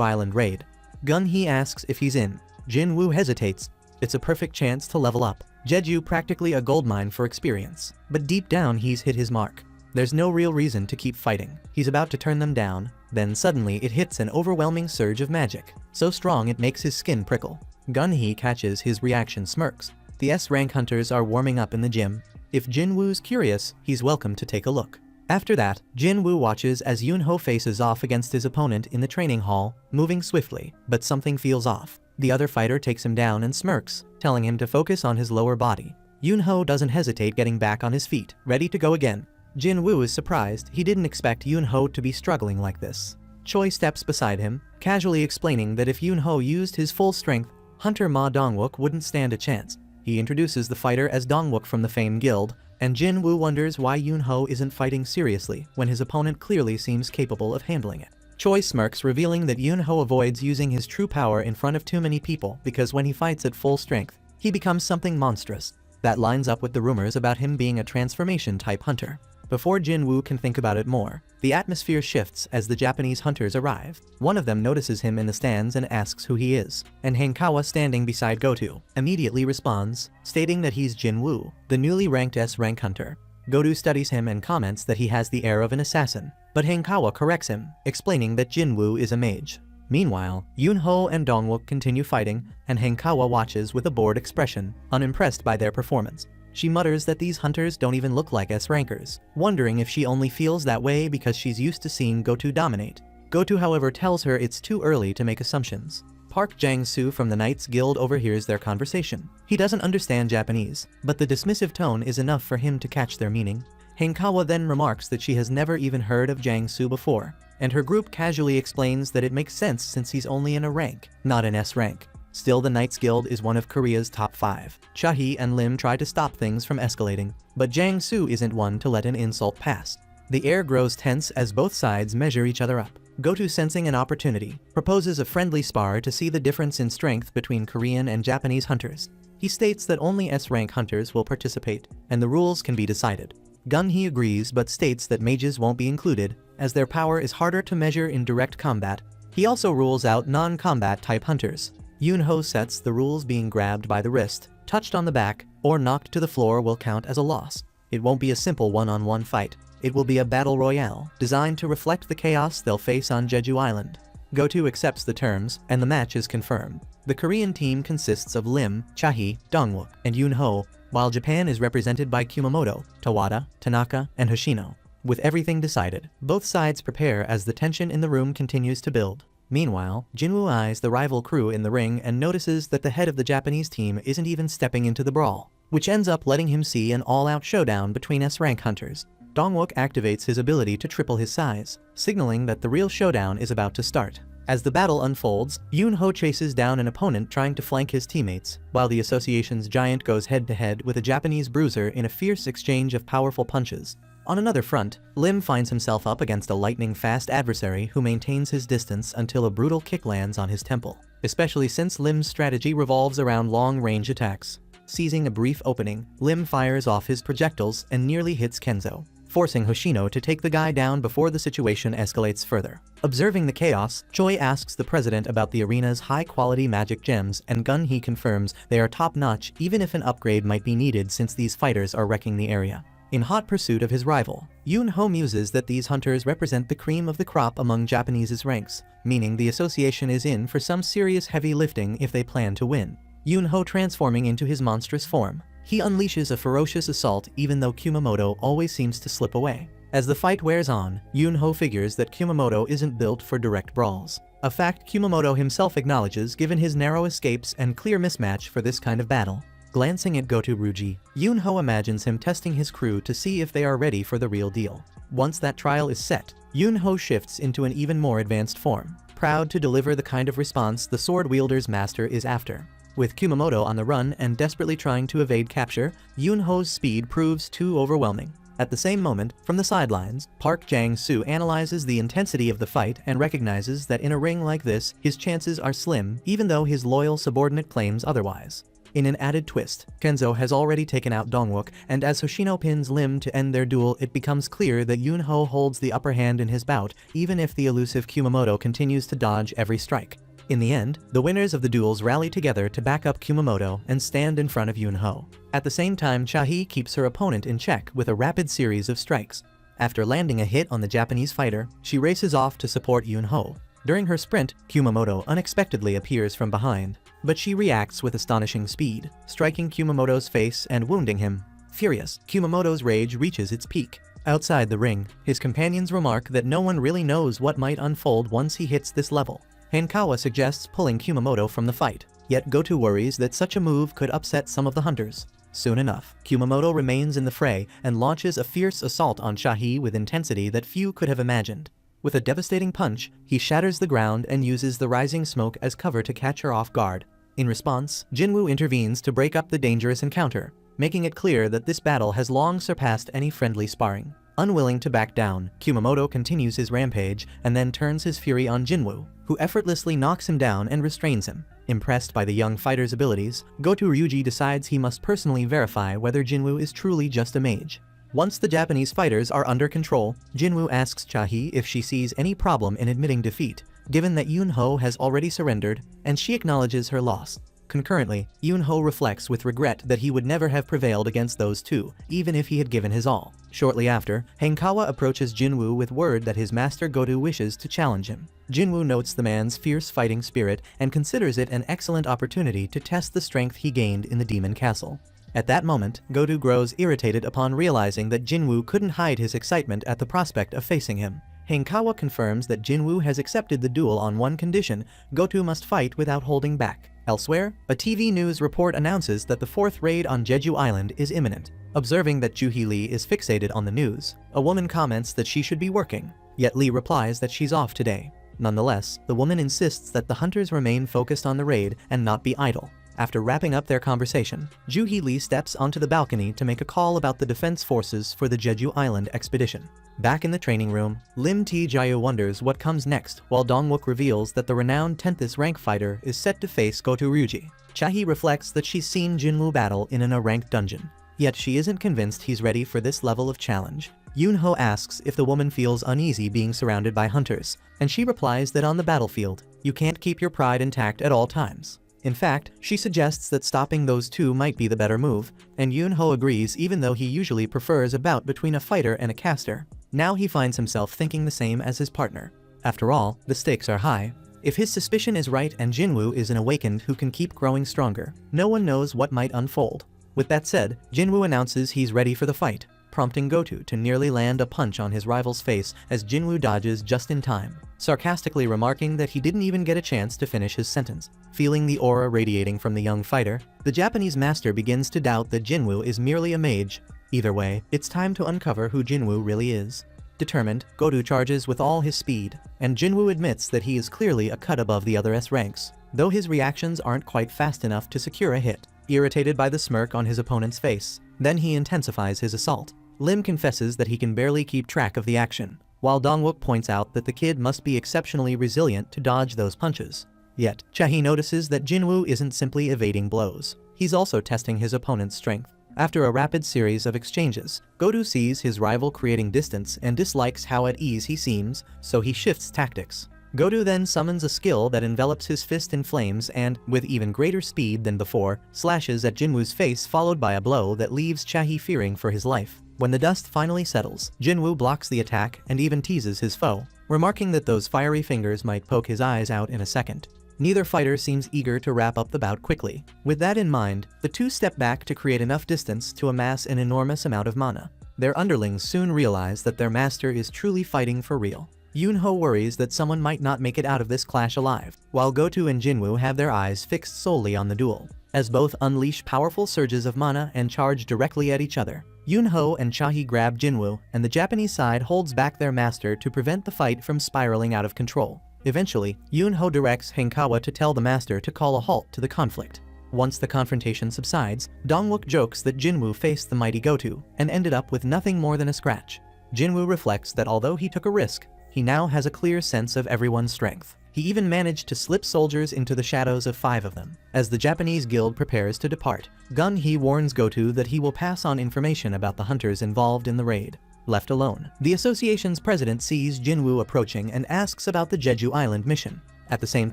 [SPEAKER 1] Island raid. Gun-hee asks if he's in. Jin-woo hesitates. It's a perfect chance to level up. Jeju practically a goldmine for experience. But deep down he's hit his mark. There's no real reason to keep fighting. He's about to turn them down, then suddenly it hits an overwhelming surge of magic. So strong it makes his skin prickle. Gun-hee catches his reaction smirks. The S-rank hunters are warming up in the gym. If Jin-woo's curious, he's welcome to take a look. After that, Jin-woo watches as Yoon-ho faces off against his opponent in the training hall, moving swiftly, but something feels off. The other fighter takes him down and smirks, telling him to focus on his lower body. Yoon-ho doesn't hesitate getting back on his feet, ready to go again. Jin-woo is surprised, he didn't expect Yoon-ho to be struggling like this. Choi steps beside him, casually explaining that if Yoon-ho used his full strength, Hunter Ma Dongwook wouldn't stand a chance. He introduces the fighter as Dongwook from the famed guild, and Jin-woo wonders why Yoon-ho isn't fighting seriously when his opponent clearly seems capable of handling it. Choi smirks, revealing that Yoon-ho avoids using his true power in front of too many people because when he fights at full strength, he becomes something monstrous. That lines up with the rumors about him being a transformation-type hunter. Before Jin-woo can think about it more, the atmosphere shifts as the Japanese hunters arrive. One of them notices him in the stands and asks who he is, and Hankawa, standing beside Goto, immediately responds, stating that he's Jin-woo, the newly ranked S-rank hunter. Goto studies him and comments that he has the air of an assassin, but Hankawa corrects him, explaining that Jin-woo is a mage. Meanwhile, Yoon-ho and Dongwook continue fighting, and Hankawa watches with a bored expression, unimpressed by their performance. She mutters that these hunters don't even look like S-rankers, wondering if she only feels that way because she's used to seeing Goto dominate. Goto, however, tells her it's too early to make assumptions. Park Jang-soo from the Knights Guild overhears their conversation. He doesn't understand Japanese, but the dismissive tone is enough for him to catch their meaning. Hankawa then remarks that she has never even heard of Jang-soo before, and her group casually explains that it makes sense since he's only in a rank, not an S rank. Still, the Knights Guild is one of Korea's top 5. Cha-hee and Lim try to stop things from escalating, but Jang-soo isn't one to let an insult pass. The air grows tense as both sides measure each other up. Goto, sensing an opportunity, proposes a friendly spar to see the difference in strength between Korean and Japanese hunters. He states that only S-rank hunters will participate, and the rules can be decided. Gun-hee agrees but states that mages won't be included, as their power is harder to measure in direct combat. He also rules out non-combat type hunters. Yoon-ho sets the rules: being grabbed by the wrist, touched on the back, or knocked to the floor will count as a loss. It won't be a simple one-on-one fight. It will be a battle royale, designed to reflect the chaos they'll face on Jeju Island. Goto accepts the terms, and the match is confirmed. The Korean team consists of Lim, Cha-hee, Dongwook, and Yoon-ho, while Japan is represented by Kumamoto, Tawada, Tanaka, and Hoshino. With everything decided, both sides prepare as the tension in the room continues to build. Meanwhile, Jin-woo eyes the rival crew in the ring and notices that the head of the Japanese team isn't even stepping into the brawl, which ends up letting him see an all-out showdown between S-rank hunters. Dongwook activates his ability to triple his size, signaling that the real showdown is about to start. As the battle unfolds, Yoon-ho chases down an opponent trying to flank his teammates, while the association's giant goes head-to-head with a Japanese bruiser in a fierce exchange of powerful punches. On another front, Lim finds himself up against a lightning-fast adversary who maintains his distance until a brutal kick lands on his temple, especially since Lim's strategy revolves around long-range attacks. Seizing a brief opening, Lim fires off his projectiles and nearly hits Kenzo, forcing Hoshino to take the guy down before the situation escalates further. Observing the chaos, Choi asks the president about the arena's high-quality magic gems, and Gun-hee confirms they are top-notch even if an upgrade might be needed since these fighters are wrecking the area. In hot pursuit of his rival, Yoon-ho muses that these hunters represent the cream of the crop among Japanese's ranks, meaning the association is in for some serious heavy lifting if they plan to win. Yoon-ho transforming into his monstrous form, he unleashes a ferocious assault even though Kumamoto always seems to slip away. As the fight wears on, Yoon-ho figures that Kumamoto isn't built for direct brawls. a fact Kumamoto himself acknowledges given his narrow escapes and clear mismatch for this kind of battle. Glancing at Goto Ryuji, Yunho imagines him testing his crew to see if they are ready for the real deal. Once that trial is set, Yunho shifts into an even more advanced form, proud to deliver the kind of response the sword wielder's master is after. With Kumamoto on the run and desperately trying to evade capture, Yunho's speed proves too overwhelming. At the same moment, from the sidelines, Park Jang-soo analyzes the intensity of the fight and recognizes that in a ring like this, his chances are slim even though his loyal subordinate claims otherwise. In an added twist, Kenzo has already taken out Dongwook, and as Hoshino pins Lim to end their duel, it becomes clear that Yunho holds the upper hand in his bout, even if the elusive Kumamoto continues to dodge every strike. In the end, the winners of the duels rally together to back up Kumamoto and stand in front of Yunho. At the same time, Chahi keeps her opponent in check with a rapid series of strikes. After landing a hit on the Japanese fighter, she races off to support Yunho. During her sprint, Kumamoto unexpectedly appears from behind, but she reacts with astonishing speed, striking Kumamoto's face and wounding him. Furious, Kumamoto's rage reaches its peak. Outside the ring, his companions remark that no one really knows what might unfold once he hits this level. Hankawa suggests pulling Kumamoto from the fight, yet Goto worries that such a move could upset some of the hunters. Soon enough, Kumamoto remains in the fray and launches a fierce assault on Chahi with intensity that few could have imagined. With a devastating punch, he shatters the ground and uses the rising smoke as cover to catch her off guard. In response, Jinwoo intervenes to break up the dangerous encounter, making it clear that this battle has long surpassed any friendly sparring. Unwilling to back down, Kumamoto continues his rampage and then turns his fury on Jinwoo, who effortlessly knocks him down and restrains him. Impressed by the young fighter's abilities, Goto Ryuji decides he must personally verify whether Jinwoo is truly just a mage. Once the Japanese fighters are under control, Jinwoo asks Chahi if she sees any problem in admitting defeat, given that Yunho has already surrendered, and she acknowledges her loss. Concurrently, Yunho reflects with regret that he would never have prevailed against those two, even if he had given his all. Shortly after, Hankawa approaches Jinwoo with word that his master Goto wishes to challenge him. Jinwoo notes the man's fierce fighting spirit and considers it an excellent opportunity to test the strength he gained in the Demon Castle. At that moment, Goto grows irritated upon realizing that Jinwoo couldn't hide his excitement at the prospect of facing him. Hankawa confirms that Jinwoo has accepted the duel on one condition: Goto must fight without holding back. Elsewhere, a TV news report announces that the fourth raid on Jeju Island is imminent. Observing that Juhi Lee is fixated on the news, a woman comments that she should be working, yet Lee replies that she's off today. Nonetheless, the woman insists that the hunters remain focused on the raid and not be idle. After wrapping up their conversation, Juhi Lee steps onto the balcony to make a call about the defense forces for the Jeju Island expedition. Back in the training room, Lim Tae-jae wonders what comes next, while Dongwook reveals that the renowned 10th rank fighter is set to face Goto Ryuji. Chahi reflects that she's seen Jinwoo battle in an A-ranked dungeon, yet she isn't convinced he's ready for this level of challenge. Yunho asks if the woman feels uneasy being surrounded by hunters, and she replies that on the battlefield, you can't keep your pride intact at all times. In fact, she suggests that stopping those two might be the better move, and Yunho agrees even though he usually prefers a bout between a fighter and a caster. Now he finds himself thinking the same as his partner. After all, the stakes are high. If his suspicion is right and Jinwoo is an awakened who can keep growing stronger, no one knows what might unfold. With that said, Jinwoo announces he's ready for the fight, prompting Goto to nearly land a punch on his rival's face as Jinwoo dodges just in time, sarcastically remarking that he didn't even get a chance to finish his sentence. Feeling the aura radiating from the young fighter, the Japanese master begins to doubt that Jinwoo is merely a mage. Either way, it's time to uncover who Jinwoo really is. Determined, Goto charges with all his speed, and Jinwoo admits that he is clearly a cut above the other S ranks, though his reactions aren't quite fast enough to secure a hit. Irritated by the smirk on his opponent's face, then he intensifies his assault. Lim confesses that he can barely keep track of the action, while Dongwook points out that the kid must be exceptionally resilient to dodge those punches. Yet, Chahi notices that Jinwoo isn't simply evading blows, he's also testing his opponent's strength. After a rapid series of exchanges, Goto sees his rival creating distance and dislikes how at ease he seems, so he shifts tactics. Goto then summons a skill that envelops his fist in flames and, with even greater speed than before, slashes at Jinwoo's face, followed by a blow that leaves Chahi fearing for his life. When the dust finally settles, Jinwoo blocks the attack and even teases his foe, remarking that those fiery fingers might poke his eyes out in a second. Neither fighter seems eager to wrap up the bout quickly. With that in mind, the two step back to create enough distance to amass an enormous amount of mana. Their underlings soon realize that their master is truly fighting for real. Yunho worries that someone might not make it out of this clash alive, while Goto and Jinwoo have their eyes fixed solely on the duel, as both unleash powerful surges of mana and charge directly at each other. Yunho and Chahi grab Jinwoo, and the Japanese side holds back their master to prevent the fight from spiraling out of control. Eventually, Yunho directs Hankawa to tell the master to call a halt to the conflict. Once the confrontation subsides, Dongwook jokes that Jinwoo faced the mighty Goto and ended up with nothing more than a scratch. Jinwoo reflects that although he took a risk, he now has a clear sense of everyone's strength. He even managed to slip soldiers into the shadows of 5 of them. As the Japanese guild prepares to depart, Gun-hee warns Goto that he will pass on information about the hunters involved in the raid. Left alone, the association's president sees Jinwoo approaching and asks about the Jeju Island mission. At the same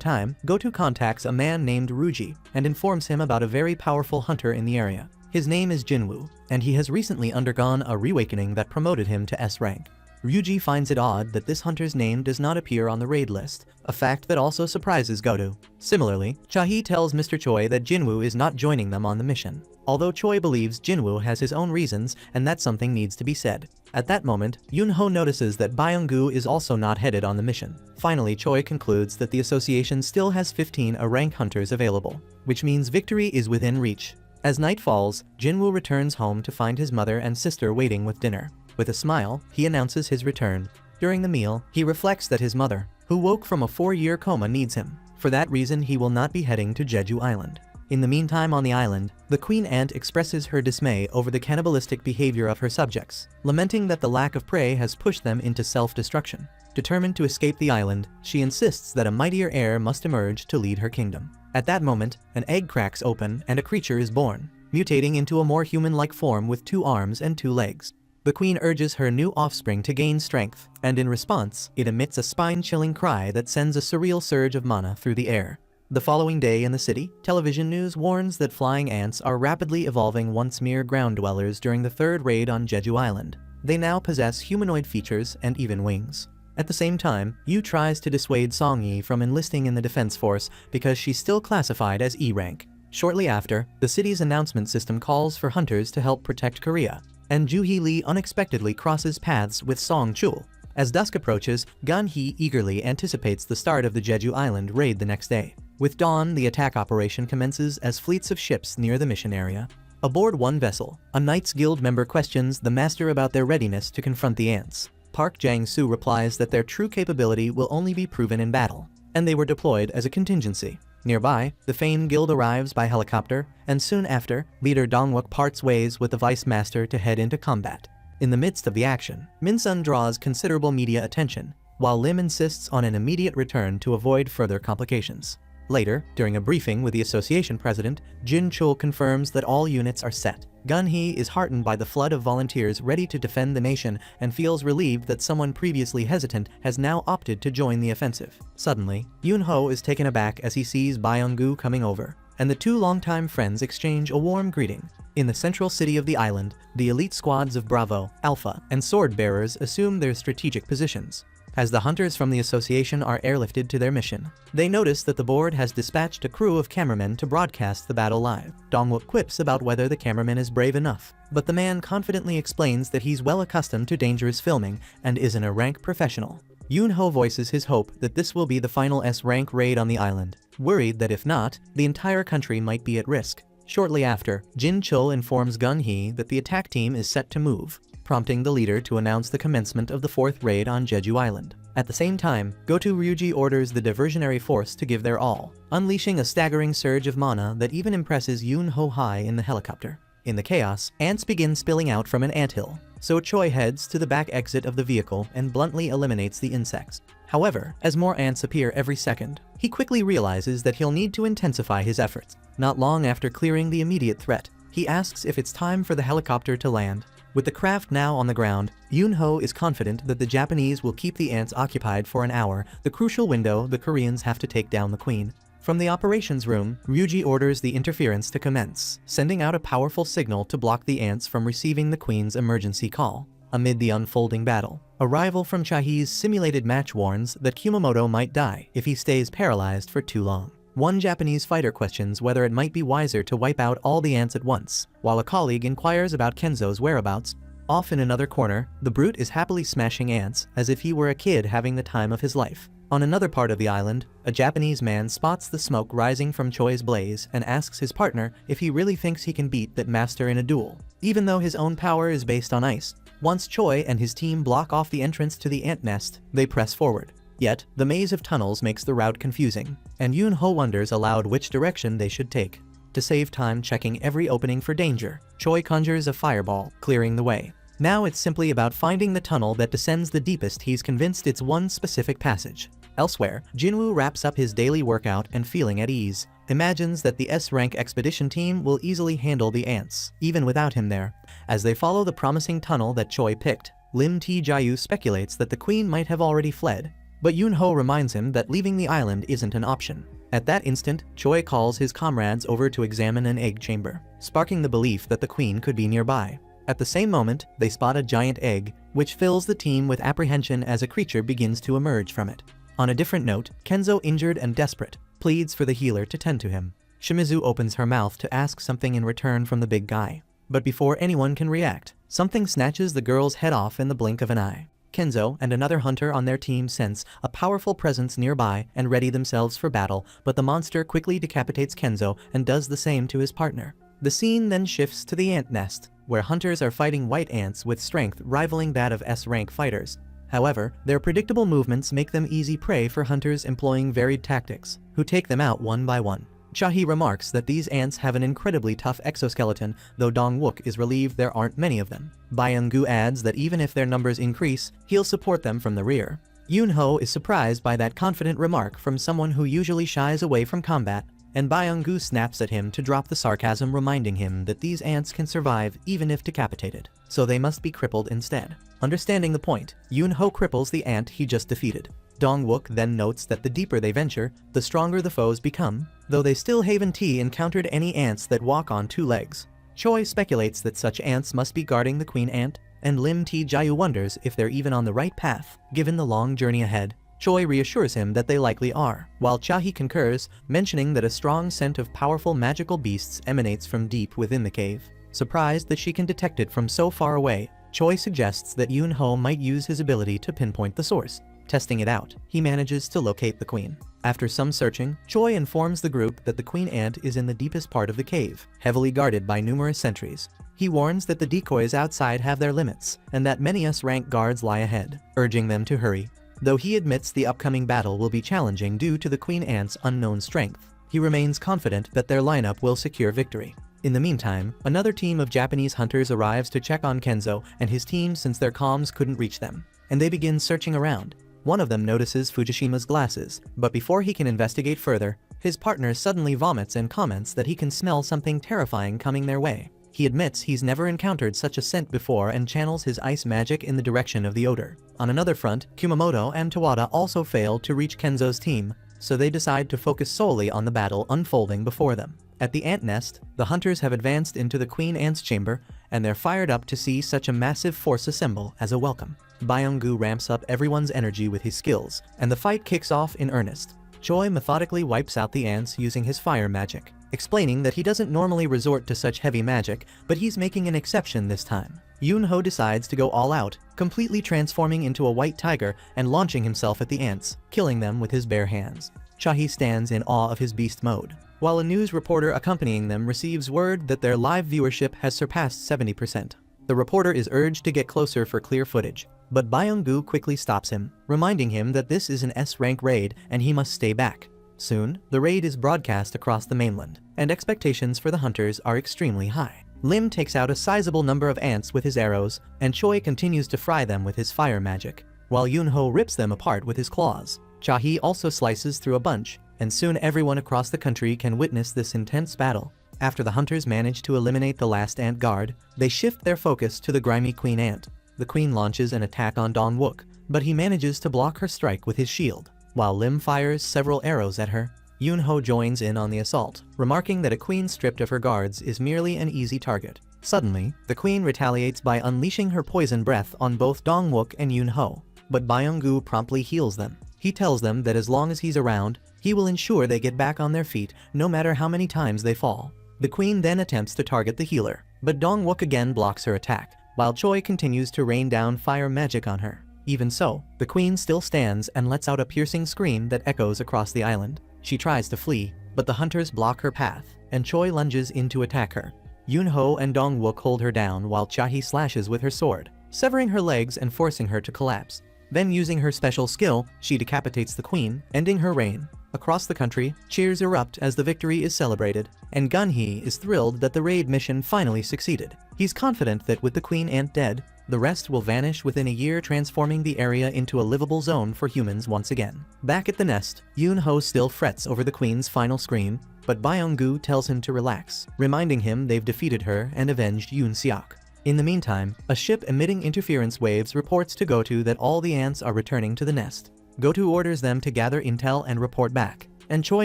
[SPEAKER 1] time, Goto contacts a man named Ryuji and informs him about a very powerful hunter in the area. His name is Jinwoo, and he has recently undergone a reawakening that promoted him to S rank. Ryuji finds it odd that this hunter's name does not appear on the raid list, a fact that also surprises Goto. Similarly, Chahi tells Mr. Choi that Jinwoo is not joining them on the mission, although Choi believes Jinwoo has his own reasons and that something needs to be said. At that moment, Yunho notices that Byung-gu is also not headed on the mission. Finally, Choi concludes that the association still has 15 A-rank hunters available, which means victory is within reach. As night falls, Jinwoo returns home to find his mother and sister waiting with dinner. With a smile, he announces his return. During the meal, he reflects that his mother, who woke from a 4-year coma, needs him. For that reason, he will not be heading to Jeju Island. In the meantime on the island, the queen ant expresses her dismay over the cannibalistic behavior of her subjects, lamenting that the lack of prey has pushed them into self-destruction. Determined to escape the island, she insists that a mightier heir must emerge to lead her kingdom. At that moment, an egg cracks open and a creature is born, mutating into a more human-like form with 2 arms and 2 legs. The queen urges her new offspring to gain strength, and in response, it emits a spine-chilling cry that sends a surreal surge of mana through the air. The following day in the city, television news warns that flying ants are rapidly evolving once mere ground dwellers during the 3rd raid on Jeju Island. They now possess humanoid features and even wings. At the same time, Yu tries to dissuade Song-yi from enlisting in the defense force because she's still classified as E rank. Shortly after, the city's announcement system calls for hunters to help protect Korea, and Joo-hee Lee unexpectedly crosses paths with Song Chul. As dusk approaches, Gun-hee eagerly anticipates the start of the Jeju Island raid the next day. With dawn, the attack operation commences as fleets of ships near the mission area. Aboard one vessel, a Knights Guild member questions the master about their readiness to confront the ants. Park Jang-soo replies that their true capability will only be proven in battle, and they were deployed as a contingency. Nearby, the famed guild arrives by helicopter, and soon after, leader Dongwook parts ways with the vice master to head into combat. In the midst of the action, Min-sun draws considerable media attention, while Lim insists on an immediate return to avoid further complications. Later, during a briefing with the association president, Jin Chul confirms that all units are set. Gun-hee is heartened by the flood of volunteers ready to defend the nation and feels relieved that someone previously hesitant has now opted to join the offensive. Suddenly, Yunho is taken aback as he sees Byung-gu coming over, and the 2 longtime friends exchange a warm greeting. In the central city of the island, the elite squads of Bravo, Alpha, and Sword Bearers assume their strategic positions. As the hunters from the association are airlifted to their mission, they notice that the board has dispatched a crew of cameramen to broadcast the battle live. Dongwook quips about whether the cameraman is brave enough, but the man confidently explains that he's well accustomed to dangerous filming and is an A-rank professional. Yunho voices his hope that this will be the final S-rank raid on the island, worried that if not, the entire country might be at risk. Shortly after, Jin Chul informs Gun-hee that the attack team is set to move, prompting the leader to announce the commencement of the 4th raid on Jeju Island. At the same time, Goto Ryuji orders the diversionary force to give their all, unleashing a staggering surge of mana that even impresses Yunho high in the helicopter. In the chaos, ants begin spilling out from an anthill, so Choi heads to the back exit of the vehicle and bluntly eliminates the insects. However, as more ants appear every second, he quickly realizes that he'll need to intensify his efforts. Not long after clearing the immediate threat, he asks if it's time for the helicopter to land. With the craft now on the ground, Yunho is confident that the Japanese will keep the ants occupied for an hour, the crucial window the Koreans have to take down the queen. From the operations room, Ryuji orders the interference to commence, sending out a powerful signal to block the ants from receiving the queen's emergency call. Amid the unfolding battle, a rival from Chahi's simulated match warns that Kumamoto might die if he stays paralyzed for too long. One Japanese fighter questions whether it might be wiser to wipe out all the ants at once, while a colleague inquires about Kenzo's whereabouts. Off in another corner, the brute is happily smashing ants as if he were a kid having the time of his life. On another part of the island, a Japanese man spots the smoke rising from Choi's blaze and asks his partner if he really thinks he can beat that master in a duel, even though his own power is based on ice. Once Choi and his team block off the entrance to the ant nest, they press forward. Yet, the maze of tunnels makes the route confusing, and Yoon-ho wonders aloud which direction they should take. To save time checking every opening for danger, Choi conjures a fireball, clearing the way. Now it's simply about finding the tunnel that descends the deepest. He's convinced it's one specific passage. Elsewhere, Jinwoo wraps up his daily workout and feeling at ease, imagines that the S-rank expedition team will easily handle the ants, even without him there. As they follow the promising tunnel that Choi picked, Lim Tae-jayu speculates that the queen might have already fled, but Yoon-ho reminds him that leaving the island isn't an option. At that instant, Choi calls his comrades over to examine an egg chamber, sparking the belief that the queen could be nearby. At the same moment, they spot a giant egg, which fills the team with apprehension as a creature begins to emerge from it. On a different note, Kenzo, injured and desperate, pleads for the healer to tend to him. Shimizu opens her mouth to ask something in return from the big guy. But before anyone can react, something snatches the girl's head off in the blink of an eye. Kenzo and another hunter on their team sense a powerful presence nearby and ready themselves for battle, but the monster quickly decapitates Kenzo and does the same to his partner. The scene then shifts to the ant nest, where hunters are fighting white ants with strength rivaling that of S-rank fighters. However, their predictable movements make them easy prey for hunters employing varied tactics, who take them out one by one. Chahi remarks that these ants have an incredibly tough exoskeleton, though Dong-wook is relieved there aren't many of them. Byung-gu adds that even if their numbers increase, he'll support them from the rear. Yoon-ho is surprised by that confident remark from someone who usually shies away from combat, and Byung-gu snaps at him to drop the sarcasm, reminding him that these ants can survive even if decapitated, so they must be crippled instead. Understanding the point, Yoon-ho cripples the ant he just defeated. Dong-wook then notes that the deeper they venture, the stronger the foes become, though they still haven't encountered any ants that walk on two legs. Choi speculates that such ants must be guarding the queen ant, and Lim Tae-jayu wonders if they're even on the right path, given the long journey ahead. Choi reassures him that they likely are, while Chahi concurs, mentioning that a strong scent of powerful magical beasts emanates from deep within the cave. Surprised that she can detect it from so far away, Choi suggests that Yoon-ho might use his ability to pinpoint the source. Testing it out, he manages to locate the queen. After some searching, Choi informs the group that the queen ant is in the deepest part of the cave, heavily guarded by numerous sentries. He warns that the decoys outside have their limits, and that many S-rank guards lie ahead, urging them to hurry. Though he admits the upcoming battle will be challenging due to the queen ant's unknown strength, he remains confident that their lineup will secure victory. In the meantime, another team of Japanese hunters arrives to check on Kenzo and his team since their comms couldn't reach them, and they begin searching around. One of them notices Fujishima's glasses, but before he can investigate further, his partner suddenly vomits and comments that he can smell something terrifying coming their way. He admits he's never encountered such a scent before and channels his ice magic in the direction of the odor. On another front, Kumamoto and Tawada also fail to reach Kenzo's team, so they decide to focus solely on the battle unfolding before them. At the ant nest, the hunters have advanced into the queen ant's chamber, and they're fired up to see such a massive force assemble as a welcome. Byung-gu ramps up everyone's energy with his skills, and the fight kicks off in earnest. Choi methodically wipes out the ants using his fire magic, explaining that he doesn't normally resort to such heavy magic, but he's making an exception this time. Yoon-ho decides to go all out, completely transforming into a white tiger and launching himself at the ants, killing them with his bare hands. Chahi stands in awe of his beast mode, while a news reporter accompanying them receives word that their live viewership has surpassed 70%. The reporter is urged to get closer for clear footage, but Byung-gu quickly stops him, reminding him that this is an S-rank raid and he must stay back. Soon, the raid is broadcast across the mainland, and expectations for the hunters are extremely high. Lim takes out a sizable number of ants with his arrows, and Choi continues to fry them with his fire magic, while Yoon-ho rips them apart with his claws. Chahi also slices through a bunch, and soon everyone across the country can witness this intense battle. After the hunters manage to eliminate the last ant guard, they shift their focus to the grimy queen ant. The queen launches an attack on Dong-wook, but he manages to block her strike with his shield. While Lim fires several arrows at her, Yoon-ho joins in on the assault, remarking that a queen stripped of her guards is merely an easy target. Suddenly, the queen retaliates by unleashing her poison breath on both Dong-wook and Yoon-ho, but Byung-gu promptly heals them. He tells them that as long as he's around, he will ensure they get back on their feet no matter how many times they fall. The queen then attempts to target the healer, but Dong-wook again blocks her attack, while Choi continues to rain down fire magic on her. Even so, the queen still stands and lets out a piercing scream that echoes across the island. She tries to flee, but the hunters block her path, and Choi lunges in to attack her. Yoon-ho and Dong-wook hold her down while Cha-hee slashes with her sword, severing her legs and forcing her to collapse. Then using her special skill, she decapitates the queen, ending her reign. Across the country, cheers erupt as the victory is celebrated, and Gun-hee is thrilled that the raid mission finally succeeded. He's confident that with the queen ant dead, the rest will vanish within a year, transforming the area into a livable zone for humans once again. Back at the nest, Yoon-ho still frets over the queen's final scream, but Byung-gu tells him to relax, reminding him they've defeated her and avenged Yoon-seok. In the meantime, a ship emitting interference waves reports to Goto that all the ants are returning to the nest. Goto orders them to gather intel and report back, and Choi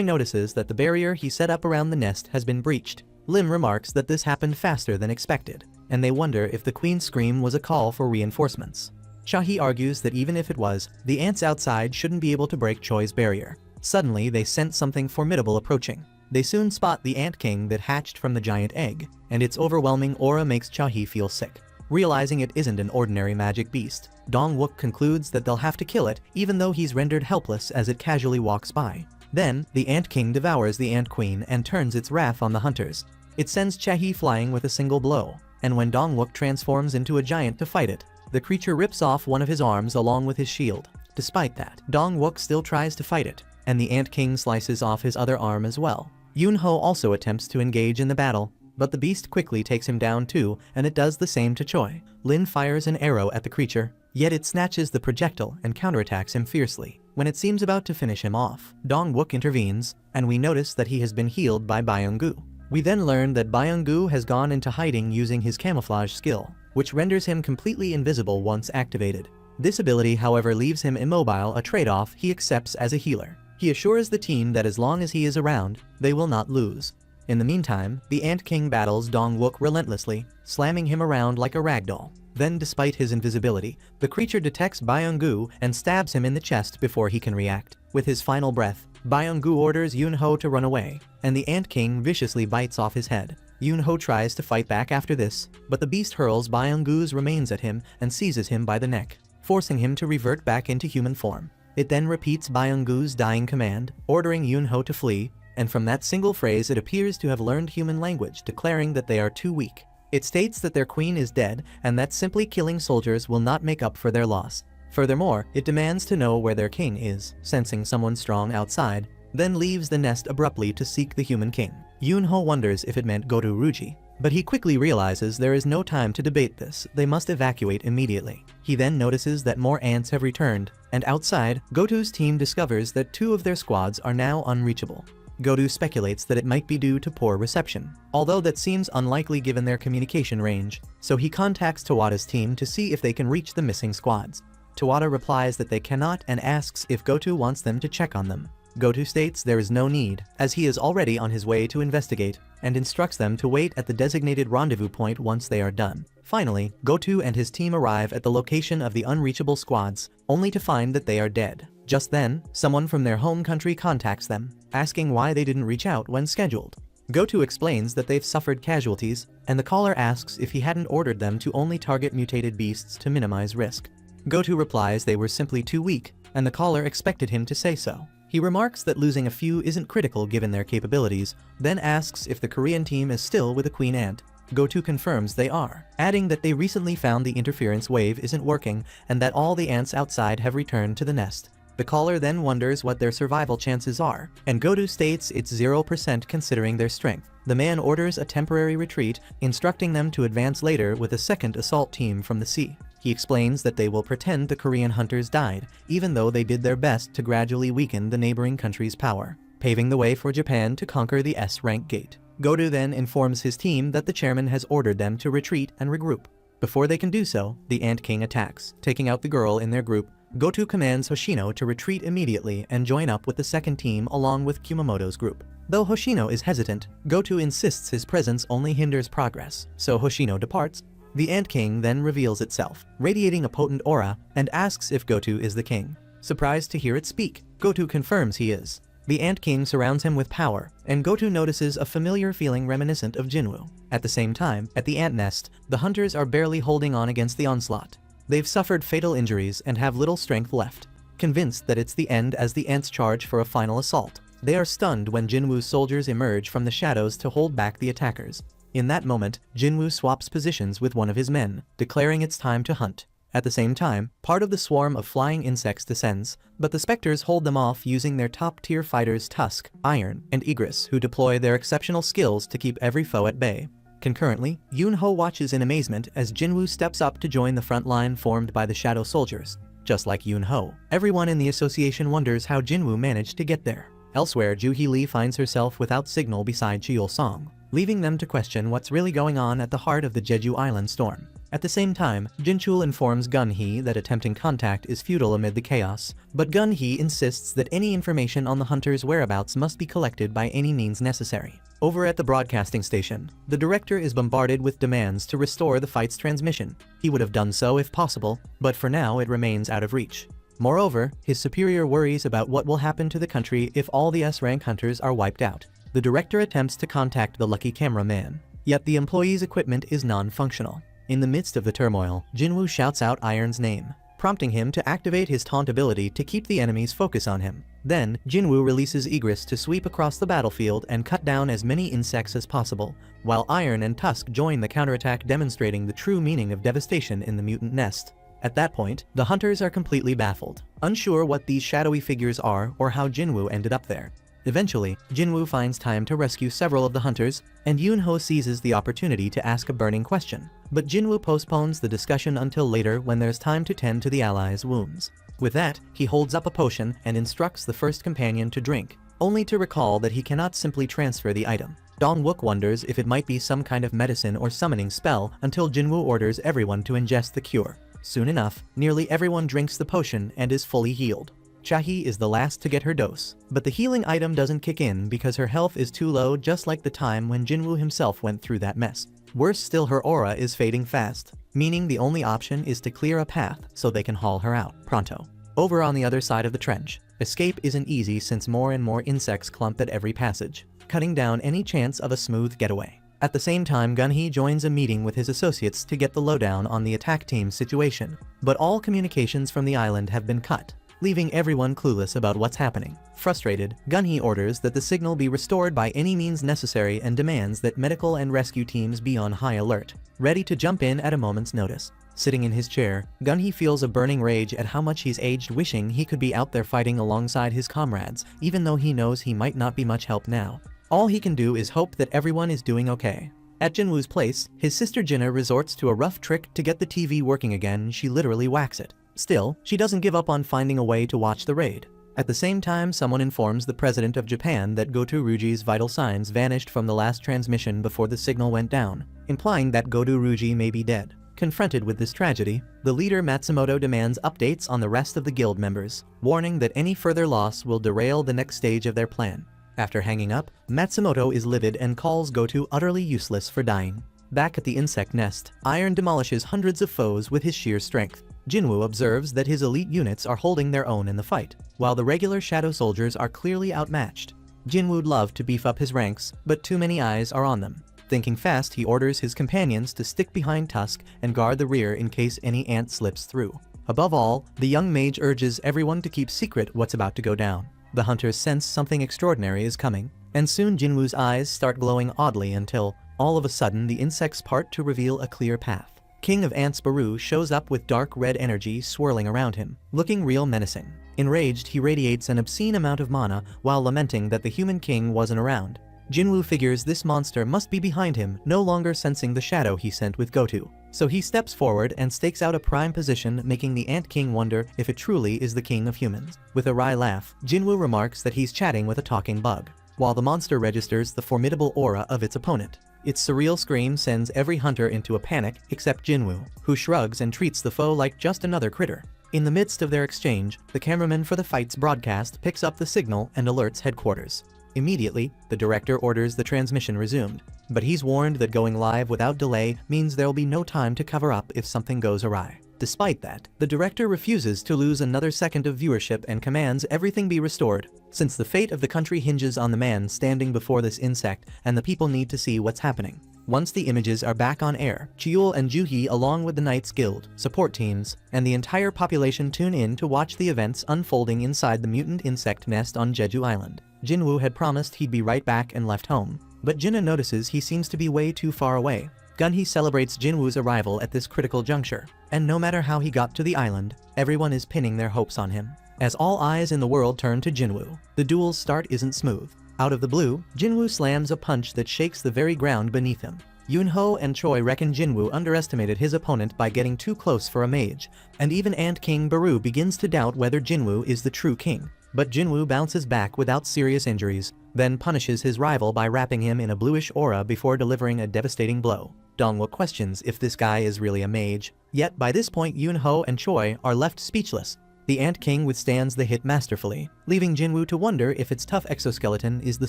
[SPEAKER 1] notices that the barrier he set up around the nest has been breached. Lim remarks that this happened faster than expected, and they wonder if the queen's scream was a call for reinforcements. Cha-hee argues that even if it was, the ants outside shouldn't be able to break Choi's barrier. Suddenly, they sense something formidable approaching. They soon spot the ant king that hatched from the giant egg, and its overwhelming aura makes Cha-hee feel sick. Realizing it isn't an ordinary magic beast, Dong-wook concludes that they'll have to kill it even though he's rendered helpless as it casually walks by. Then, the ant king devours the ant queen and turns its wrath on the hunters. It sends Cha-hee flying with a single blow, and when Dong-wook transforms into a giant to fight it, the creature rips off one of his arms along with his shield. Despite that, Dong-wook still tries to fight it, and the ant king slices off his other arm as well. Yoon-ho also attempts to engage in the battle, but the beast quickly takes him down too, and it does the same to Choi. Lin fires an arrow at the creature, yet it snatches the projectile and counterattacks him fiercely. When it seems about to finish him off, Dong-wook intervenes, and we notice that he has been healed by Byung-gu. We then learn that Byung-gu has gone into hiding using his camouflage skill, which renders him completely invisible once activated. This ability, however, leaves him immobile, a trade-off he accepts as a healer. He assures the team that as long as he is around, they will not lose. In the meantime, the Ant King battles Dong-wook relentlessly, slamming him around like a ragdoll. Then, despite his invisibility, the creature detects Byung-gu and stabs him in the chest before he can react. With his final breath, Byung-gu orders Yoon-ho to run away, and the Ant King viciously bites off his head. Yoon-ho tries to fight back after this, but the beast hurls Byung-gu's remains at him and seizes him by the neck, forcing him to revert back into human form. It then repeats Byung-gu's dying command, ordering Yoon-ho to flee, and from that single phrase it appears to have learned human language, declaring that they are too weak. It states that their queen is dead, and that simply killing soldiers will not make up for their loss. Furthermore, it demands to know where their king is, sensing someone strong outside, then leaves the nest abruptly to seek the human king. Yoon-ho wonders if it meant Goto Ruji, but he quickly realizes there is no time to debate this, they must evacuate immediately. He then notices that more ants have returned, and outside, Goto's team discovers that 2 of their squads are now unreachable. Goto speculates that it might be due to poor reception, although that seems unlikely given their communication range, so he contacts Tawada's team to see if they can reach the missing squads. Tawada replies that they cannot and asks if Goto wants them to check on them. Goto states there is no need, as he is already on his way to investigate, and instructs them to wait at the designated rendezvous point once they are done. Finally, Goto and his team arrive at the location of the unreachable squads, only to find that they are dead. Just then, someone from their home country contacts them, asking why they didn't reach out when scheduled. Goto explains that they've suffered casualties, and the caller asks if he hadn't ordered them to only target mutated beasts to minimize risk. Goto replies they were simply too weak, and the caller expected him to say so. He remarks that losing a few isn't critical given their capabilities, then asks if the Korean team is still with the Queen Ant. Goto confirms they are, adding that they recently found the interference wave isn't working and that all the ants outside have returned to the nest. The caller then wonders what their survival chances are, and Goto states it's 0% considering their strength. The man orders a temporary retreat, instructing them to advance later with a second assault team from the sea. He explains that they will pretend the Korean hunters died, even though they did their best to gradually weaken the neighboring country's power, paving the way for Japan to conquer the S-rank gate. Goto then informs his team that the chairman has ordered them to retreat and regroup. Before they can do so, the Ant King attacks, taking out the girl in their group. Goto commands Hoshino to retreat immediately and join up with the second team along with Kumamoto's group. Though Hoshino is hesitant, Goto insists his presence only hinders progress, so Hoshino departs. The Ant King then reveals itself, radiating a potent aura, and asks if Goto is the king. Surprised to hear it speak, Goto confirms he is. The Ant King surrounds him with power, and Goto notices a familiar feeling reminiscent of Jinwoo. At the same time, at the ant nest, the hunters are barely holding on against the onslaught. They've suffered fatal injuries and have little strength left. Convinced that it's the end as the ants charge for a final assault, they are stunned when Jinwoo's soldiers emerge from the shadows to hold back the attackers. In that moment, Jinwoo swaps positions with one of his men, declaring it's time to hunt. At the same time, part of the swarm of flying insects descends, but the specters hold them off using their top-tier fighters Tusk, Iron, and Egress, who deploy their exceptional skills to keep every foe at bay. Concurrently, Yoon-ho watches in amazement as Jinwoo steps up to join the front line formed by the Shadow Soldiers. Just like Yoon-ho, everyone in the association wonders how Jinwoo managed to get there. Elsewhere, Joo-hee Lee finds herself without signal beside Cheol-song, leaving them to question what's really going on at the heart of the Jeju Island storm. At the same time, Jinchul informs Gun-hee that attempting contact is futile amid the chaos, but Gun-hee insists that any information on the hunters' whereabouts must be collected by any means necessary. Over at the broadcasting station, the director is bombarded with demands to restore the fight's transmission. He would have done so if possible, but for now it remains out of reach. Moreover, his superior worries about what will happen to the country if all the S-rank hunters are wiped out. The director attempts to contact the lucky cameraman, yet the employee's equipment is non-functional. In the midst of the turmoil, Jinwoo shouts out Iron's name, prompting him to activate his taunt ability to keep the enemy's focus on him. Then, Jinwoo releases Egress to sweep across the battlefield and cut down as many insects as possible, while Iron and Tusk join the counterattack, demonstrating the true meaning of devastation in the mutant nest. At that point, the hunters are completely baffled, unsure what these shadowy figures are or how Jinwoo ended up there. Eventually, Jinwoo finds time to rescue several of the hunters, and Yoon-ho seizes the opportunity to ask a burning question. But Jinwoo postpones the discussion until later when there's time to tend to the allies' wounds. With that, he holds up a potion and instructs the first companion to drink, only to recall that he cannot simply transfer the item. Dong-wook wonders if it might be some kind of medicine or summoning spell until Jinwoo orders everyone to ingest the cure. Soon enough, nearly everyone drinks the potion and is fully healed. Cha-hee is the last to get her dose, but the healing item doesn't kick in because her health is too low, just like the time when Jinwoo himself went through that mess. Worse still, her aura is fading fast, meaning the only option is to clear a path so they can haul her out pronto. Over on the other side of the trench, escape isn't easy since more and more insects clump at every passage, cutting down any chance of a smooth getaway. At the same time, Gun-hee joins a meeting with his associates to get the lowdown on the attack team's situation, but all communications from the island have been cut, leaving everyone clueless about what's happening. Frustrated, Gun-hee orders that the signal be restored by any means necessary and demands that medical and rescue teams be on high alert, ready to jump in at a moment's notice. Sitting in his chair, Gun-hee feels a burning rage at how much he's aged, wishing he could be out there fighting alongside his comrades, even though he knows he might not be much help now. All he can do is hope that everyone is doing okay. At Jinwoo's place, his sister Jinna resorts to a rough trick to get the TV working again. She literally whacks it. Still, she doesn't give up on finding a way to watch the raid. At the same time, someone informs the president of Japan that Goto Ruji's vital signs vanished from the last transmission before the signal went down, implying that Goto Ruji may be dead. Confronted with this tragedy, the leader Matsumoto demands updates on the rest of the guild members, warning that any further loss will derail the next stage of their plan. After hanging up, Matsumoto is livid and calls Goto utterly useless for dying. Back at the insect nest, Iron demolishes hundreds of foes with his sheer strength. Jinwoo observes that his elite units are holding their own in the fight, while the regular shadow soldiers are clearly outmatched. Jinwoo'd love to beef up his ranks, but too many eyes are on them. Thinking fast, he orders his companions to stick behind Tusk and guard the rear in case any ant slips through. Above all, the young mage urges everyone to keep secret what's about to go down. The hunters sense something extraordinary is coming, and soon Jinwoo's eyes start glowing oddly until, all of a sudden, the insects part to reveal a clear path. King of Ants Baru shows up with dark red energy swirling around him, looking real menacing. Enraged, he radiates an obscene amount of mana while lamenting that the human king wasn't around. Jinwoo figures this monster must be behind him, no longer sensing the shadow he sent with Goto. So he steps forward and stakes out a prime position, making the Ant King wonder if it truly is the king of humans. With a wry laugh, Jinwoo remarks that he's chatting with a talking bug, while the monster registers the formidable aura of its opponent. Its surreal scream sends every hunter into a panic except Jinwoo, who shrugs and treats the foe like just another critter. In the midst of their exchange, the cameraman for the fight's broadcast picks up the signal and alerts headquarters. Immediately, the director orders the transmission resumed, but he's warned that going live without delay means there'll be no time to cover up if something goes awry. Despite that, the director refuses to lose another second of viewership and commands everything be restored, since the fate of the country hinges on the man standing before this insect and the people need to see what's happening. Once the images are back on air, Chiul and Juhi along with the Knights Guild, support teams, and the entire population tune in to watch the events unfolding inside the mutant insect nest on Jeju Island. Jinwoo had promised he'd be right back and left home, but Jinna notices he seems to be way too far away. Gunhee celebrates Jinwoo's arrival at this critical juncture, and no matter how he got to the island, everyone is pinning their hopes on him. As all eyes in the world turn to Jinwoo, the duel's start isn't smooth. Out of the blue, Jinwoo slams a punch that shakes the very ground beneath him. Yunho and Choi reckon Jinwoo underestimated his opponent by getting too close for a mage, and even Ant King Baru begins to doubt whether Jinwoo is the true king. But Jinwoo bounces back without serious injuries, then punishes his rival by wrapping him in a bluish aura before delivering a devastating blow. Dongwoo questions if this guy is really a mage, yet by this point Yunho and Choi are left speechless. The Ant King withstands the hit masterfully, leaving Jinwoo to wonder if its tough exoskeleton is the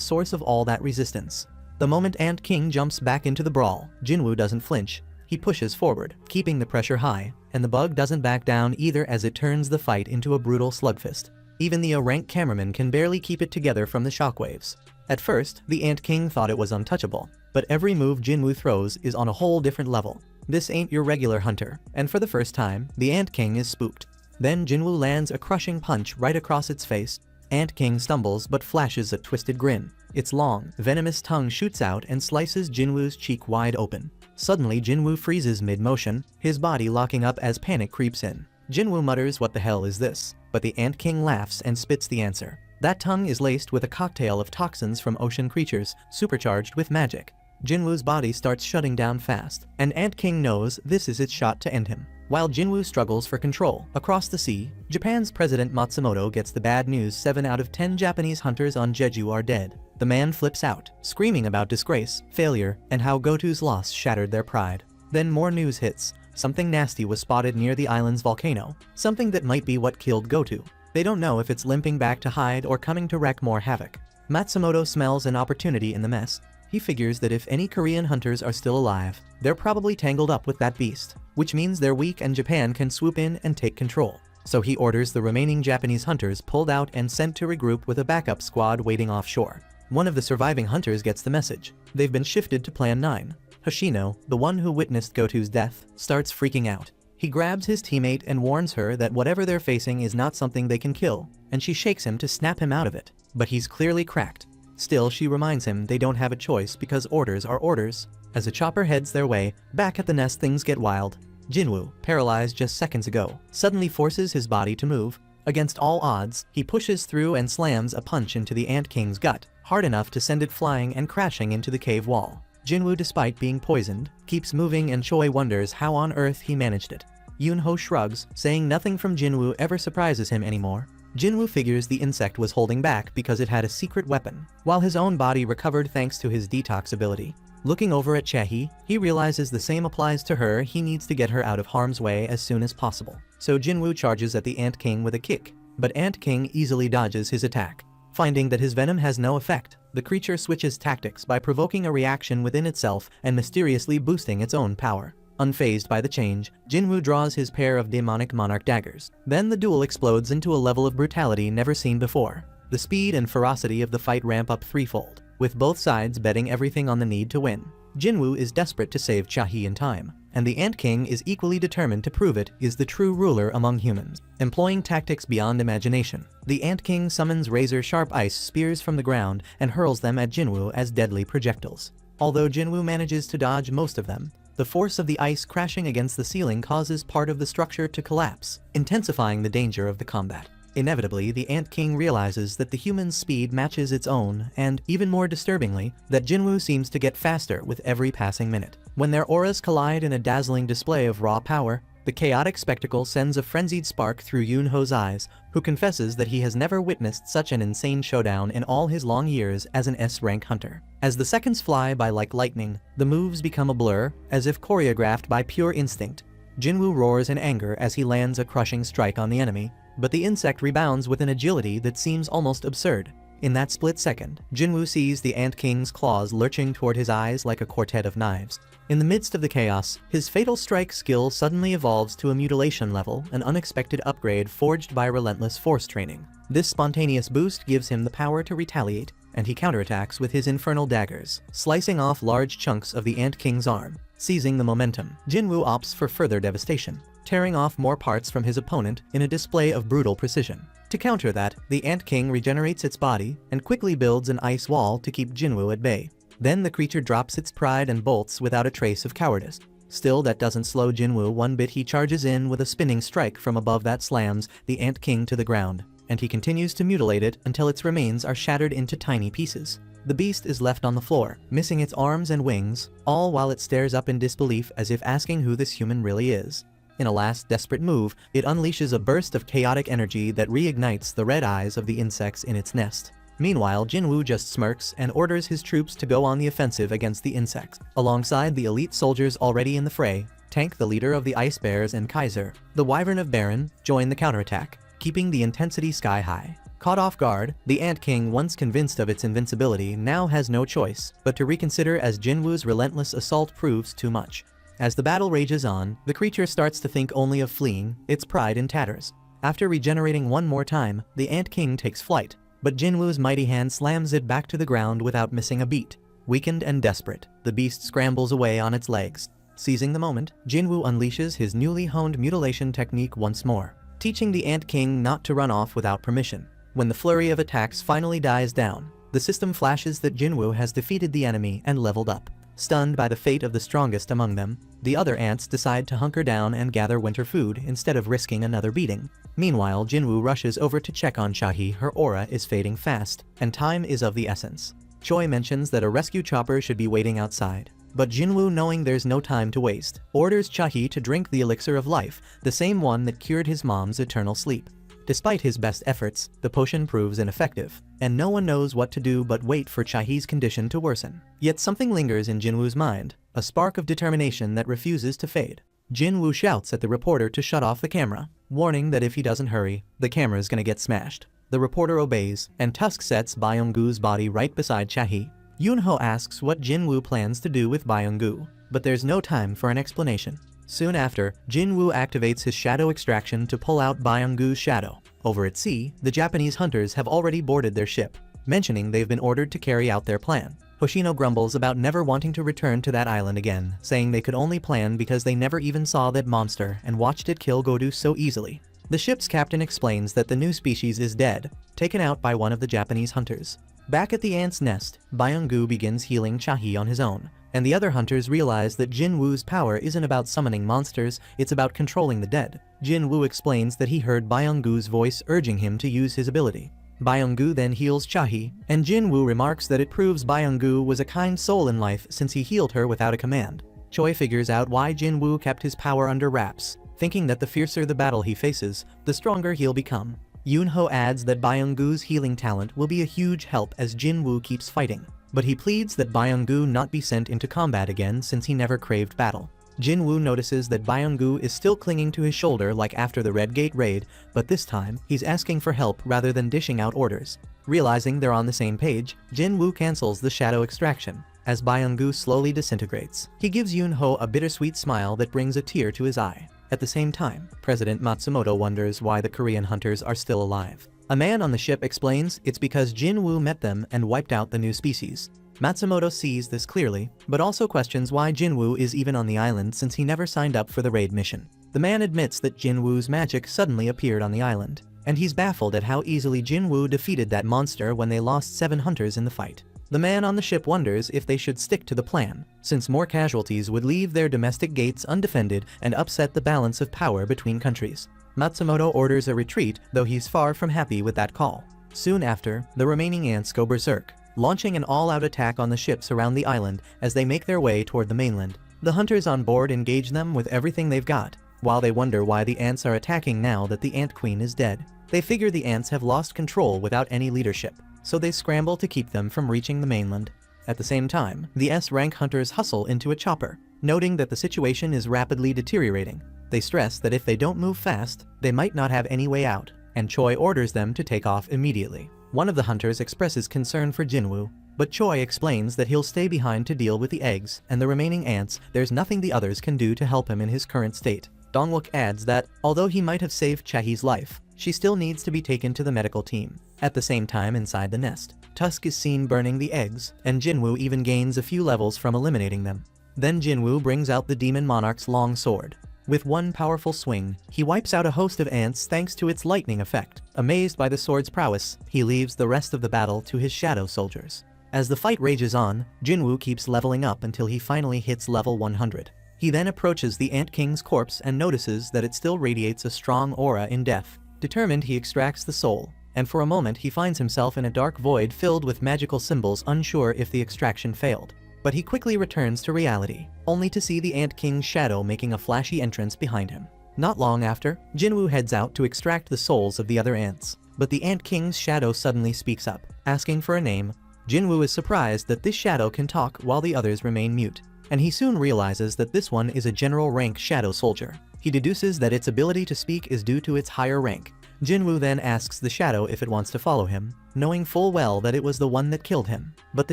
[SPEAKER 1] source of all that resistance. The moment Ant King jumps back into the brawl, Jinwoo doesn't flinch. He pushes forward, keeping the pressure high, and the bug doesn't back down either as it turns the fight into a brutal slugfest. Even the O-rank cameraman can barely keep it together from the shockwaves. At first, the Ant King thought it was untouchable, but every move Jinwoo throws is on a whole different level. This ain't your regular hunter, and for the first time, the Ant King is spooked. Then Jinwoo lands a crushing punch right across its face. Ant King stumbles but flashes a twisted grin. Its long, venomous tongue shoots out and slices Jinwoo's cheek wide open. Suddenly Jinwoo freezes mid-motion, his body locking up as panic creeps in. Jinwoo mutters, "What the hell is this?" But the Ant King laughs and spits the answer. That tongue is laced with a cocktail of toxins from ocean creatures, supercharged with magic. Jinwoo's body starts shutting down fast, and Ant King knows this is its shot to end him. While Jinwoo struggles for control, across the sea, Japan's President Matsumoto gets the bad news 7 out of 10 Japanese hunters on Jeju are dead. The man flips out, screaming about disgrace, failure, and how Goto's loss shattered their pride. Then more news hits. Something nasty was spotted near the island's volcano, something that might be what killed Goto. They don't know if it's limping back to hide or coming to wreak more havoc. Matsumoto smells an opportunity in the mess. He figures that if any Korean hunters are still alive, they're probably tangled up with that beast, which means they're weak and Japan can swoop in and take control. So he orders the remaining Japanese hunters pulled out and sent to regroup with a backup squad waiting offshore. One of the surviving hunters gets the message. They've been shifted to Plan 9. Hoshino, the one who witnessed Goto's death, starts freaking out. He grabs his teammate and warns her that whatever they're facing is not something they can kill, and she shakes him to snap him out of it. But he's clearly cracked. Still, she reminds him they don't have a choice because orders are orders. As a chopper heads their way, back at the nest things get wild. Jinwoo, paralyzed just seconds ago, suddenly forces his body to move. Against all odds, he pushes through and slams a punch into the Ant King's gut, hard enough to send it flying and crashing into the cave wall. Jinwoo, despite being poisoned, keeps moving and Choi wonders how on earth he managed it. Yunho shrugs, saying nothing from Jinwoo ever surprises him anymore. Jinwoo figures the insect was holding back because it had a secret weapon, while his own body recovered thanks to his detox ability. Looking over at Chahi, he realizes the same applies to her. He needs to get her out of harm's way as soon as possible. So Jinwoo charges at the Ant King with a kick, but Ant King easily dodges his attack. Finding that his venom has no effect, the creature switches tactics by provoking a reaction within itself and mysteriously boosting its own power. Unfazed by the change, Jinwoo draws his pair of demonic monarch daggers. Then the duel explodes into a level of brutality never seen before. The speed and ferocity of the fight ramp up threefold, with both sides betting everything on the need to win. Jinwoo is desperate to save Chahi in time, and the Ant King is equally determined to prove it is the true ruler among humans. Employing tactics beyond imagination, the Ant King summons razor-sharp ice spears from the ground and hurls them at Jinwoo as deadly projectiles. Although Jinwoo manages to dodge most of them, the force of the ice crashing against the ceiling causes part of the structure to collapse, intensifying the danger of the combat. Inevitably, the Ant King realizes that the human's speed matches its own, and, even more disturbingly, that Jinwoo seems to get faster with every passing minute. When their auras collide in a dazzling display of raw power, the chaotic spectacle sends a frenzied spark through Yunho's eyes, who confesses that he has never witnessed such an insane showdown in all his long years as an S-rank hunter. As the seconds fly by like lightning, the moves become a blur, as if choreographed by pure instinct. Jinwoo roars in anger as he lands a crushing strike on the enemy, but the insect rebounds with an agility that seems almost absurd. In that split second, Jinwoo sees the Ant King's claws lurching toward his eyes like a quartet of knives. In the midst of the chaos, his Fatal Strike skill suddenly evolves to a mutilation level, an unexpected upgrade forged by relentless force training. This spontaneous boost gives him the power to retaliate, and he counterattacks with his infernal daggers, slicing off large chunks of the Ant King's arm. Seizing the momentum, Jinwoo opts for further devastation, tearing off more parts from his opponent in a display of brutal precision. To counter that, the Ant King regenerates its body and quickly builds an ice wall to keep Jinwoo at bay. Then the creature drops its pride and bolts without a trace of cowardice. Still, that doesn't slow Jinwoo one bit. He charges in with a spinning strike from above that slams the Ant King to the ground, and he continues to mutilate it until its remains are shattered into tiny pieces. The beast is left on the floor, missing its arms and wings, all while it stares up in disbelief as if asking who this human really is. In a last desperate move, it unleashes a burst of chaotic energy that reignites the red eyes of the insects in its nest. Meanwhile, Jinwoo just smirks and orders his troops to go on the offensive against the insects. Alongside the elite soldiers already in the fray, Tank, the leader of the Ice Bears, and Kaiser, the Wyvern of Baron, join the counterattack, keeping the intensity sky high. Caught off guard, the Ant King, once convinced of its invincibility, now has no choice but to reconsider as Jinwoo's relentless assault proves too much. As the battle rages on, the creature starts to think only of fleeing, its pride in tatters. After regenerating one more time, the Ant King takes flight, but Jinwoo's mighty hand slams it back to the ground without missing a beat. Weakened and desperate, the beast scrambles away on its legs. Seizing the moment, Jinwoo unleashes his newly honed mutilation technique once more, teaching the Ant King not to run off without permission. When the flurry of attacks finally dies down, the system flashes that Jinwoo has defeated the enemy and leveled up. Stunned by the fate of the strongest among them, the other ants decide to hunker down and gather winter food instead of risking another beating. Meanwhile, Jinwoo rushes over to check on Chahi. Her aura is fading fast, and time is of the essence. Choi mentions that a rescue chopper should be waiting outside, but Jinwoo, knowing there's no time to waste, orders Chahi to drink the elixir of life, the same one that cured his mom's eternal sleep. Despite his best efforts, the potion proves ineffective, and no one knows what to do but wait for Chahi's condition to worsen. Yet something lingers in Jinwoo's mind, a spark of determination that refuses to fade. Jinwoo shouts at the reporter to shut off the camera, warning that if he doesn't hurry, the camera's gonna get smashed. The reporter obeys, and Tusk sets Byung-goo's body right beside Chahi. Yoonho asks what Jinwoo plans to do with Byung-goo, but there's no time for an explanation. Soon after, Jinwoo activates his shadow extraction to pull out Byung-goo's shadow. Over at sea, the Japanese hunters have already boarded their ship, mentioning they've been ordered to carry out their plan. Hoshino grumbles about never wanting to return to that island again, saying they could only plan because they never even saw that monster and watched it kill Godu so easily. The ship's captain explains that the new species is dead, taken out by one of the Japanese hunters. Back at the ant's nest, Byung-goo begins healing Chahi on his own, and the other hunters realize that Jinwoo's power isn't about summoning monsters, it's about controlling the dead. Jinwoo explains that he heard Byung-goo's voice urging him to use his ability. Byung-goo then heals Chahi, and Jinwoo remarks that it proves Byung-goo was a kind soul in life since he healed her without a command. Choi figures out why Jinwoo kept his power under wraps, thinking that the fiercer the battle he faces, the stronger he'll become. Yoonho adds that Byung-goo's healing talent will be a huge help as Jinwoo keeps fighting, but he pleads that Byung-goo not be sent into combat again since he never craved battle. Jinwoo notices that Byung-goo is still clinging to his shoulder like after the Red Gate raid, but this time, he's asking for help rather than dishing out orders. Realizing they're on the same page, Jinwoo cancels the shadow extraction, as Byung-goo slowly disintegrates. He gives Yoonho a bittersweet smile that brings a tear to his eye. At the same time, President Matsumoto wonders why the Korean hunters are still alive. A man on the ship explains it's because Jinwoo met them and wiped out the new species. Matsumoto sees this clearly, but also questions why Jinwoo is even on the island since he never signed up for the raid mission. The man admits that Jinwoo's magic suddenly appeared on the island, and he's baffled at how easily Jinwoo defeated that monster when they lost 7 hunters in the fight. The man on the ship wonders if they should stick to the plan, since more casualties would leave their domestic gates undefended and upset the balance of power between countries. Matsumoto orders a retreat, though he's far from happy with that call. Soon after, the remaining ants go berserk, launching an all-out attack on the ships around the island as they make their way toward the mainland. The hunters on board engage them with everything they've got, while they wonder why the ants are attacking now that the Ant Queen is dead. They figure the ants have lost control without any leadership, so they scramble to keep them from reaching the mainland. At the same time, the S-rank hunters hustle into a chopper, noting that the situation is rapidly deteriorating. They stress that if they don't move fast, they might not have any way out, and Choi orders them to take off immediately. One of the hunters expresses concern for Jinwoo, but Choi explains that he'll stay behind to deal with the eggs and the remaining ants. There's nothing the others can do to help him in his current state. Dongwook adds that, although he might have saved Chahee's life, she still needs to be taken to the medical team. At the same time, inside the nest, Tusk is seen burning the eggs, and Jinwoo even gains a few levels from eliminating them. Then Jinwoo brings out the Demon Monarch's long sword. With one powerful swing, he wipes out a host of ants thanks to its lightning effect. Amazed by the sword's prowess, he leaves the rest of the battle to his shadow soldiers. As the fight rages on, Jinwoo keeps leveling up until he finally hits level 100. He then approaches the Ant King's corpse and notices that it still radiates a strong aura in death. Determined, he extracts the soul, and for a moment he finds himself in a dark void filled with magical symbols, unsure if the extraction failed. But he quickly returns to reality, only to see the Ant King's shadow making a flashy entrance behind him. Not long after, Jinwoo heads out to extract the souls of the other ants, but the Ant King's shadow suddenly speaks up, asking for a name. Jinwoo is surprised that this shadow can talk while the others remain mute, and he soon realizes that this one is a general rank shadow soldier. He deduces that its ability to speak is due to its higher rank. Jinwoo then asks the shadow if it wants to follow him, knowing full well that it was the one that killed him. But the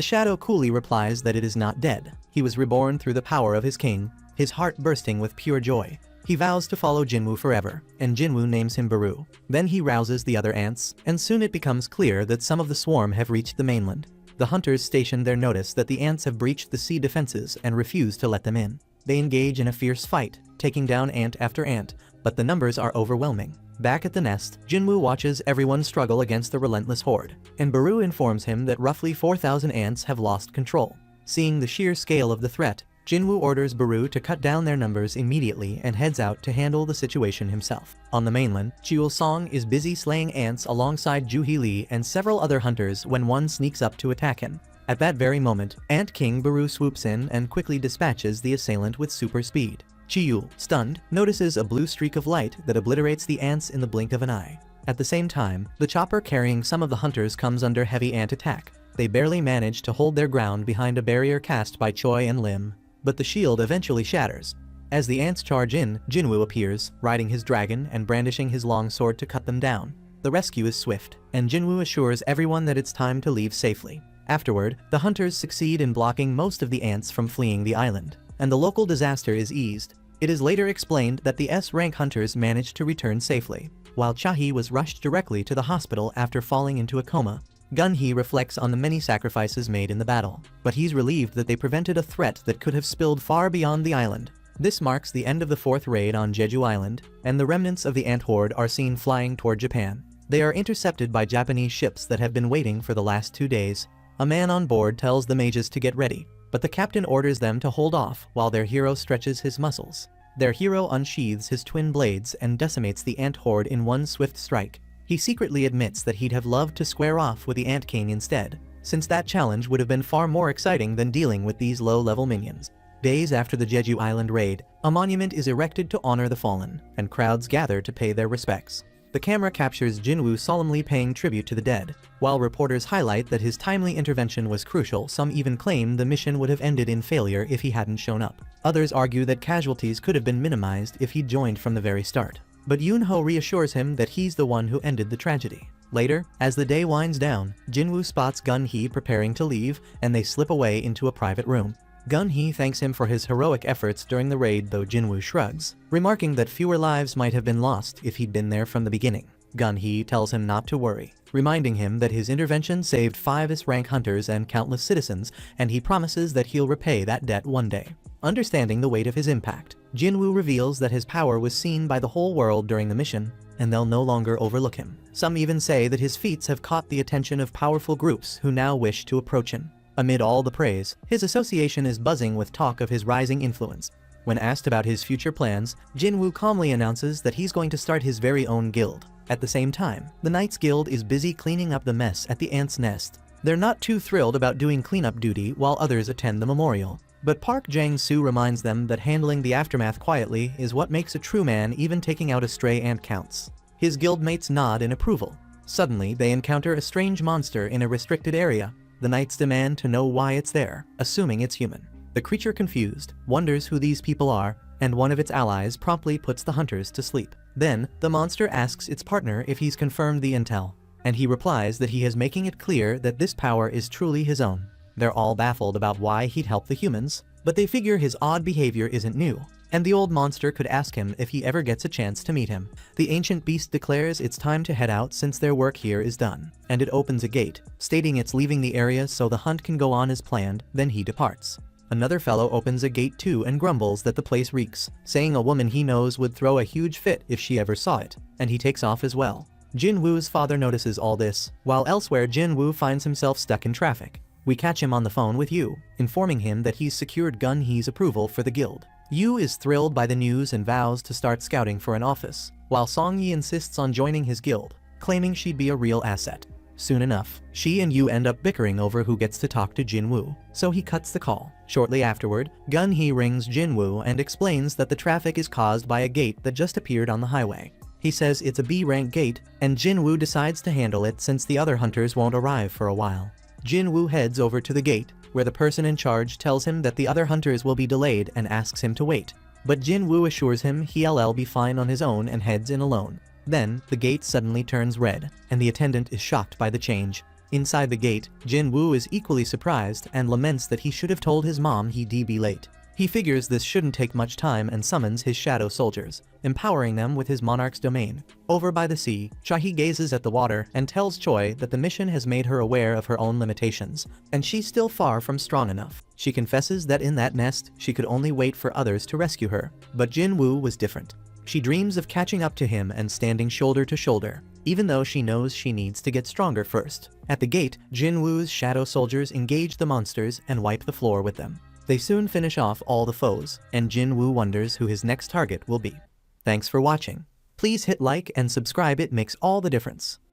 [SPEAKER 1] shadow coolly replies that it is not dead. He was reborn through the power of his king, his heart bursting with pure joy. He vows to follow Jinwoo forever, and Jinwoo names him Baru. Then he rouses the other ants, and soon it becomes clear that some of the swarm have reached the mainland. The hunters stationed there notice that the ants have breached the sea defenses and refuse to let them in. They engage in a fierce fight, taking down ant after ant, but the numbers are overwhelming. Back at the nest, Jinwoo watches everyone struggle against the relentless horde, and Baru informs him that roughly 4,000 ants have lost control. Seeing the sheer scale of the threat, Jinwoo orders Baru to cut down their numbers immediately and heads out to handle the situation himself. On the mainland, Cheol-song is busy slaying ants alongside Ju-hee Lee and several other hunters when one sneaks up to attack him. At that very moment, Ant King Baru swoops in and quickly dispatches the assailant with super speed. Chiyul, stunned, notices a blue streak of light that obliterates the ants in the blink of an eye. At the same time, the chopper carrying some of the hunters comes under heavy ant attack. They barely manage to hold their ground behind a barrier cast by Choi and Lim, but the shield eventually shatters. As the ants charge in, Jinwoo appears, riding his dragon and brandishing his long sword to cut them down. The rescue is swift, and Jinwoo assures everyone that it's time to leave safely. Afterward, the hunters succeed in blocking most of the ants from fleeing the island, and the local disaster is eased. It is later explained that the S-rank hunters managed to return safely, while Chahee was rushed directly to the hospital after falling into a coma. Gun-hee reflects on the many sacrifices made in the battle, but he's relieved that they prevented a threat that could have spilled far beyond the island. This marks the end of the fourth raid on Jeju Island, and the remnants of the ant horde are seen flying toward Japan. They are intercepted by Japanese ships that have been waiting for the last 2 days. A man on board tells the mages to get ready, but the captain orders them to hold off while their hero stretches his muscles. Their hero unsheathes his twin blades and decimates the ant horde in one swift strike. He secretly admits that he'd have loved to square off with the Ant King instead, since that challenge would have been far more exciting than dealing with these low-level minions. Days after the Jeju Island raid, a monument is erected to honor the fallen, and crowds gather to pay their respects. The camera captures Jinwoo solemnly paying tribute to the dead. While reporters highlight that his timely intervention was crucial, some even claim the mission would have ended in failure if he hadn't shown up. Others argue that casualties could have been minimized if he'd joined from the very start. But Yoon-ho reassures him that he's the one who ended the tragedy. Later, as the day winds down, Jinwoo spots Gun-hee preparing to leave, and they slip away into a private room. Gun-hee thanks him for his heroic efforts during the raid, though Jinwoo shrugs, remarking that fewer lives might have been lost if he'd been there from the beginning. Gun-hee tells him not to worry, reminding him that his intervention saved 5 S-rank hunters and countless citizens, and he promises that he'll repay that debt one day. Understanding the weight of his impact, Jinwoo reveals that his power was seen by the whole world during the mission, and they'll no longer overlook him. Some even say that his feats have caught the attention of powerful groups who now wish to approach him. Amid all the praise, his association is buzzing with talk of his rising influence. When asked about his future plans, Jinwoo calmly announces that he's going to start his very own guild. At the same time, the Knights Guild is busy cleaning up the mess at the ants' nest. They're not too thrilled about doing cleanup duty while others attend the memorial. But Park Jang-soo reminds them that handling the aftermath quietly is what makes a true man. Even taking out a stray ant counts. His guildmates nod in approval. Suddenly, they encounter a strange monster in a restricted area. The knights demand to know why it's there, assuming it's human. The creature, confused, wonders who these people are, and one of its allies promptly puts the hunters to sleep. Then, the monster asks its partner if he's confirmed the intel. and he replies that he is making it clear that this power is truly his own. They're all baffled about why he'd help the humans, but they figure his odd behavior isn't new, and the old monster could ask him if he ever gets a chance to meet him. The ancient beast declares it's time to head out since their work here is done, and it opens a gate, stating it's leaving the area so the hunt can go on as planned. Then he departs. Another fellow opens a gate too and grumbles that the place reeks, saying a woman he knows would throw a huge fit if she ever saw it, and he takes off as well. Jin-woo's father notices all this, while elsewhere Jin-woo finds himself stuck in traffic. We catch him on the phone with Yu, informing him that he's secured Gun-hee's approval for the guild. Yu is thrilled by the news and vows to start scouting for an office, while Song-yi insists on joining his guild, claiming she'd be a real asset. Soon enough, she and Yu end up bickering over who gets to talk to Jin-woo, so he cuts the call. Shortly afterward, Gun-hee rings Jin-woo and explains that the traffic is caused by a gate that just appeared on the highway. He says it's a B-rank gate, and Jin-woo decides to handle it since the other hunters won't arrive for a while. Jin-woo heads over to the gate, where the person in charge tells him that the other hunters will be delayed and asks him to wait. But Jin-woo assures him he'll be fine on his own and heads in alone. Then, the gate suddenly turns red, and the attendant is shocked by the change. Inside the gate, Jin-woo is equally surprised and laments that he should have told his mom he'd be late. He figures this shouldn't take much time and summons his shadow soldiers, empowering them with his monarch's domain. Over by the sea, Chahi gazes at the water and tells Choi that the mission has made her aware of her own limitations, and she's still far from strong enough. She confesses that in that nest, she could only wait for others to rescue her, but Jin-woo was different. She dreams of catching up to him and standing shoulder to shoulder, even though she knows she needs to get stronger first. At the gate, Jin-woo's shadow soldiers engage the monsters and wipe the floor with them. They soon finish off all the foes, and Jin-woo wonders who his next target will be. Thanks for watching. Please hit like and subscribe, it makes all the difference.